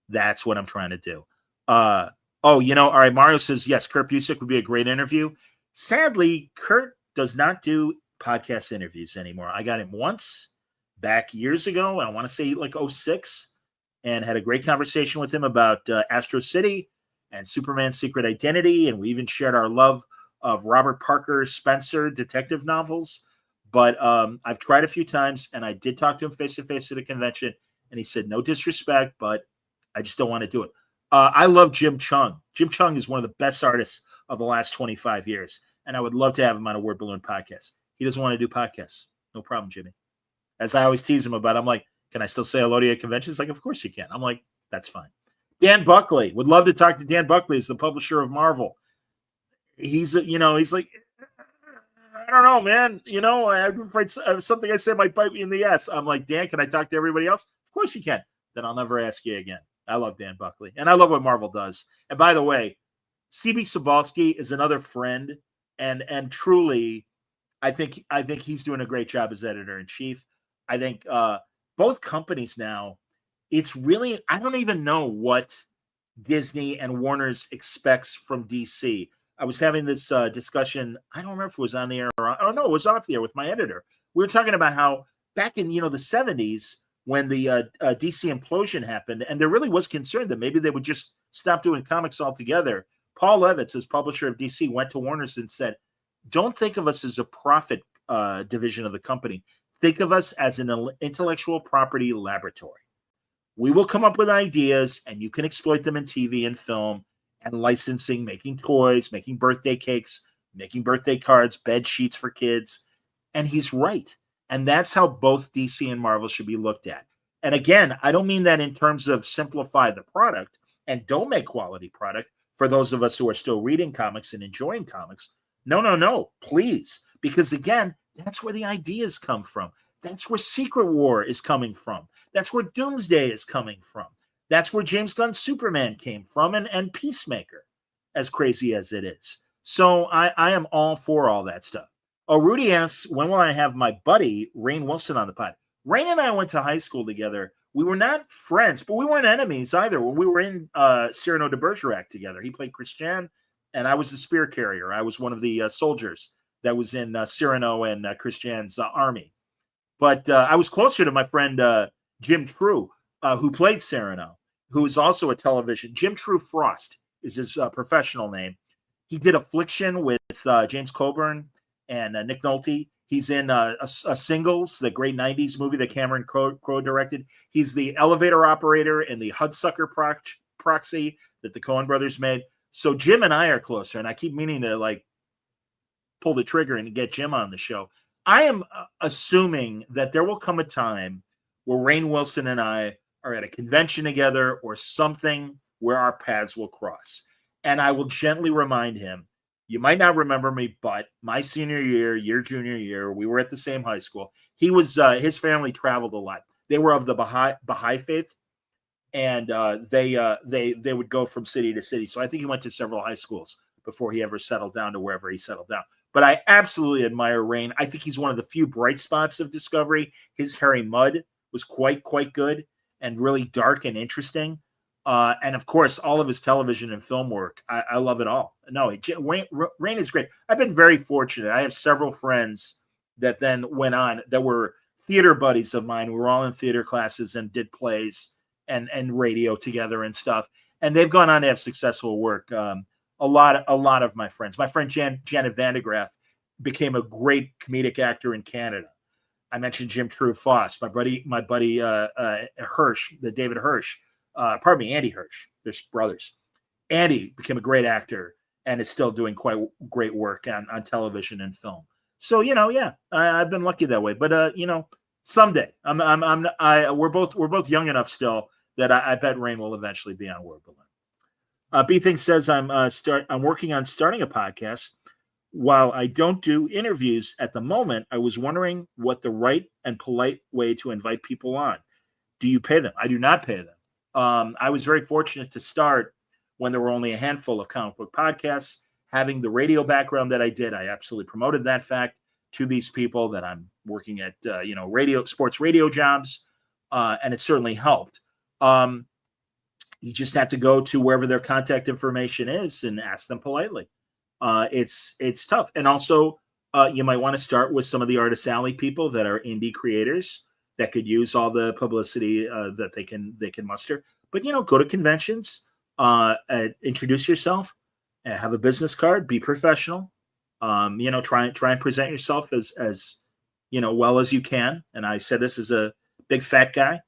Speaker 3: That's what I'm trying to do. All right, Mario says, yes, Kurt Busiek would be a great interview. Sadly, Kurt does not do podcast interviews anymore. I got him once back years ago. I want to say like 2006, and had a great conversation with him about Astro City and Superman's Secret Identity. And we even shared our love of Robert Parker Spencer detective novels. But I've tried a few times, and I did talk to him face-to-face at a convention, and he said, no disrespect, but I just don't want to do it. I love Jim Chung. Jim Chung is one of the best artists of the last 25 years, and I would love to have him on a Word Balloon podcast. He doesn't want to do podcasts. No problem, Jimmy. As I always tease him about, I'm like, can I still say hello to you at conventions? Like, of course you can. I'm like, that's fine. Dan Buckley. Would love to talk to Dan Buckley. He's the publisher of Marvel. He's like, I don't know, man. I'm afraid something I said might bite me in the ass. I'm like, Dan, can I talk to everybody else? Of course you can. Then I'll never ask you again. I love Dan Buckley. And I love what Marvel does. And by the way, CB Sobalski is another friend. And truly, I think he's doing a great job as editor-in-chief. I think both companies now, it's really, I don't even know what Disney and Warner's expects from DC. I was having this discussion, I don't remember if it was on the air or, oh no, it was off the air with my editor. We were talking about how back in, the 70s, when the DC implosion happened, and there really was concern that maybe they would just stop doing comics altogether. Paul Levitz, as publisher of DC, went to Warner's and said, don't think of us as a profit division of the company. Think of us as an intellectual property laboratory. We will come up with ideas, and you can exploit them in TV and film and licensing, making toys, making birthday cakes, making birthday cards, bed sheets for kids. And he's right. And that's how both DC and Marvel should be looked at. And again, I don't mean that in terms of simplify the product and don't make quality product for those of us who are still reading comics and enjoying comics. No, please. Because again, that's where the ideas come from. That's where Secret War is coming from. That's where Doomsday is coming from. That's where James Gunn's Superman came from, and Peacemaker, as crazy as it is. So I am all for all that stuff. Oh, Rudy asks, when will I have my buddy, Rainn Wilson, on the pod? Rainn and I went to high school together. We were not friends, but we weren't enemies either. When we were in Cyrano de Bergerac together, he played Christian, and I was the spear carrier. I was one of the soldiers that was in Cyrano and Christian's army. But I was closer to my friend Jim True, who played Cyrano, who is also a television. Jim True Frost is his professional name. He did Affliction with James Coburn and Nick Nolte. He's in a Singles, the great 90s movie that Cameron Crowe directed. He's the elevator operator in the Hudsucker Proxy that the Coen brothers made. So Jim and I are closer, and I keep meaning to pull the trigger and get Jim on the show. I am assuming that there will come a time where Rainn Wilson and I are at a convention together or something where our paths will cross. And I will gently remind him, you might not remember me, but my senior year, your junior year, we were at the same high school. He was, his family traveled a lot. They were of the Baha'i faith, and they would go from city to city. So I think he went to several high schools before he ever settled down to wherever he settled down. But I absolutely admire Rainn. I think he's one of the few bright spots of Discovery. His Harry Mudd was quite good and really dark and interesting. And of course, all of his television and film work, I love it all. No, Rainn is great. I've been very fortunate. I have several friends that then went on that were theater buddies of mine. We were all in theater classes and did plays and radio together and stuff. And they've gone on to have successful work. a lot of my friends. My friend Janet Vandegraff became a great comedic actor in Canada. I mentioned Jim True Foss, my buddy Hirsch, the David Hirsch, Andy Hirsch. They're brothers. Andy became a great actor and is still doing quite great work on television and film. So, I've been lucky that way. But someday we're both young enough still that I bet Rain will eventually be on Word Balloon. B Thing says I'm working on starting a podcast. While I don't do interviews at the moment, I was wondering what the right and polite way to invite people on. Do you pay them? I do not pay them. I was very fortunate to start when there were only a handful of comic book podcasts. Having the radio background that I did, I absolutely promoted that fact to these people that I'm working at, sports radio jobs, and it certainly helped. You just have to go to wherever their contact information is and ask them politely. It's tough. And also, you might want to start with some of the Artist Alley people that are indie creators that could use all the publicity that they can muster. But, go to conventions, introduce yourself, have a business card, be professional, try and present yourself as well as you can. And I said this as a big fat guy.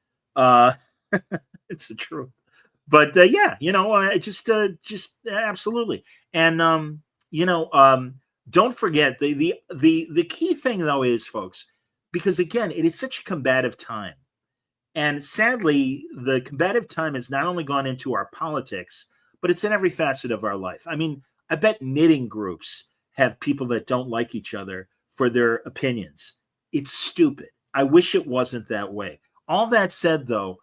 Speaker 3: It's the truth. But just absolutely. And don't forget the key thing though is, folks, because again, it is such a combative time. And sadly, the combative time has not only gone into our politics, but it's in every facet of our life. I mean, I bet knitting groups have people that don't like each other for their opinions. It's stupid. I wish it wasn't that way. All that said, though,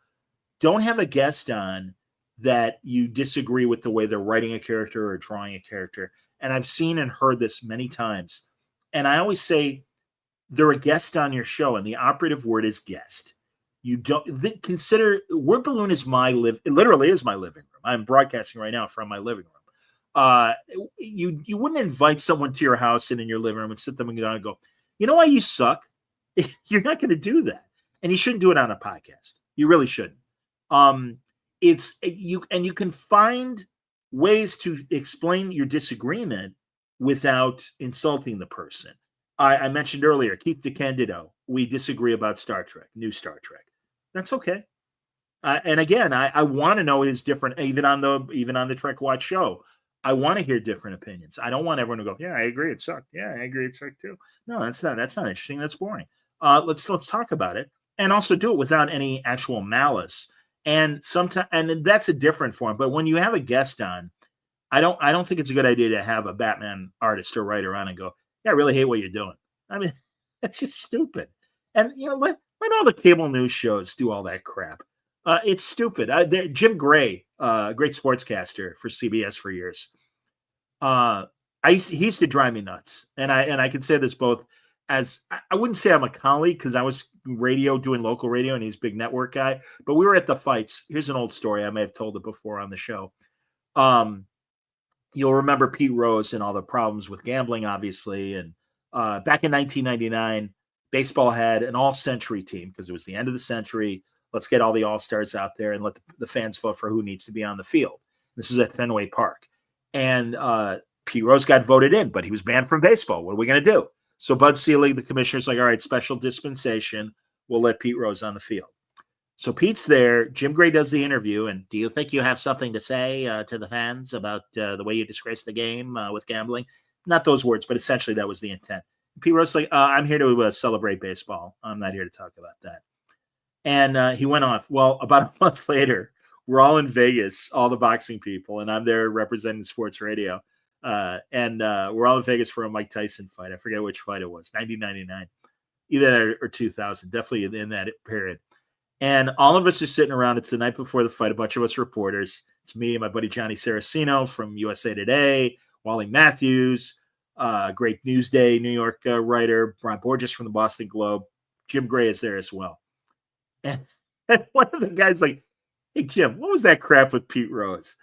Speaker 3: don't have a guest on that you disagree with the way they're writing a character or drawing a character. And I've seen and heard this many times. And I always say they're a guest on your show, and the operative word is guest. You don't consider Word Balloon is it literally is my living room. I'm broadcasting right now from my living room. You wouldn't invite someone to your house and in your living room and sit them down and go, you know why you suck? You're not going to do that. And you shouldn't do it on a podcast. You really shouldn't. You can find ways to explain your disagreement without insulting the person. I mentioned earlier, Keith DeCandido, we disagree about Star Trek, new Star Trek. That's okay. And again, I want to know his different, even on the Trek Watch show. I want to hear different opinions. I don't want everyone to go, yeah, I agree, it sucked. Yeah, I agree, it sucked too. No, that's not interesting. That's boring. Let's talk about it, and also do it without any actual malice. And sometimes, and that's a different form. But when you have a guest on, I don't think it's a good idea to have a Batman artist or writer on and go, yeah, I really hate what you're doing. I mean, that's just stupid. And let all the cable news shows do all that crap. It's stupid. Jim Gray, great sportscaster for CBS for years. He used to drive me nuts, and I can say this both as I wouldn't say I'm a colleague because I was doing local radio, and he's a big network guy. But we were at the fights. Here's an old story. I may have told it before on the show. You'll remember Pete Rose and all the problems with gambling, obviously. And back in 1999, baseball had an all-century team because it was the end of the century. Let's get all the all-stars out there and let the fans vote for who needs to be on the field. This was at Fenway Park. And Pete Rose got voted in, but he was banned from baseball. What are we going to do? So Bud Selig, the commissioner's like, all right, special dispensation. We'll let Pete Rose on the field. So Pete's there. Jim Gray does the interview. And do you think you have something to say to the fans about the way you disgrace the game with gambling? Not those words, but essentially that was the intent. Pete Rose like, I'm here to celebrate baseball. I'm not here to talk about that. And he went off. Well, about a month later, we're all in Vegas, all the boxing people, and I'm there representing sports radio. And we're all in Vegas for a Mike Tyson fight. I forget which fight it was, 1999, either or 2000, definitely in that period. And all of us are sitting around. It's the night before the fight. A bunch of us reporters. It's me and my buddy Johnny Saraceno from USA Today, Wally Matthews, great Newsday, New York writer, Brian Borges from the Boston Globe. Jim Gray is there as well. And one of the guys like, hey, Jim, what was that crap with Pete Rose?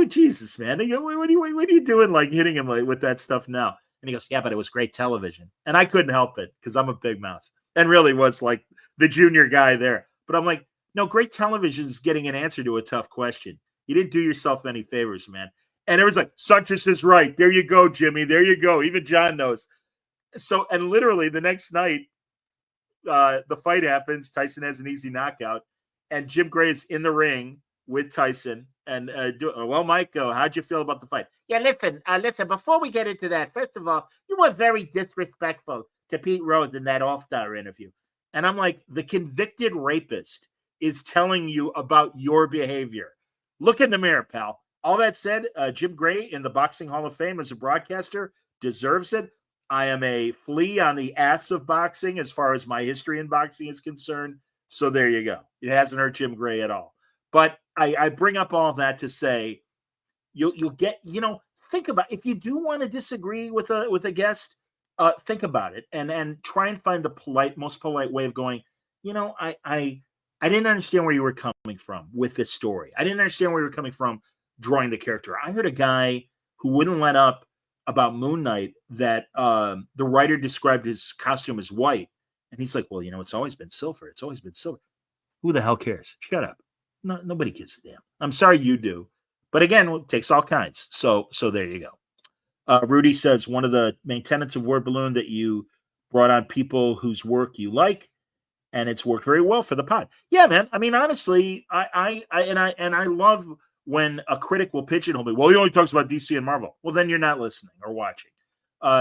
Speaker 3: Jesus, man. They go, what are you doing, like hitting him with that stuff now? And he goes, yeah, but it was great television. And I couldn't help it because I'm a big mouth and really was like the junior guy there. But I'm like, no, great television is getting an answer to a tough question. You didn't do yourself any favors, man. And it was like, Suntress is right. There you go, Jimmy. There you go. Even John knows. So, and literally the next night, the fight happens. Tyson has an easy knockout. And Jim Gray is in the ring with Tyson. And, well, Mike, how'd you feel about the fight?
Speaker 9: Yeah, listen, before we get into that, first of all, you were very disrespectful to Pete Rose in that All-Star interview.
Speaker 3: And I'm like, the convicted rapist is telling you about your behavior. Look in the mirror, pal. All that said, Jim Gray in the Boxing Hall of Fame as a broadcaster deserves it. I am a flea on the ass of boxing as far as my history in boxing is concerned. So there you go. It hasn't hurt Jim Gray at all. But I bring up all that to say you'll get, think about, if you do want to disagree with a guest, think about it and try and find the most polite way of going, I didn't understand where you were coming from with this story. I didn't understand where you were coming from drawing the character. I heard a guy who wouldn't let up about Moon Knight that the writer described his costume as white. And he's like, well, it's always been silver. It's always been silver. Who the hell cares? Shut up. No, nobody gives a damn. I'm sorry you do. But again, it takes all kinds. So there you go. Rudy says, one of the main tenets of Word Balloon that you brought on people whose work you like, and it's worked very well for the pod. Yeah, man. I mean, honestly, I love when a critic will pigeonhole me. Well, he only talks about DC and Marvel. Well, then you're not listening or watching.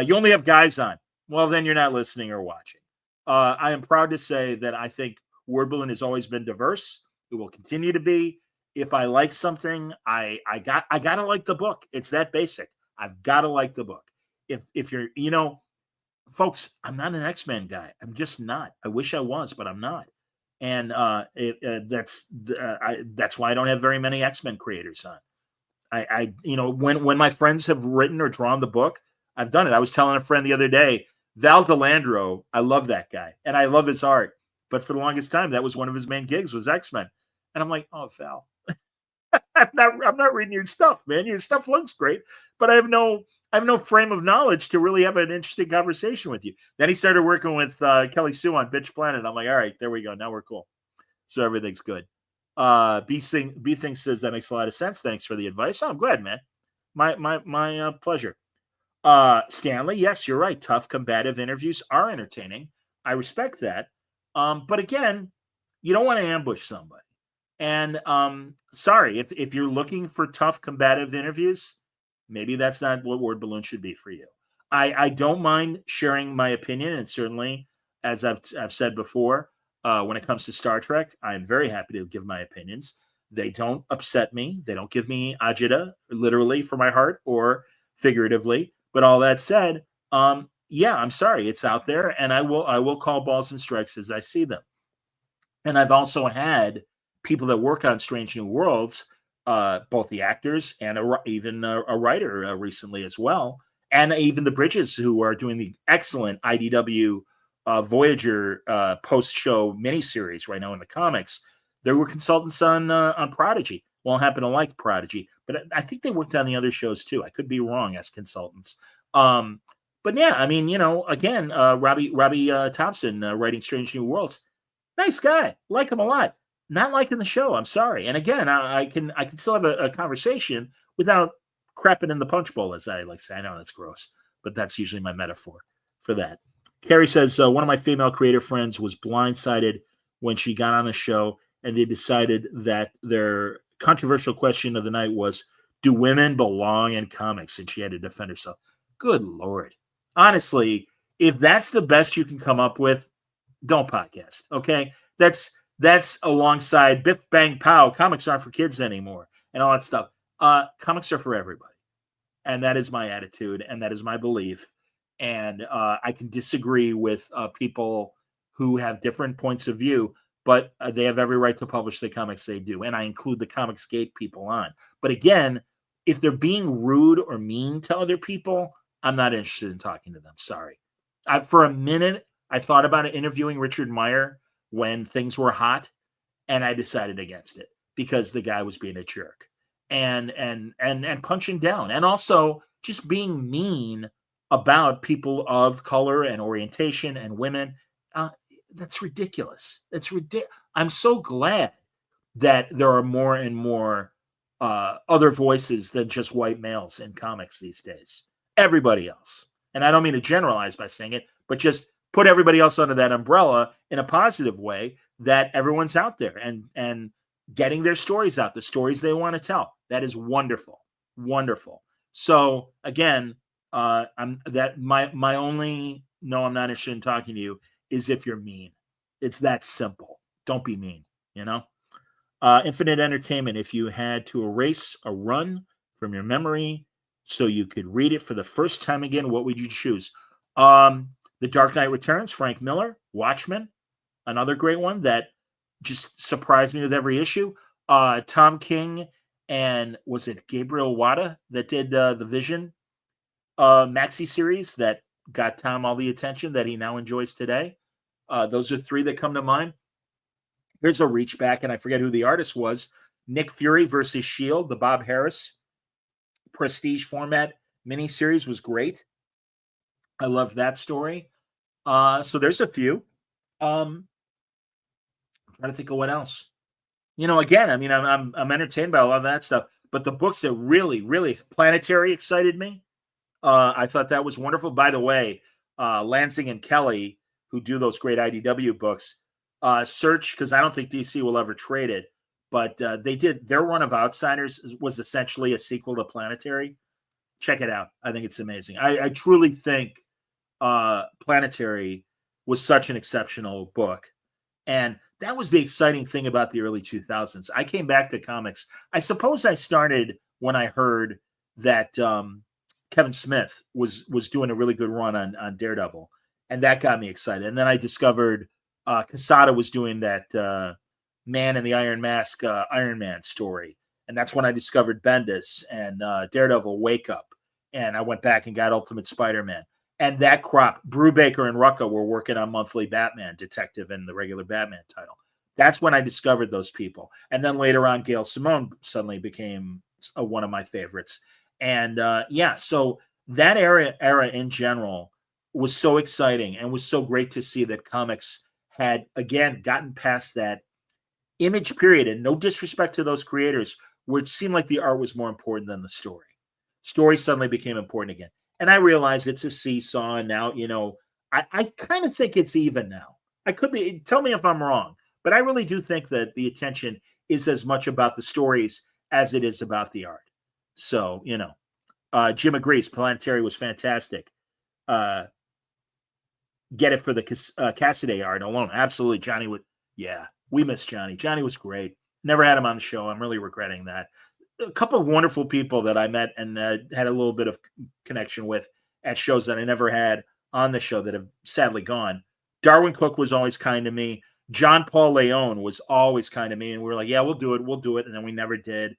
Speaker 3: You only have guys on. Well, then you're not listening or watching. I am proud to say that I think Word Balloon has always been diverse. It will continue to be. If I like something, I gotta like the book. It's that basic. I've got to like the book. If you're, folks, I'm not an X-Men guy. I'm just not. I wish I was, but I'm not. And that's why I don't have very many X-Men creators on. When my friends have written or drawn the book, I've done it. I was telling a friend the other day, Val DeLandro, I love that guy and I love his art. But for the longest time, that was one of his main gigs was X-Men. And I'm like, oh, Val, I'm not reading your stuff, man. Your stuff looks great, but I have no frame of knowledge to really have an interesting conversation with you. Then he started working with Kelly Sue on Bitch Planet. I'm like, all right, there we go. Now we're cool. So everything's good. B Thing says that makes a lot of sense. Thanks for the advice. Oh, I'm glad, man. My pleasure. Stanley, yes, you're right. Tough, combative interviews are entertaining. I respect that. But again, you don't want to ambush somebody. And sorry, if you're looking for tough, combative interviews, maybe that's not what Word Balloon should be for you. I don't mind sharing my opinion, and certainly, as I've said before, when it comes to Star Trek, I'm very happy to give my opinions. They don't upset me. They don't give me agita, literally, for my heart or figuratively. But all that said, yeah, I'm sorry, it's out there, and I will call balls and strikes as I see them. And I've also had people that work on Strange New Worlds, both the actors and even a writer recently as well, and even the Bridges, who are doing the excellent IDW Voyager post-show miniseries right now in the comics. They were consultants on Prodigy. Well, I happen to like Prodigy, but I think they worked on the other shows too. I could be wrong as consultants. But yeah, I mean, again, Robbie Thompson writing Strange New Worlds, nice guy, like him a lot. Not liking the show. I'm sorry. And again, I can still have a conversation without crapping in the punch bowl, as I like to say. I know that's gross, but that's usually my metaphor for that. Carrie says, one of my female creator friends was blindsided when she got on a show and they decided that their controversial question of the night was, do women belong in comics? And she had to defend herself. Good Lord. Honestly, if that's the best you can come up with, don't podcast. Okay. That's alongside Biff Bang Pow. Comics aren't for kids anymore and all that stuff. Comics are for everybody. And that is my attitude. And that is my belief. And I can disagree with people who have different points of view, but they have every right to publish the comics they do. And I include the Comicsgate people on. But again, if they're being rude or mean to other people, I'm not interested in talking to them. Sorry. For a minute, I thought about interviewing Richard Meyer when things were hot, and I decided against it because the guy was being a jerk and punching down, and also just being mean about people of color and orientation and women. That's ridiculous. I'm so glad that there are more and more other voices than just white males in comics these days. Everybody else. And I don't mean to generalize by saying it, but just put everybody else under that umbrella in a positive way, that everyone's out there and getting their stories out, the stories they want to tell. That is wonderful. Wonderful. So again, my only no, I'm not interested in talking to you is if you're mean. It's that simple. Don't be mean, you know? Infinite Entertainment, if you had to erase a run from your memory so you could read it for the first time again, what would you choose? The Dark Knight Returns, Frank Miller, Watchmen, another great one that just surprised me with every issue. Tom King and was it Gabriel Wada that did the Vision maxi series that got Tom all the attention that he now enjoys today. Those are three that come to mind. Here's a reach back, and I forget who the artist was. Nick Fury versus S.H.I.E.L.D., the Bob Harris Prestige format miniseries was great. I loved that story. So there's a few. I'm trying to think of what else. You know, again, I mean, I'm entertained by a lot of that stuff, but the books that really, really Planetary excited me. I thought that was wonderful. By the way, Lansing and Kelly, who do those great IDW books, search, because I don't think DC will ever trade it, but they did their run of Outsiders was essentially a sequel to Planetary. Check it out. I think it's amazing. I truly think Planetary was such an exceptional book. And that was the exciting thing about the early 2000s. I came back to comics. I suppose I started when I heard that Kevin Smith was doing a really good run on Daredevil. And that got me excited. And then I discovered Quesada was doing that Man in the Iron Mask Iron Man story. And that's when I discovered Bendis and Daredevil Wake Up. And I went back and got Ultimate Spider-Man. And that crop, Brubaker and Rucka were working on Monthly Batman Detective and the regular Batman title. That's when I discovered those people. And then later on, Gail Simone suddenly became one of my favorites. And so that era in general was so exciting and was so great to see that comics had, again, gotten past that image period. And no disrespect to those creators, where it seemed like the art was more important than the story. Story suddenly became important again. And I realize it's a seesaw. And now, you know, I kind of think it's even now. I could be, tell me if I'm wrong, but I really do think that the attention is as much about the stories as it is about the art. So, you know, Jim agrees. Planetary was fantastic. Get it for the Cassaday art alone. Absolutely. Johnny would, yeah, we miss Johnny. Johnny was great. Never had him on the show. I'm really regretting that. A couple of wonderful people that I met and had a little bit of connection with at shows that I never had on the show that have sadly gone. Darwin Cook was always kind to me. John Paul Leone was always kind to me. And we were like, yeah, we'll do it. We'll do it. And then we never did.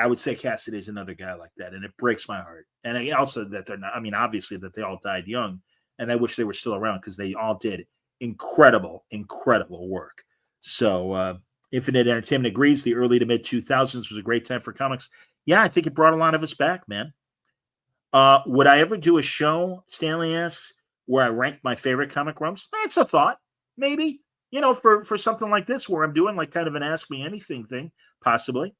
Speaker 3: I would say Cassidy is another guy like that. And it breaks my heart. And also that they're not, I mean, obviously that they all died young. And I wish they were still around because they all did incredible, incredible work. So, Infinite Entertainment agrees the early to mid 2000s was a great time for comics. Yeah, I think it brought a lot of us back, man. Would I ever do a show, Stanley asks, where I rank my favorite comic runs? That's a thought. Maybe. You know, for something like this where I'm doing like kind of an Ask Me Anything thing, possibly.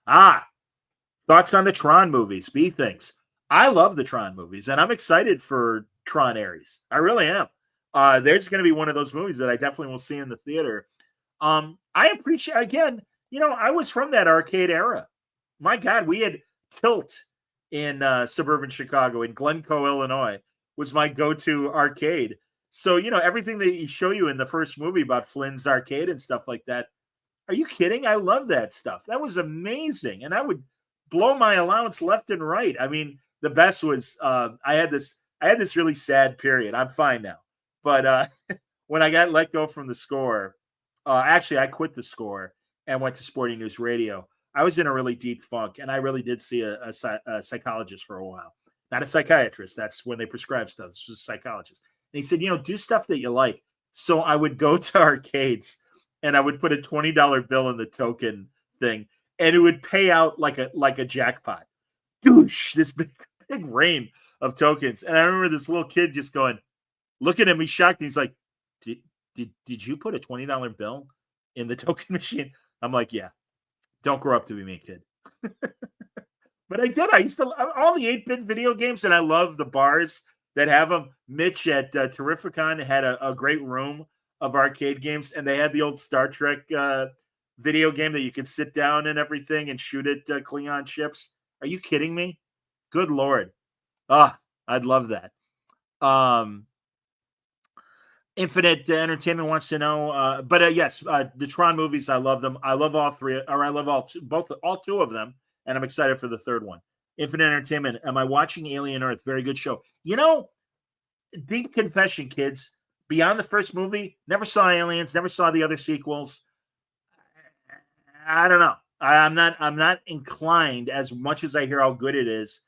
Speaker 3: Thoughts on the Tron movies? B thinks. I love the Tron movies, and I'm excited for Tron Ares. I really am. There's going to be one of those movies that I definitely will see in the theater. I appreciate, again, you know, I was from that arcade era. My God, we had Tilt in suburban Chicago, in Glencoe, Illinois, was my go-to arcade. So, you know, everything they show you in the first movie about Flynn's arcade and stuff like that. Are you kidding? I love that stuff. That was amazing. And I would blow my allowance left and right. I mean, the best was I had this really sad period. I'm fine now. But when I got let go from the Score, actually, I quit the Score and went to Sporting News Radio. I was in a really deep funk, and I really did see a psychologist for a while. Not a psychiatrist. That's when they prescribe stuff. It's just a psychologist. And he said, you know, do stuff that you like. So I would go to arcades, and I would put a $20 bill in the token thing, and it would pay out like a jackpot. Douche, this big rain of tokens. And I remember this little kid just going, looking at me shocked. And he's like, Did you put a $20 bill in the token machine? I'm like, yeah. Don't grow up to be me, kid. But I did. I used to all the 8-bit video games, and I love the bars that have them. Mitch at Terrificon had a great room of arcade games, and they had the old Star Trek video game that you could sit down and everything and shoot at Klingon ships. Are you kidding me? Good Lord. I'd love that. Infinite Entertainment wants to know, but yes, the Tron movies, I love them. I love all three, or I love all two of them, and I'm excited for the third one. Infinite Entertainment, am I watching Alien Earth? Very good show. You know, deep confession, kids. Beyond the first movie, never saw Aliens, never saw the other sequels. I don't know. I'm not inclined, as much as I hear how good it is.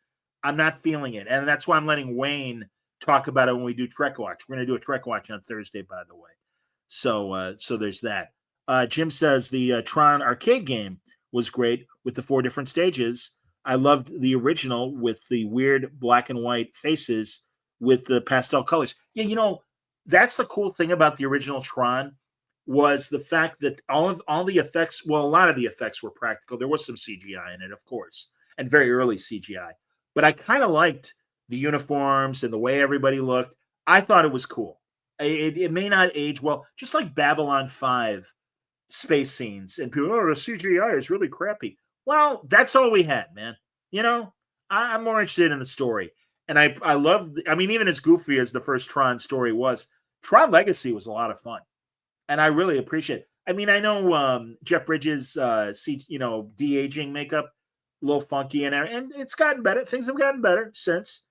Speaker 3: I'm not feeling it, and that's why I'm letting Wayne talk about it when we do Trek Watch. We're going to do a Trek Watch on Thursday, by the way. So there's that. Jim says the Tron arcade game was great with the 4 different stages. I loved the original with the weird black and white faces with the pastel colors. Yeah, you know, that's the cool thing about the original Tron was the fact that all the effects, well, a lot of the effects were practical. There was some CGI in it, of course, and very early CGI. But I kind of liked the uniforms and the way everybody looked. I thought it was cool. It may not age well, just like Babylon 5 space scenes. And people, the CGI is really crappy. Well, that's all we had, man. You know, I'm more interested in the story. And I love, I mean, even as goofy as the first Tron story was, Tron Legacy was a lot of fun. And I really appreciate it. I mean, I know Jeff Bridges, de-aging makeup, a little funky in there, and it's gotten better. Things have gotten better since.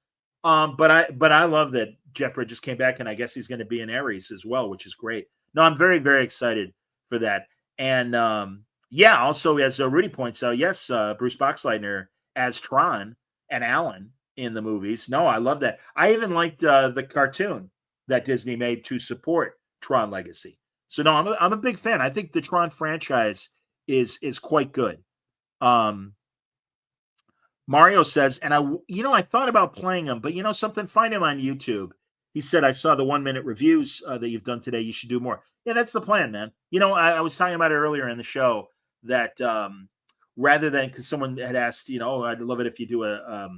Speaker 3: But I love that Jeff Bridges came back, and I guess he's going to be in Ares as well, which is great. No, I'm very, very excited for that. And also as Rudy points out, yes, Bruce Boxleitner as Tron and Alan in the movies. No, I love that. I even liked the cartoon that Disney made to support Tron Legacy. So no, I'm a big fan. I think the Tron franchise is quite good. Mario says, and I thought about playing them, but you know something, find him on YouTube. He said, I saw the 1-minute reviews that you've done today. You should do more. Yeah, that's the plan, man. You know, I was talking about it earlier in the show that rather than, because someone had asked, you know, I'd love it if you do a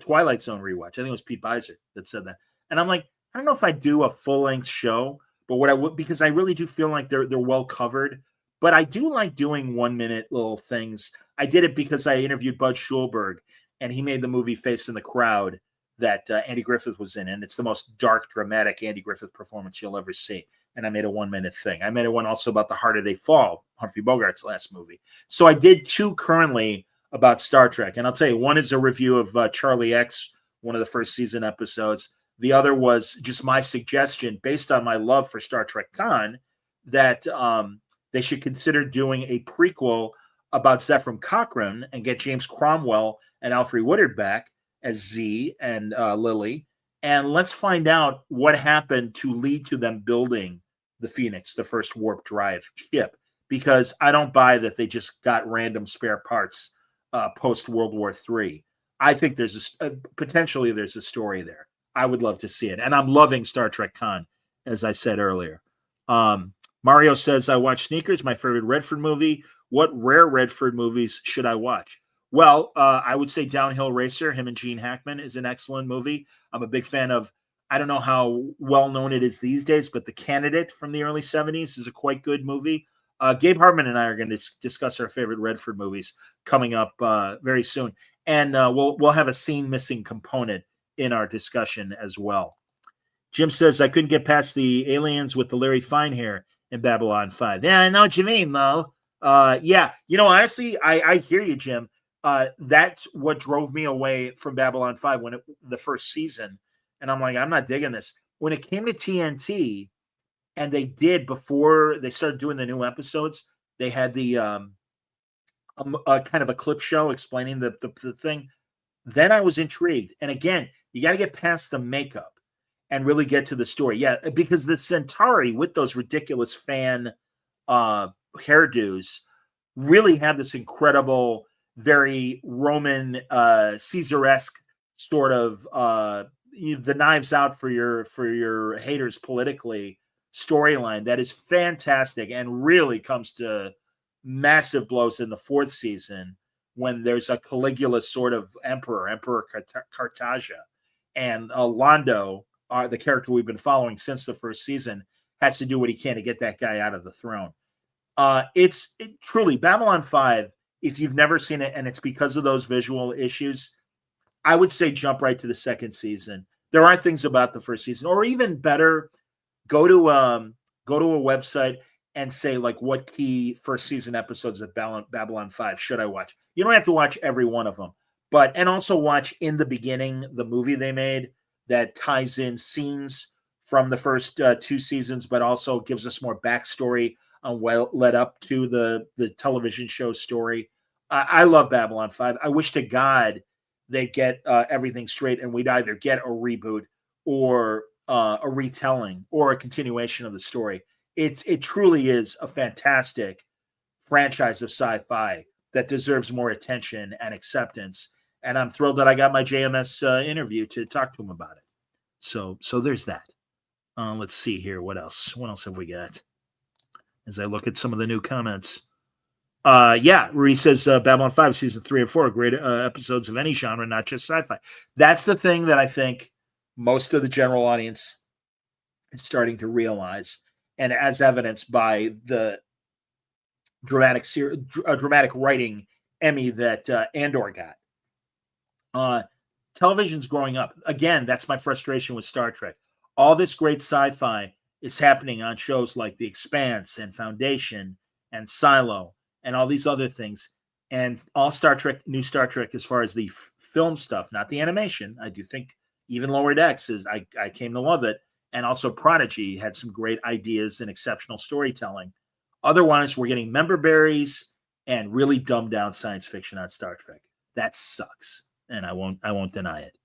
Speaker 3: Twilight Zone rewatch. I think it was Pete Beiser that said that. And I'm like, I don't know if I do a full-length show, but what I would, because I really do feel like they're well covered. But I do like doing 1-minute little things. I did it because I interviewed Bud Schulberg, and he made the movie Face in the Crowd that Andy Griffith was in. And it's the most dark, dramatic Andy Griffith performance you'll ever see. And I made a 1-minute thing. I made one also about The Harder They Fall, Humphrey Bogart's last movie. So I did 2 currently about Star Trek. And I'll tell you, one is a review of Charlie X, one of the first season episodes. The other was just my suggestion, based on my love for Star Trek Con, that they should consider doing a prequel about Zefram Cochrane and get James Cromwell and Alfre Woodard back as Z and Lily. And let's find out what happened to lead to them building the Phoenix, the first warp drive ship, because I don't buy that they just got random spare parts post World War III. I think there's potentially there's a story there. I would love to see it. And I'm loving Star Trek Con, as I said earlier. Mario says, I watch Sneakers, my favorite Redford movie. What rare Redford movies should I watch? Well, I would say Downhill Racer, him and Gene Hackman, is an excellent movie. I'm a big fan of, I don't know how well known it is these days, but The Candidate from the early 70s is a quite good movie. Gabe Hartman and I are going to discuss our favorite Redford movies coming up very soon. And we'll have a scene missing component in our discussion as well. Jim says, I couldn't get past the aliens with the Larry Fine hair in Babylon 5. Yeah, I know what you mean, though. Yeah, you know, honestly, I hear you, Jim. That's what drove me away from Babylon 5 when the first season. And I'm like, I'm not digging this. When it came to TNT, and they did, before they started doing the new episodes, they had the kind of a clip show explaining the thing. Then I was intrigued. And again, you got to get past the makeup and really get to the story. Yeah, because the Centauri with those ridiculous fan hairdos really have this incredible, very Roman Caesar-esque sort of the knives out for your haters politically storyline that is fantastic and really comes to massive blows in the 4th season when there's a Caligula sort of Emperor Cartagia, and Londo, the character we've been following since the first season, has to do what he can to get that guy out of the throne. It's truly Babylon 5. If you've never seen it, and it's because of those visual issues, I would say jump right to the second season. There are things about the first season, or even better, go to a website and say, like, what key first season episodes of Babylon 5 should I watch? You don't have to watch every one of them, and also watch In the Beginning, the movie they made that ties in scenes from the first 2 seasons, but also gives us more backstory on what led up to the television show story. I love Babylon 5. I wish to God they get everything straight, and we'd either get a reboot or a retelling or a continuation of the story. It truly is a fantastic franchise of sci-fi that deserves more attention and acceptance. And I'm thrilled that I got my JMS interview to talk to him about it. So there's that. Let's see here. What else? What else have we got? As I look at some of the new comments. Ree says Babylon 5 season 3 and 4 are great episodes of any genre, not just sci-fi. That's the thing that I think most of the general audience is starting to realize, and as evidenced by the dramatic writing Emmy that Andor got. Television's growing up. Again, that's my frustration with Star Trek. All this great sci-fi is happening on shows like The Expanse and Foundation and Silo and all these other things. And all Star Trek, new Star Trek, as far as the film stuff, not the animation. I do think even Lower Decks I came to love it. And also Prodigy had some great ideas and exceptional storytelling. Otherwise, we're getting member berries and really dumbed down science fiction on Star Trek. That sucks, and I won't deny it.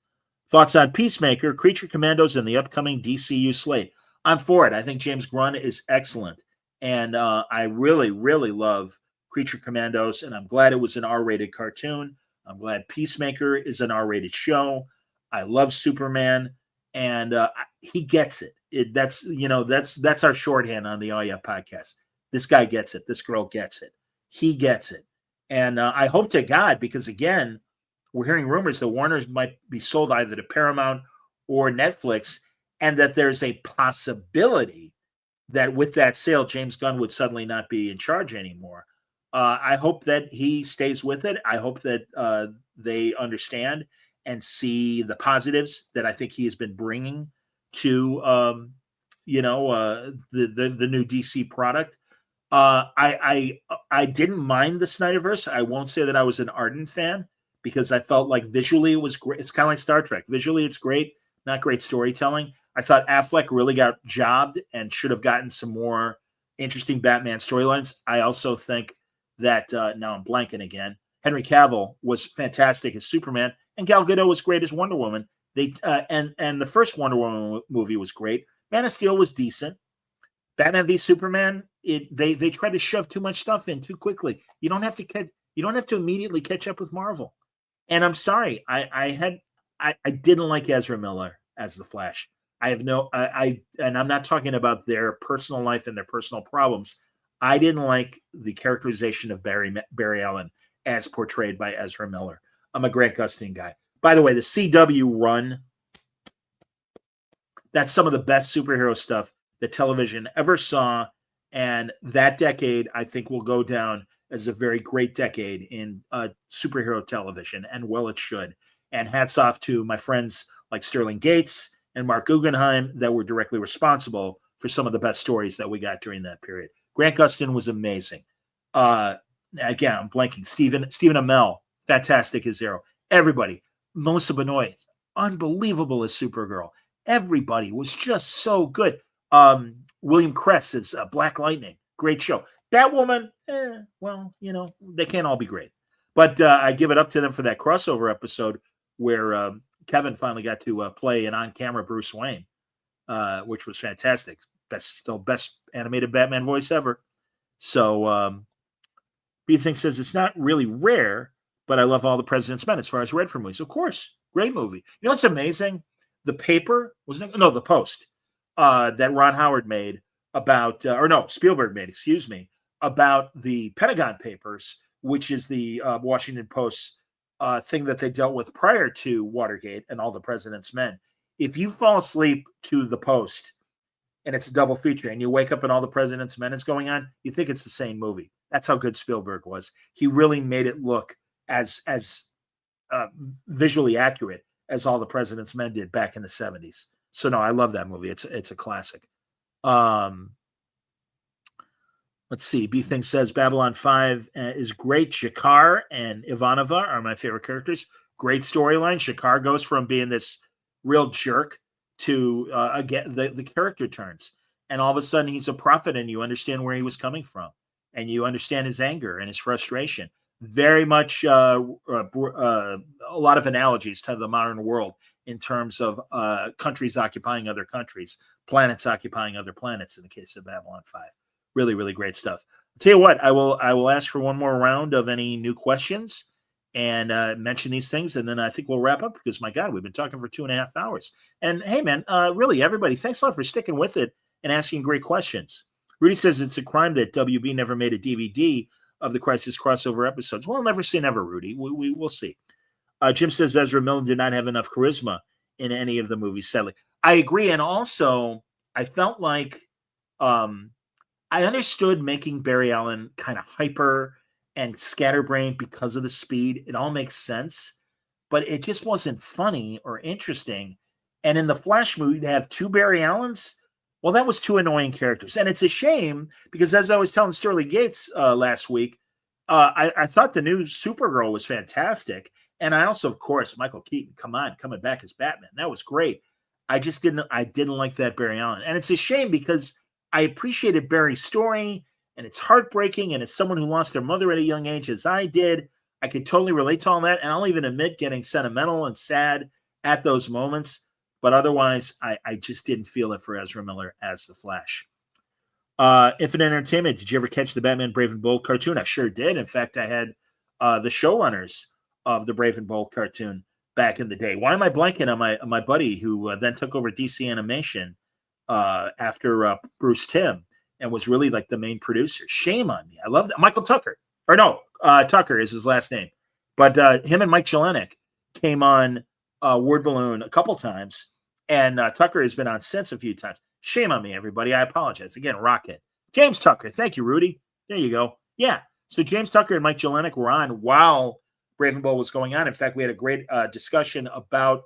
Speaker 3: Thoughts on Peacemaker, Creature Commandos, and the upcoming DCU slate? I'm for it. I think James Gunn is excellent, and I really, really love Creature Commandos, and I'm glad it was an R-rated cartoon. I'm glad Peacemaker is an R-rated show. I love Superman, and he gets it. That's our shorthand on the Oh Yeah podcast. This guy gets it. This girl gets it. He gets it. And I hope to God, because again, we're hearing rumors that Warner's might be sold either to Paramount or Netflix, and that there's a possibility that with that sale, James Gunn would suddenly not be in charge anymore. I hope that he stays with it. I hope that they understand and see the positives that I think he has been bringing to the new DC product. I didn't mind the Snyderverse. I won't say that I was an ardent fan, because I felt like visually it was great. It's kind of like Star Trek. Visually, it's great, not great storytelling. I thought Affleck really got jobbed and should have gotten some more interesting Batman storylines. I also think that now I'm blanking again. Henry Cavill was fantastic as Superman, and Gal Gadot was great as Wonder Woman. And the first Wonder Woman movie was great. Man of Steel was decent. Batman v Superman, they tried to shove too much stuff in too quickly. You don't have to immediately catch up with Marvel. And I'm sorry, I didn't like Ezra Miller as the Flash. And I'm not talking about their personal life and their personal problems. I didn't like the characterization of Barry Allen as portrayed by Ezra Miller. I'm a Grant Gustin guy. By the way, the CW run, that's some of the best superhero stuff that television ever saw. And that decade, I think, will go down as a very great decade in superhero television, and well, it should. And hats off to my friends like Sterling Gates and Mark Guggenheim that were directly responsible for some of the best stories that we got during that period. Grant Gustin was amazing. Again, I'm blanking. Stephen Amell, fantastic as Arrow. Everybody. Melissa Benoist, unbelievable as Supergirl. Everybody was just so good. William Kress is Black Lightning. Great show. Batwoman, they can't all be great. But I give it up to them for that crossover episode where Kevin finally got to play an on-camera Bruce Wayne, which was Fantastic. Best animated Batman voice ever. So B-Thing says it's not really rare, but I love All the President's Men as far as Redford movies. Of course, great movie. You know what's amazing? The paper, The Post, that Ron Howard made about, Spielberg made, about the Pentagon Papers which is the Washington Post thing that they dealt with prior to Watergate and All the President's Men. If you fall asleep to the Post and it's a double feature and you wake up and All the President's Men is going on, you think it's the same movie. That's how good Spielberg was. He really made it look as visually accurate as All the President's Men did back in the 70s. So no, I love that movie. It's a classic. Let's see. B Thing says Babylon 5 is great. Shakar and Ivanova are my favorite characters. Great storyline. Shakar goes from being this real jerk to again the character turns, and all of a sudden he's a prophet, and you understand where he was coming from, and you understand his anger and his frustration. Very much a lot of analogies to the modern world in terms of countries occupying other countries, planets occupying other planets. In the case of Babylon 5. Really, really great stuff. I'll tell you what, I will ask for one more round of any new questions and mention these things, and then I think we'll wrap up because, my God, we've been talking for 2.5 hours. And hey, man, really, everybody, thanks a lot for sticking with it and asking great questions. Rudy says it's a crime that WB never made a DVD of the Crisis crossover episodes. Well, never say never, Rudy. We'll see. Jim says Ezra Miller did not have enough charisma in any of the movies, sadly. I agree, and also I felt like I understood making Barry Allen kind of hyper and scatterbrained because of the speed. It all makes sense, but it just wasn't funny or interesting. And in the Flash movie, to have 2 Barry Allens, well, that was 2 annoying characters. And it's a shame because, as I was telling Sterling Gates last week, I thought the new Supergirl was fantastic. And I also, of course, Michael Keaton, coming back as Batman. That was great. I didn't like that Barry Allen. And it's a shame because I appreciated Barry's story, and it's heartbreaking. And as someone who lost their mother at a young age, as I did, I could totally relate to all that. And I'll even admit getting sentimental and sad at those moments. But otherwise, I just didn't feel it for Ezra Miller as the Flash. Infinite Entertainment, did you ever catch the Batman Brave and Bold cartoon? I sure did. In fact, I had the showrunners of the Brave and Bold cartoon back in the day. Why am I blanking on my buddy who then took over DC Animation after Bruce Timm and was really like the main producer? Shame on me. I love that. Michael Tucker. Or no, Tucker is his last name. But him and Mike Jelinek came on Word Balloon a couple times, and Tucker has been on since a few times. Shame on me, everybody. I apologize. Again, Rocket. James Tucker. Thank you, Rudy. There you go. Yeah. So James Tucker and Mike Jelinek were on while Brave and Bold was going on. In fact, we had a great discussion about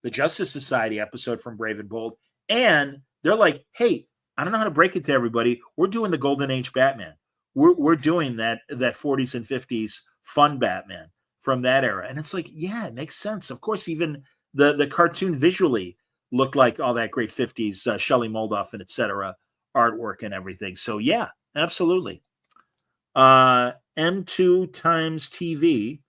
Speaker 3: the Justice Society episode from Brave and Bold. And they're like, hey, I don't know how to break it to everybody. We're doing the Golden Age Batman. We're doing that 40s and 50s fun Batman from that era. And it's like, yeah, it makes sense. Of course, even the cartoon visually looked like all that great 50s Shelley Moldoff and et cetera artwork and everything. So yeah, absolutely. M2 Times TV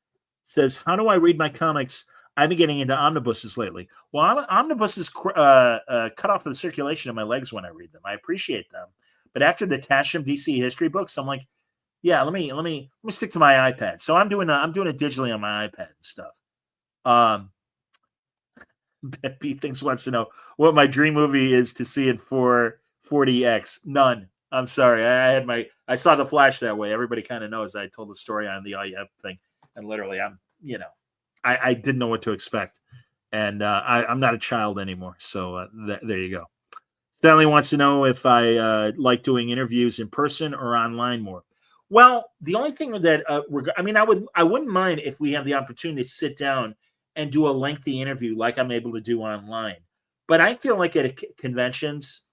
Speaker 3: says, how do I read my comics? I've been getting into omnibuses lately. Well, omnibuses cut off the circulation of my legs when I read them. I appreciate them, but after the Tasham DC history books, I'm like, yeah, let me stick to my iPad. So I'm doing it digitally on my iPad and stuff. B Things wants to know what my dream movie is to see in 4DX. None. I'm sorry. I saw The Flash that way. Everybody kind of knows I told the story on the All You Have thing, and literally, I didn't know what to expect, and I'm not a child anymore. So there you go. Stanley wants to know if I like doing interviews in person or online more. Well, the only thing that I wouldn't mind if we have the opportunity to sit down and do a lengthy interview like I'm able to do online. But I feel like at conventions,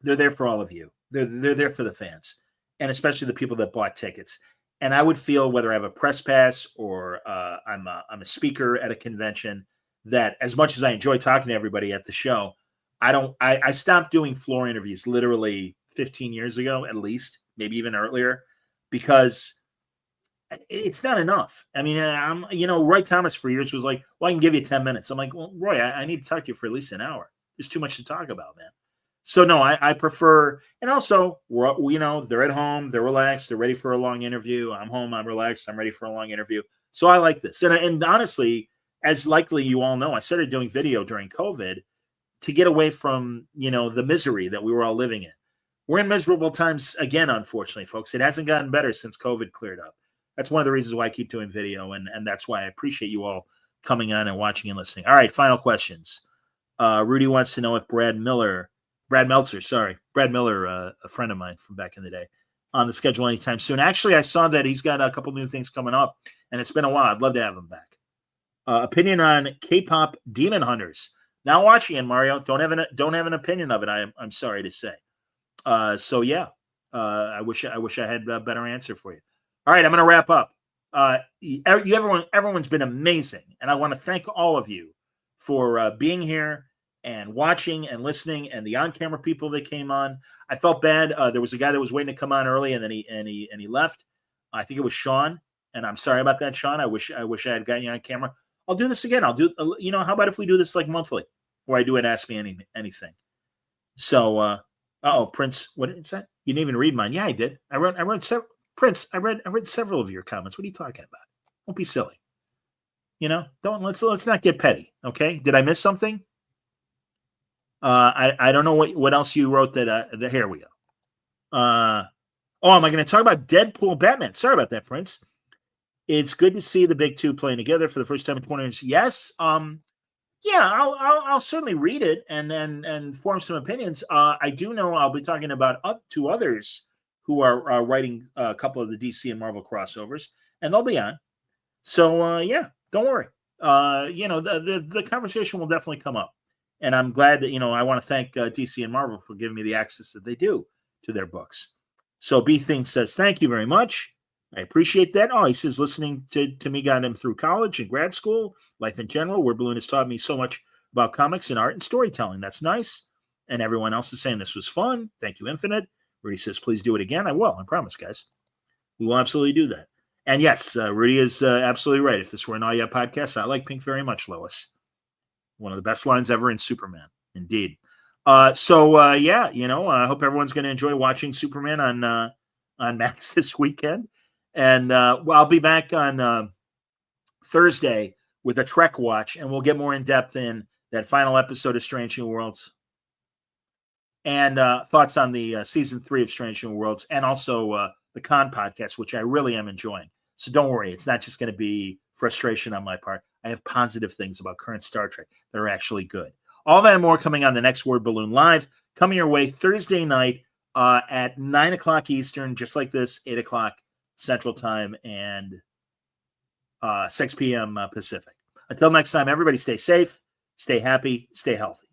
Speaker 3: they're there for all of you. They're there for the fans, and especially the people that bought tickets. And I would feel, whether I have a press pass or I'm a speaker at a convention, that as much as I enjoy talking to everybody at the show, I stopped doing floor interviews literally 15 years ago, at least, maybe even earlier, because it's not enough. I mean, Roy Thomas for years was like, well, I can give you 10 minutes. I'm like, well, Roy, I need to talk to you for at least an hour. There's too much to talk about, man. So no, I prefer, and also they're at home, they're relaxed, they're ready for a long interview. I'm home, I'm relaxed, I'm ready for a long interview. So I like this. And honestly, as likely you all know, I started doing video during COVID to get away from, the misery that we were all living in. We're in miserable times again, unfortunately, folks. It hasn't gotten better since COVID cleared up. That's one of the reasons why I keep doing video, and that's why I appreciate you all coming on and watching and listening. All right, final questions. Rudy wants to know if Brad Miller, a friend of mine from back in the day, on the schedule anytime soon. Actually, I saw that he's got a couple new things coming up, and it's been a while. I'd love to have him back. Opinion on K-pop Demon Hunters. Not watching it, Mario. Don't have an opinion of it. I'm sorry to say. So yeah, I wish I had a better answer for you. All right, I'm going to wrap up. Everyone's been amazing, and I want to thank all of you for being here and watching and listening, and the on-camera people that came on. I felt bad. There was a guy that was waiting to come on early, and then he left. I think it was Sean, and I'm sorry about that, Sean. I wish I had gotten you on camera. I'll do this again. I'll do. How about if we do this like monthly, where I do an Ask Me Anything. So, Prince, what is that? You didn't even read mine. Yeah, I did. I wrote several. Prince, I read several of your comments. What are you talking about? Don't be silly. Let's not get petty. Okay? Did I miss something? I don't know what else you wrote that here we go. Am I going to talk about Deadpool Batman? Sorry about that, Prince. It's good to see the big two playing together for the first time in 20 years. Yes. Yeah, I'll certainly read it and form some opinions. I do know I'll be talking about two others who are writing a couple of the DC and Marvel crossovers, and they'll be on. So yeah, don't worry. The conversation will definitely come up, and I'm glad that I want to thank DC and Marvel for giving me the access that they do to their books. So B Thing says thank you very much. I appreciate that. He says listening to me got him through college and grad school, life in general. Word Balloon has taught me so much about comics and art and storytelling. That's nice. And everyone else is saying this was fun. Thank you, Infinite. Rudy says, please do it again. I will. I promise, guys. We will absolutely do that. And yes, Rudy is absolutely right. If this were an All Yeah podcast, I like Pink very much, Lois. One of the best lines ever in Superman. Indeed. I hope everyone's going to enjoy watching Superman on Max this weekend. And I'll be back on Thursday with a Trek watch, and we'll get more in depth in that final episode of Strange New Worlds and thoughts on the season 3 of Strange New Worlds, and also the Con podcast, which I really am enjoying. So don't worry, it's not just going to be frustration on my part. I have positive things about current Star Trek that are actually good. All that and more coming on the next Word Balloon Live, coming your way Thursday night at 9 o'clock Eastern, just like this, 8 o'clock Central Time, and 6 p.m. Pacific. Until next time, everybody stay safe, stay happy, stay healthy.